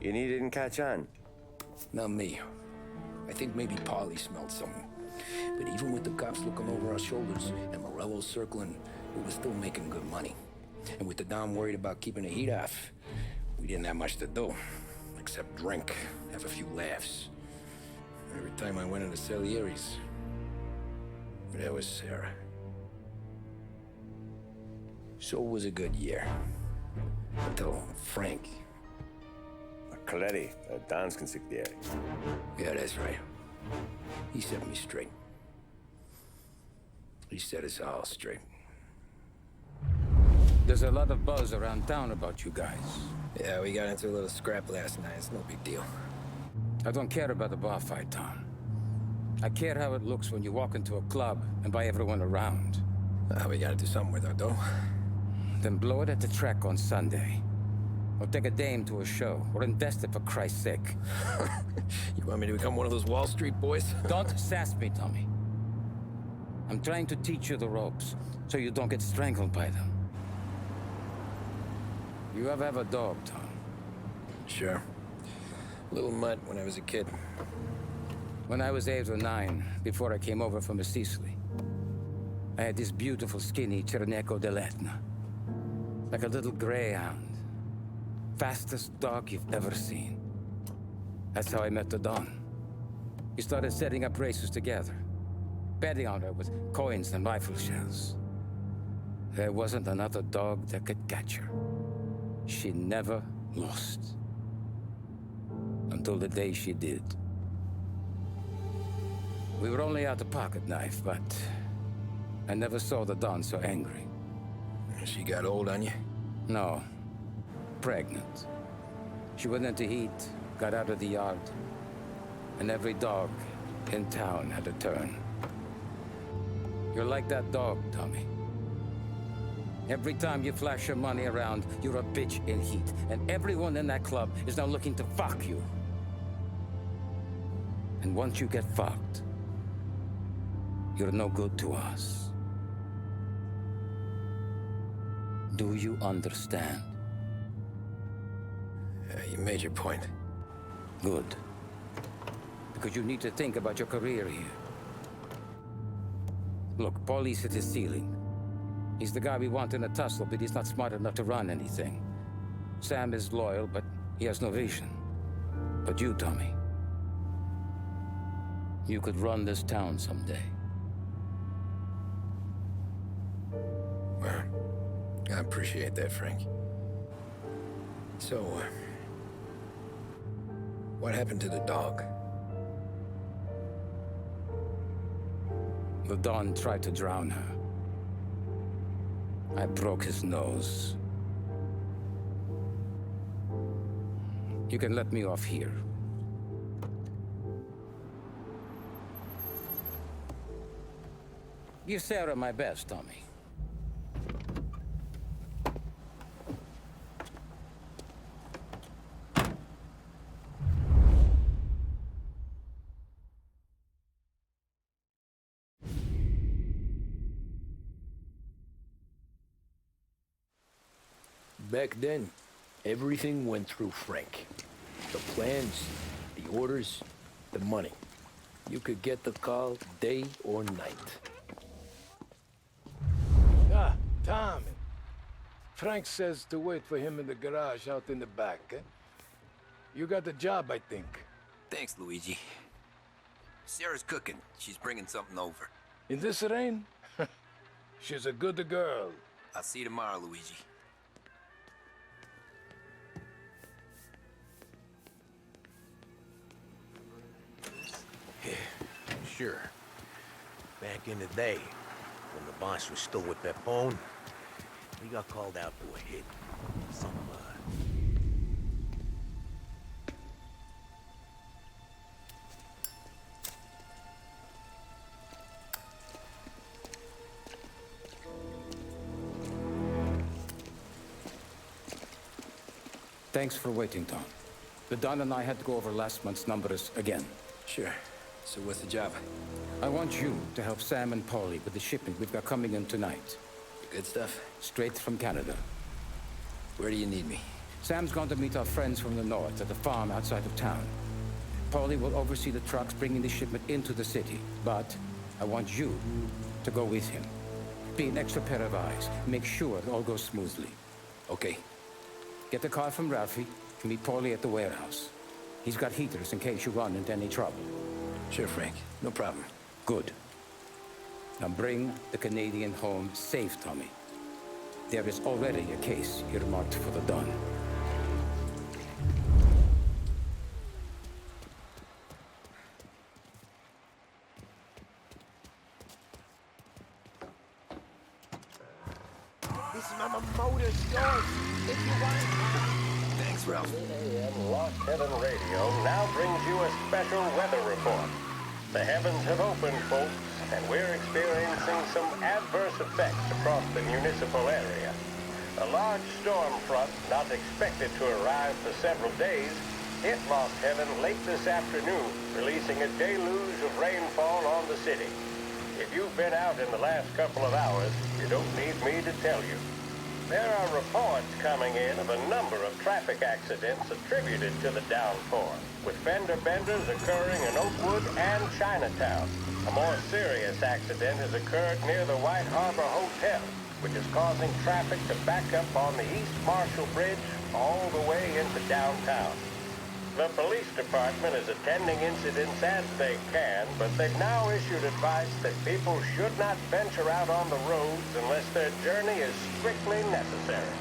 And he didn't catch on? Not me. I think maybe Paulie smelled something. But even with the cops looking over our shoulders and Morello circling, we were still making good money. And with the Don worried about keeping the heat off, we didn't have much to do. Except drink, have a few laughs. Every time I went into Salieri's, there was Sarah. So it was a good year. Until Frank. Coletti, Don's consigliere. Yeah, that's right. He set me straight. He set us all straight. There's a lot of buzz around town about you guys. Yeah, we got into a little scrap last night. It's no big deal. I don't care about the bar fight, Tom. I care how it looks when you walk into a club and buy everyone around. We gotta do something with our dough. Then blow it at the track on Sunday. Or take a dame to a show. Or invest it for Christ's sake. You want me to become one of those Wall Street boys? Don't sass me, Tommy. I'm trying to teach you the ropes, so you don't get strangled by them. You ever have a dog, Tom? Sure. Little mutt when I was a kid. When I was 8 or 9, before I came over from Sicily, I had this beautiful, skinny Cerneco dell'Etna. Like a little greyhound. Fastest dog you've ever seen. That's how I met the Don. We started setting up races together. Betting on her with coins and rifle shells. There wasn't another dog that could catch her. She never lost. Until the day she did. We were only out a pocket knife, but I never saw the Don so angry. She got old on you? No. Pregnant. She went into heat, got out of the yard, and every dog in town had a turn. You're like that dog, Tommy. Every time you flash your money around, you're a bitch in heat, and everyone in that club is now looking to fuck you. And once you get fucked, you're no good to us. Do you understand? You made your point. Good. Because you need to think about your career here. Look, Paulie's at his ceiling. He's the guy we want in a tussle, but he's not smart enough to run anything. Sam is loyal, but he has no vision. But you, Tommy, you could run this town someday. Well, I appreciate that, Frank. So, what happened to the dog? The Don tried to drown her. I broke his nose. You can let me off here. Give Sarah my best, Tommy. Back then, everything went through Frank. The plans, the orders, the money. You could get the call day or night. Ah, Tommy. Frank says to wait for him in the garage out in the back, eh? You got the job, I think. Thanks, Luigi. Sarah's cooking. She's bringing something over. In this rain? She's a good girl. I'll see you tomorrow, Luigi. Yeah, sure. Back in the day, when the boss was still with that bone, we got called out to a hit. Some, Thanks for waiting, Tom. The Don and I had to go over last month's numbers again. Sure. So what's the job? I want you to help Sam and Paulie with the shipment we've got coming in tonight. Good stuff? Straight from Canada. Where do you need me? Sam's going to meet our friends from the north at the farm outside of town. Paulie will oversee the trucks bringing the shipment into the city, but I want you to go with him. Be an extra pair of eyes. Make sure it all goes smoothly. Okay. Get the car from Ralphie and meet Paulie at the warehouse. He's got heaters in case you run into any trouble. Sure, Frank. No problem. Good. Now bring the Canadian home safe, Tommy. There is already a case earmarked for the Don. this is Mama Motor's yours. If you want it. Thanks, Ralph. AM Lost Heaven Radio now brings you a special weather report. The heavens have opened, folks, and we're experiencing some adverse effects across the municipal area. A large storm front, not expected to arrive for several days, hit Lost Heaven late this afternoon, releasing a deluge of rainfall on the city. If you've been out in the last couple of hours, you don't need me to tell you. There are reports coming in of a number of traffic accidents attributed to the downpour, with fender benders occurring in Oakwood and Chinatown. A more serious accident has occurred near the White Harbor Hotel, which is causing traffic to back up on the East Marshall Bridge all the way into downtown. The police department is attending incidents as they can, but they've now issued advice that people should not venture out on the roads unless their journey is strictly necessary.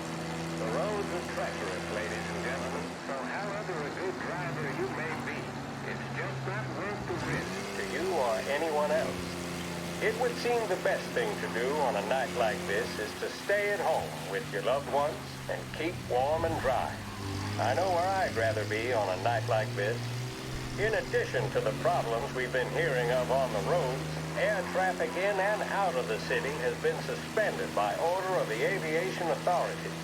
The roads are treacherous, ladies and gentlemen, so however a good driver you may be, it's just not worth the risk to you or anyone else. It would seem the best thing to do on a night like this is to stay at home with your loved ones and keep warm and dry. I know where I'd rather be on a night like this. In addition to the problems we've been hearing of on the roads, air traffic in and out of the city has been suspended by order of the aviation authorities.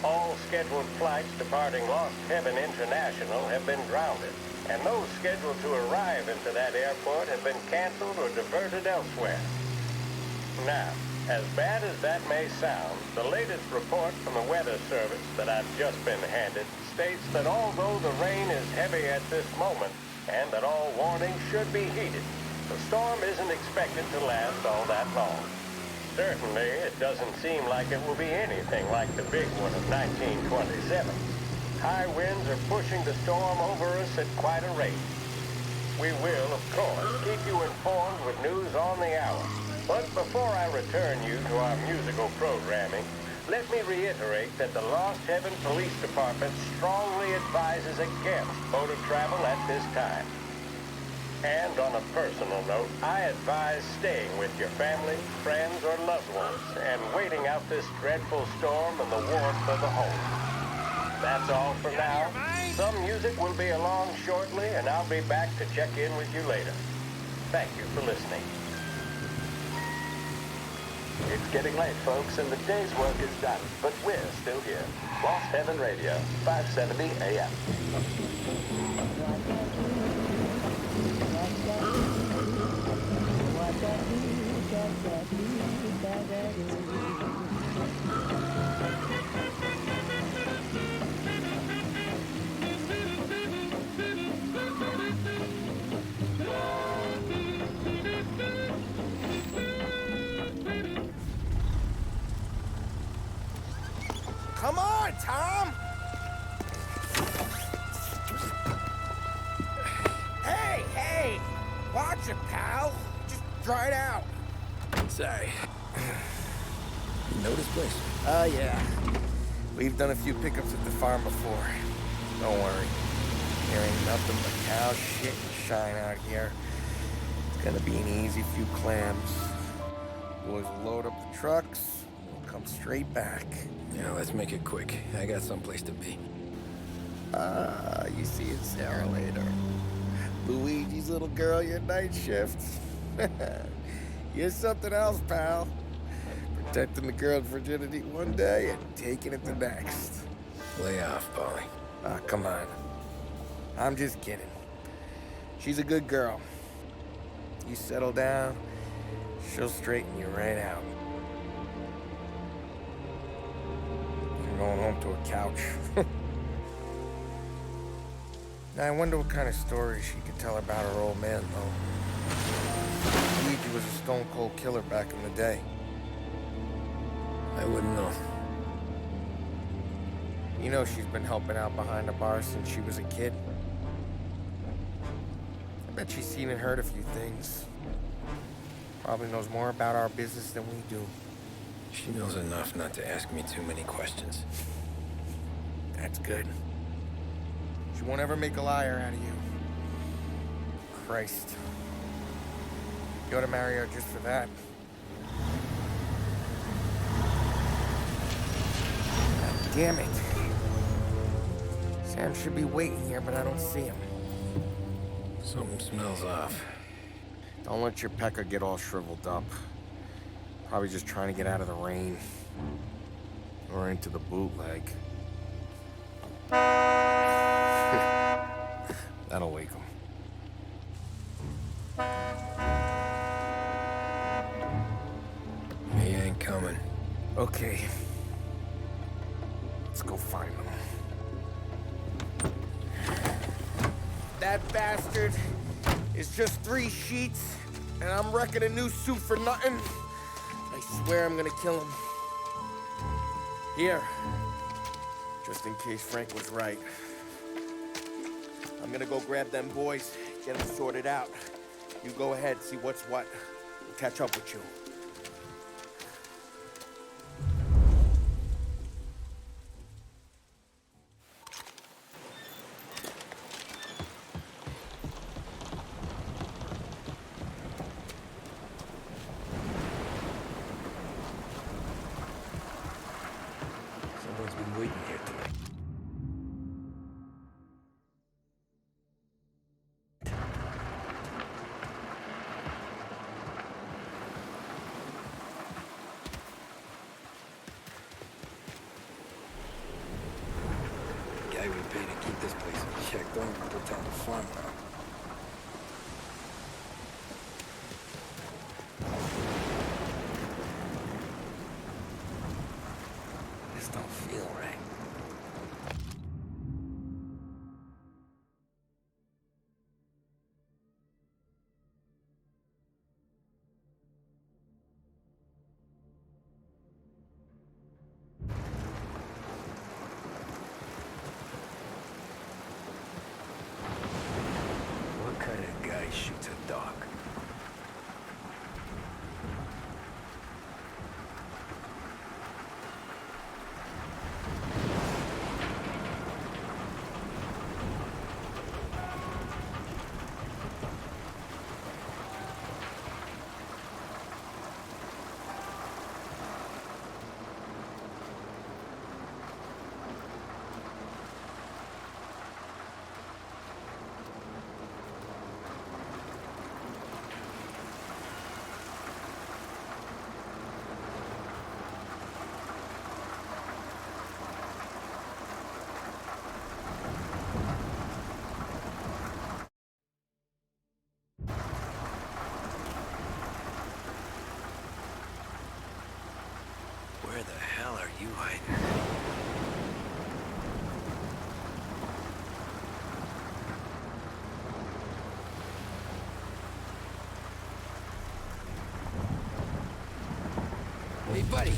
All scheduled flights departing Lost Heaven International have been grounded, and those scheduled to arrive into that airport have been canceled or diverted elsewhere. Now, as bad as that may sound, the latest report from the Weather Service that I've just been handed states that although the rain is heavy at this moment, and that all warnings should be heeded, the storm isn't expected to last all that long. Certainly, it doesn't seem like it will be anything like the big one of 1927. High winds are pushing the storm over us at quite a rate. We will, of course, keep you informed with news on the hour. But before I return you to our musical programming, let me reiterate that the Lost Heaven Police Department strongly advises against motor travel at this time. And on a personal note, I advise staying with your family, friends, or loved ones and waiting out this dreadful storm in the warmth of the home. That's all for now. Some music will be along shortly, and I'll be back to check in with you later. Thank you for listening. It's getting late, folks, and the day's work is done, but we're still here. Lost Heaven Radio, 570 AM. Watch it, pal. Just dry it out. Sorry. You know this place? Yeah. We've done a few pickups at the farm before. Don't worry. There ain't nothing but cow shit and shine out here. It's gonna be an easy few clams. Boys will load up the trucks, and we'll come straight back. Yeah, let's make it quick. I got someplace to be. You see it, Sarah, later. Luigi's little girl, your night shift. You're something else, pal. Protecting the girl's virginity one day and taking it the next. Lay off, Polly. Come on. I'm just kidding. She's a good girl. You settle down, she'll straighten you right out. You're going home to a couch. Now, I wonder what kind of stories she could tell about her old man, though. Luigi was a stone-cold killer back in the day. I wouldn't know. You know she's been helping out behind the bar since she was a kid. I bet she's seen and heard a few things. Probably knows more about our business than we do. She knows enough not to ask me too many questions. That's good. She won't ever make a liar out of you. Christ. You ought to marry her just for that. God damn it. Sam should be waiting here, but I don't see him. Something smells off. Don't let your pecker get all shriveled up. Probably just trying to get out of the rain. Or into the bootleg. That'll wake him. He ain't coming. Okay. Let's go find him. That bastard is just 3 sheets, and I'm wrecking a new suit for nothing. I swear I'm gonna kill him. Here. Just in case Frank was right. I'm gonna go grab them boys, get them sorted out. You go ahead, see what's what. We'll catch up with you. Someone's been waiting here tonight. Guy we pay to keep this place in check. Don't even pretend to farm now. This don't feel right. What kind of guy shoots a dog? Where the hell are you hiding? Hey, buddy.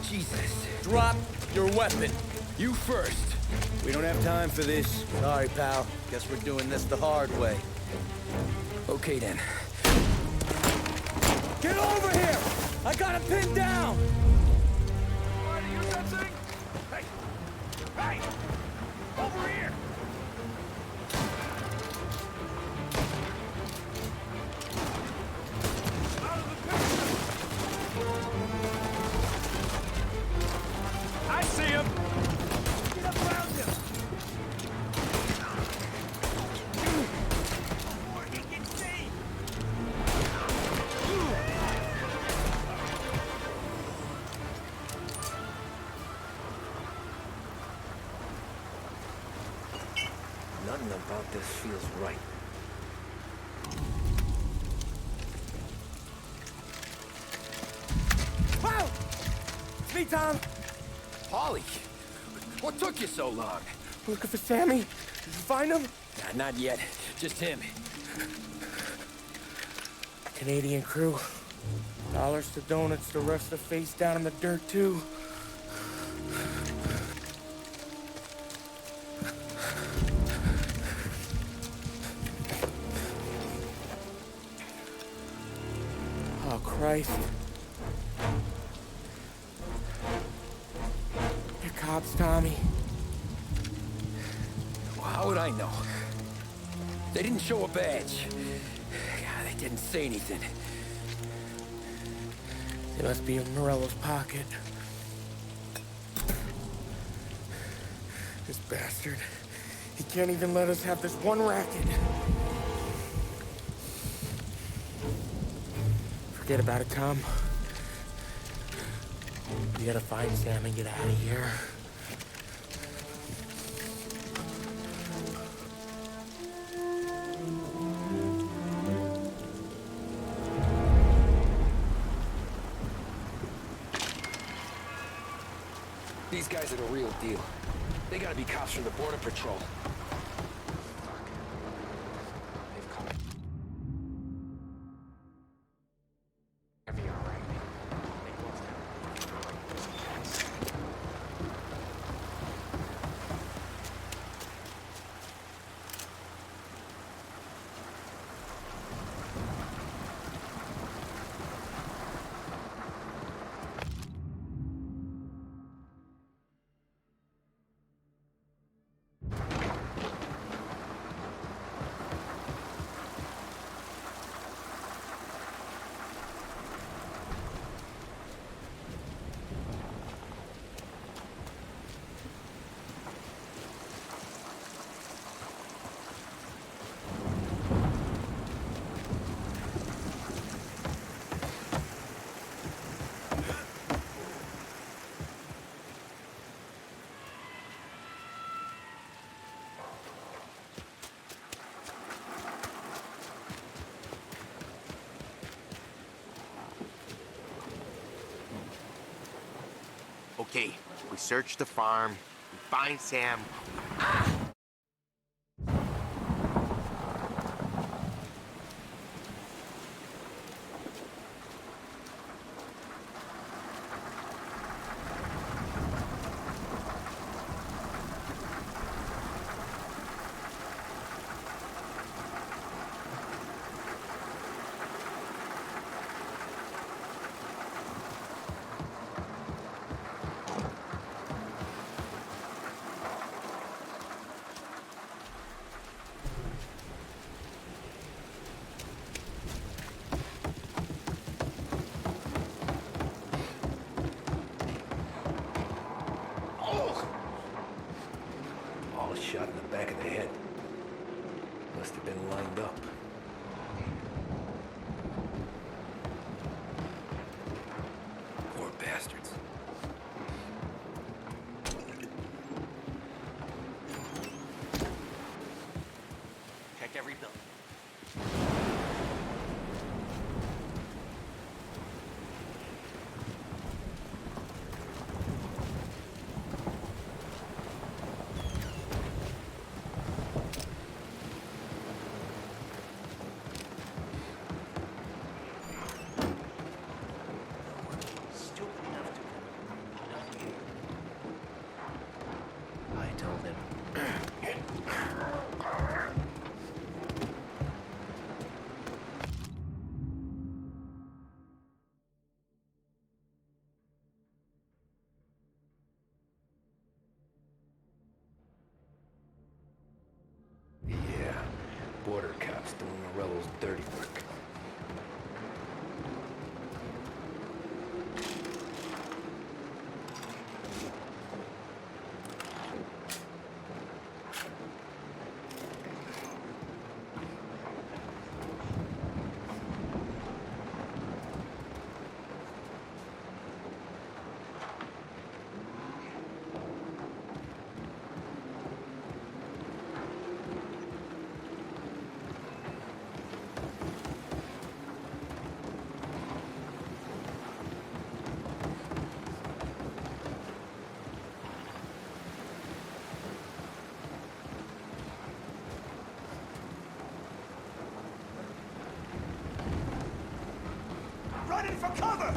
Jesus. Drop your weapon. You first. We don't have time for this. Sorry, pal. Guess we're doing this the hard way. Okay, then. Get over here! I got him pinned down! Are you that thing? Hey! Hey! Over here! Out of the picture! I see him! Get up around him! Before he can see! Nothing about this feels right. Wow! It's me, Tom. Holly, what took you so long? Looking for Sammy. Did you find him? Nah, not yet. Just him. Canadian crew. Dollars to donuts, the rest of the face down in the dirt, too. Oh, Christ. They're cops, Tommy. Well, how would I know? They didn't show a badge. God, they didn't say anything. They must be in Morello's pocket. This bastard. He can't even let us have this one racket. Forget about it, Tom. We gotta find Sam and get out of here. These guys are the real deal. They gotta be cops from the Border Patrol. Okay, we search the farm, we find Sam. Shot in the back of the head. Must have been lined up. Poor bastards. Check every building. border cops doing Morello's dirty work. Running for cover!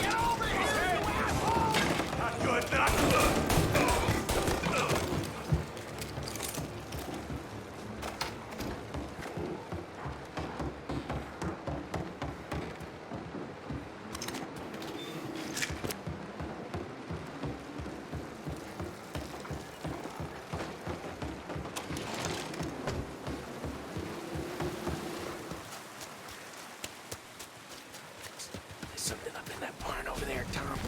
Get over here, you asshole! Not good, not good! There's something up in that barn over there, Tom.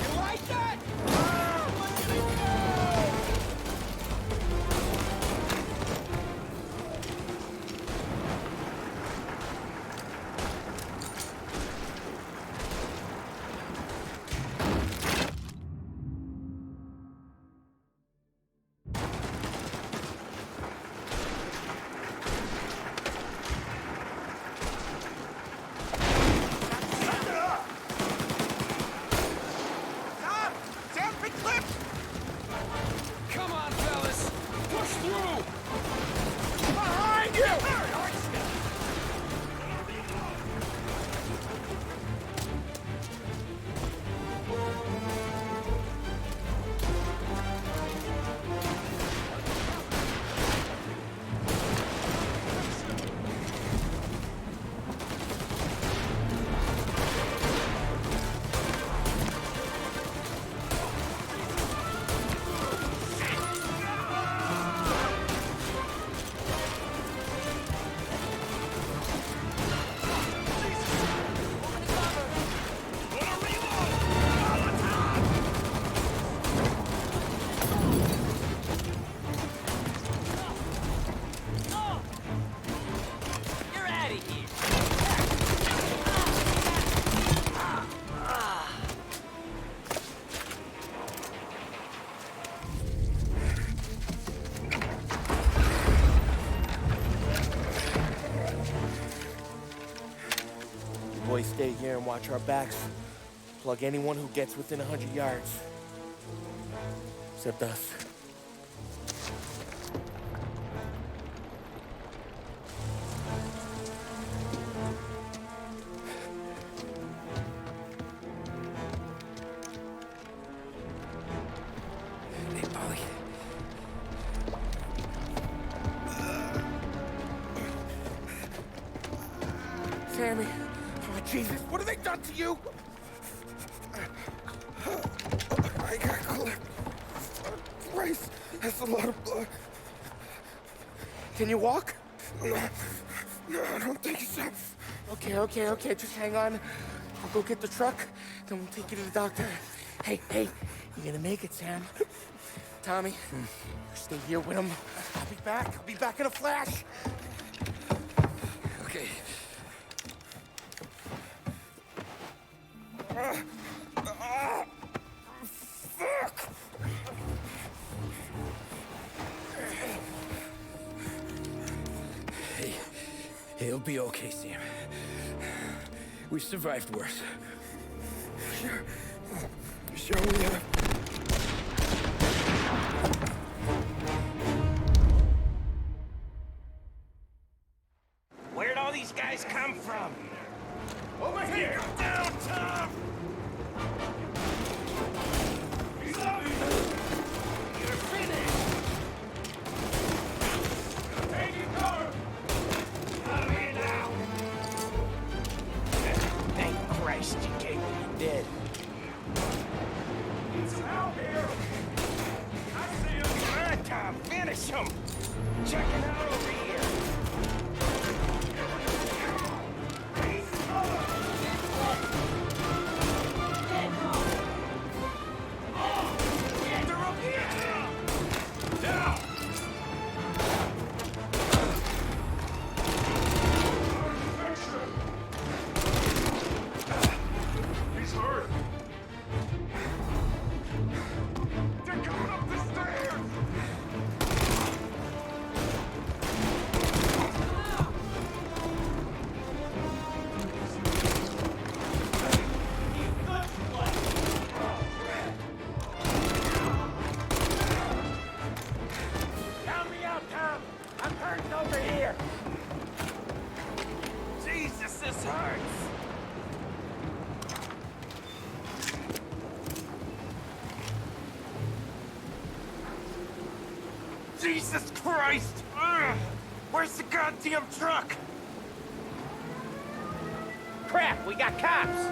You like that? Look at it go! Tom! Sam, big clip! Come on, fellas! Push through! Behind you! You're out of here. You boys stay here and watch our backs. Plug anyone who gets within 100 yards. Except us. Hey, Polly. Sammy! Oh, Jesus, what have they done to you? I got clipped. Christ, that's a lot of blood. Can you walk? No, I don't think so. Okay, just hang on. I'll go get the truck, then we'll take you to the doctor. Hey, you're gonna make it, Sam. Tommy, you stay here with him. I'll be back in a flash. Okay. Fuck! Hey, he'll be okay, Sam. We've survived worse. Sure we have. Where'd all these guys come from? Over here! Down, Tom! Jesus Christ! Ugh. Where's the goddamn truck? Crap, we got cops!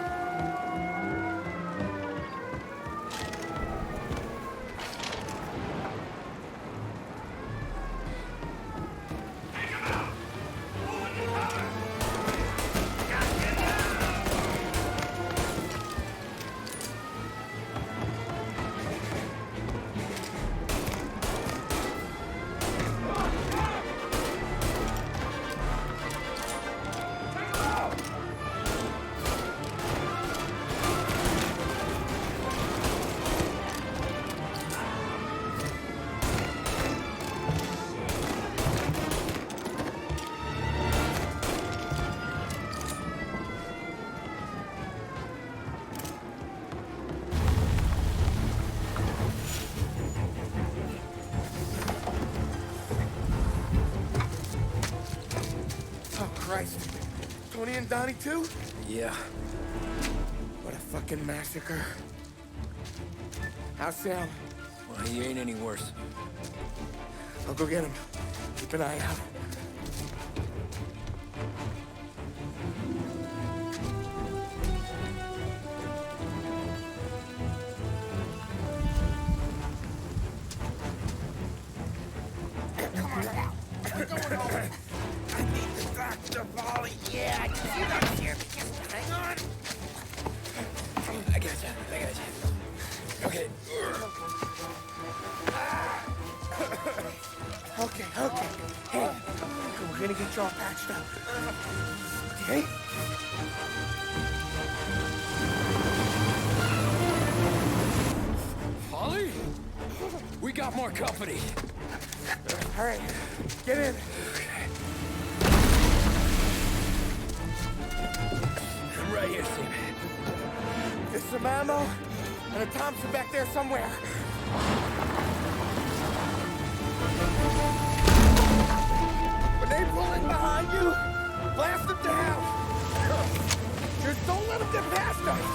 Christ. Tony and Donnie too? Yeah. What a fucking massacre. How's Sam? Well, he ain't any worse. I'll go get him. Keep an eye out. Come on now. We're going home. I need the doctor, Molly. Yeah, you don't hear me. Just hang on. I got you. Okay. Okay. Hey, we're gonna get you all patched up. Okay? Holly? We got more company. All right, get in. I'm right here, Sam. There's some ammo and a Thompson back there somewhere. When they pull in behind you, blast them down. Just don't let them get past us.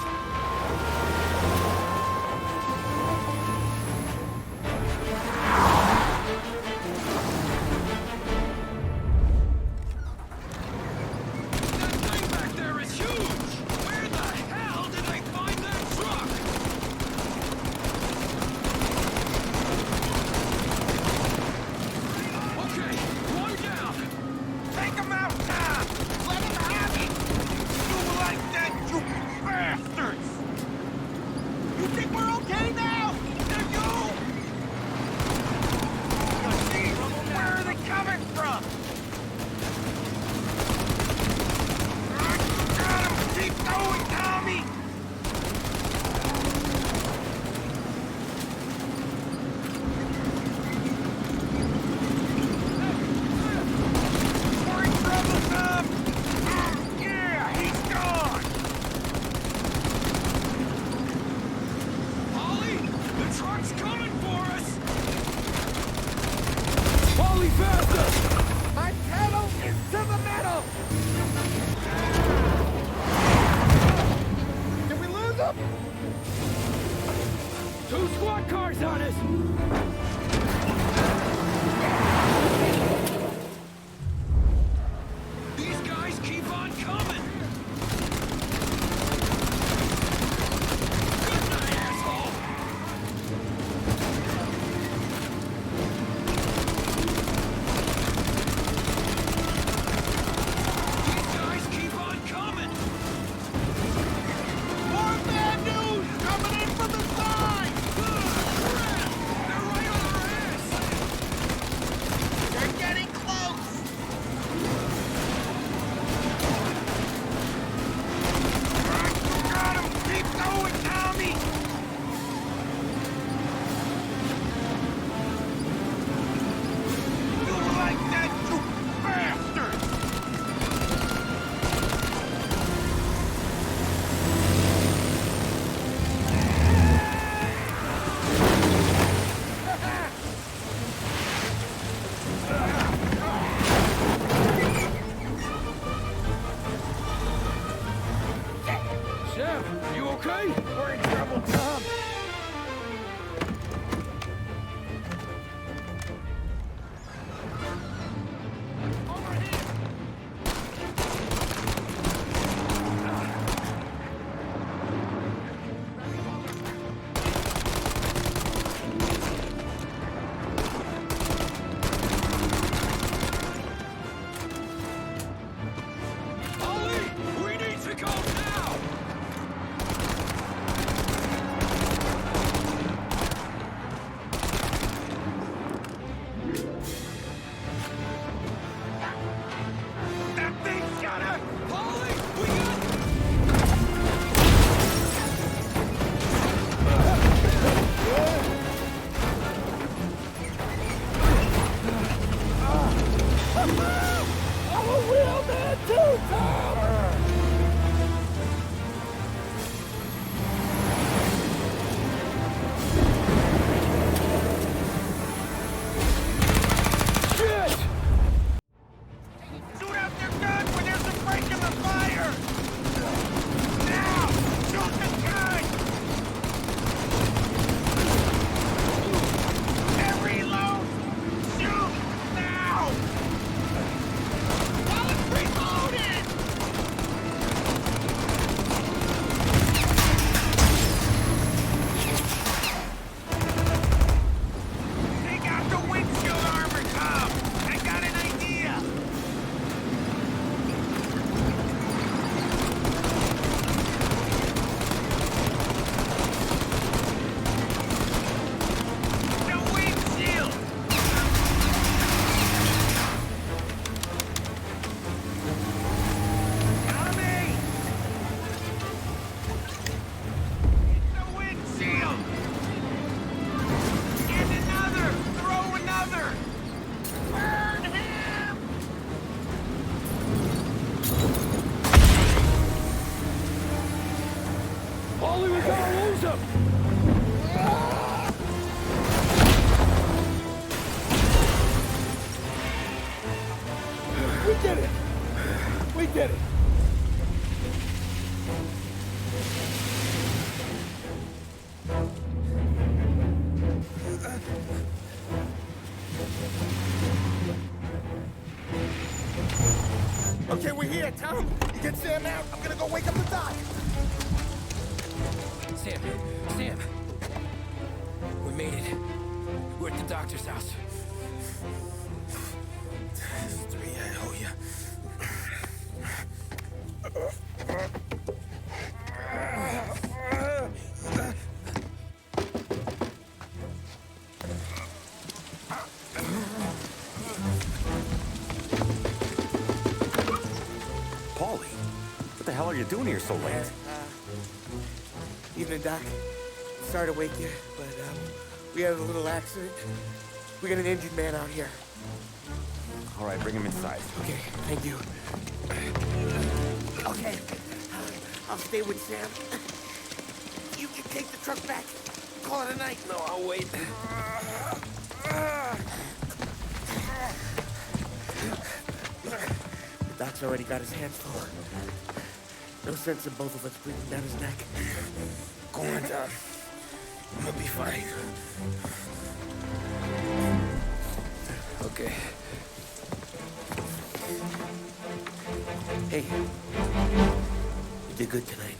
My pedal is to the metal! Did we lose them? 2 squad cars on us! These guys keep on coming! Good night, asshole! More bad news coming in from the side! They're right on Paulie, we gotta lose him! We did it! We did it! Okay, we're here, Tom. You get Sam out. I'm gonna go wake up the doc. Sam, Sam. We made it. We're at the doctor's house. 3, I owe you. Paulie, what the hell are you doing here so late? Evening, Doc. Sorry to wake you, but we had a little accident. We got an injured man out here. All right, bring him inside. Okay, thank you. Okay, I'll stay with Sam. You can take the truck back. Call it a night. No, I'll wait. The doc's already got his hands full. No sense in both of us breathing down his neck. Go on, Tom. I'm gonna be fine. Okay. Hey, you did good tonight.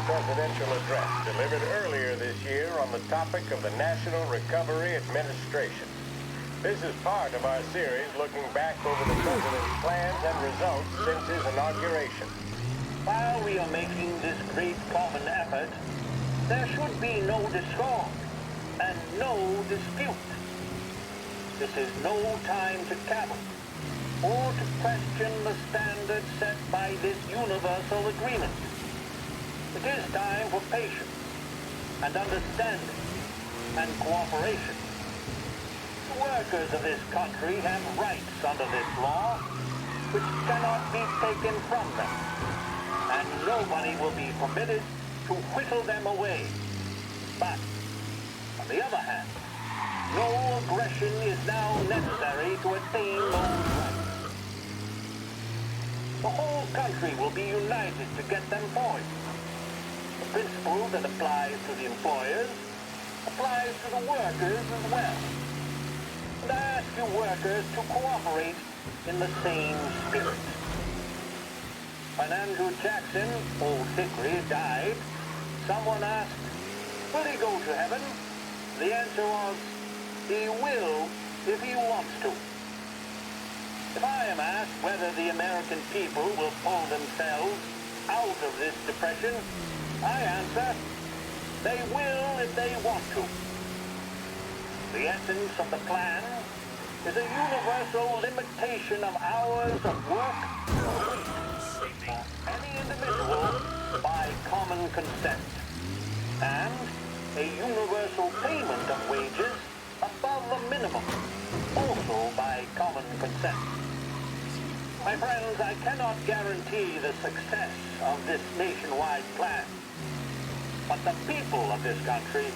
Presidential address delivered earlier this year on the topic of the National Recovery Administration. This is part of our series looking back over the president's plans and results since his inauguration. While we are making this great common effort, there should be no discord and no dispute. This is no time to cavil or to question the standards set by this universal agreement. It is time for patience and understanding and cooperation. The workers of this country have rights under this law which cannot be taken from them, and nobody will be permitted to whittle them away. But, on the other hand, no aggression is now necessary to attain those rights. The whole country will be united to get them forward. The principle that applies to the employers applies to the workers as well. And I ask you workers to cooperate in the same spirit. When Andrew Jackson, Old Hickory, died, someone asked, will he go to heaven? The answer was, he will if he wants to. If I am asked whether the American people will pull themselves out of this depression, I answer, they will if they want to. The essence of the plan is a universal limitation of hours of work for any individual by common consent, and a universal payment of wages above the minimum, also by common consent. My friends, I cannot guarantee the success of this nationwide plan, but the people of this country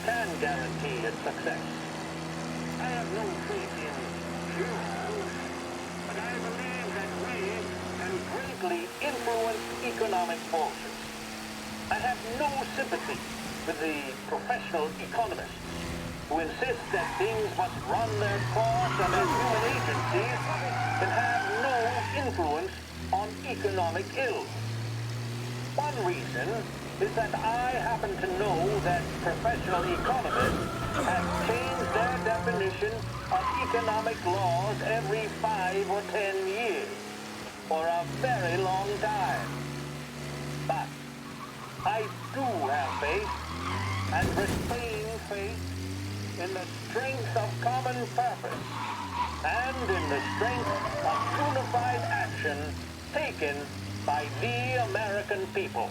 can guarantee its success. I have no faith in heroes, but I believe that we can greatly influence economic forces. I have no sympathy with the professional economists who insist that things must run their course and that human agencies can have no influence on economic ills. One reason is that I happen to know that professional economists have changed their definition of economic laws every 5 or 10 years for a very long time. But I do have faith and retain faith in the strength of common purpose and in the strength of unified action taken by the American people.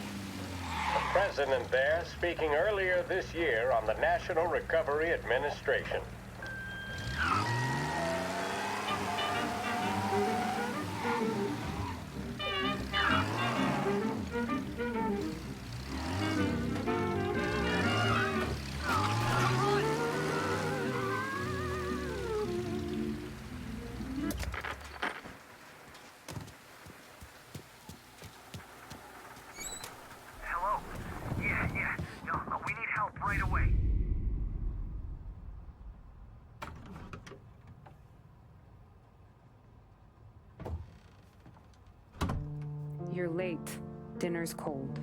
The president there speaking earlier this year on the National Recovery Administration. You're late. Dinner's cold.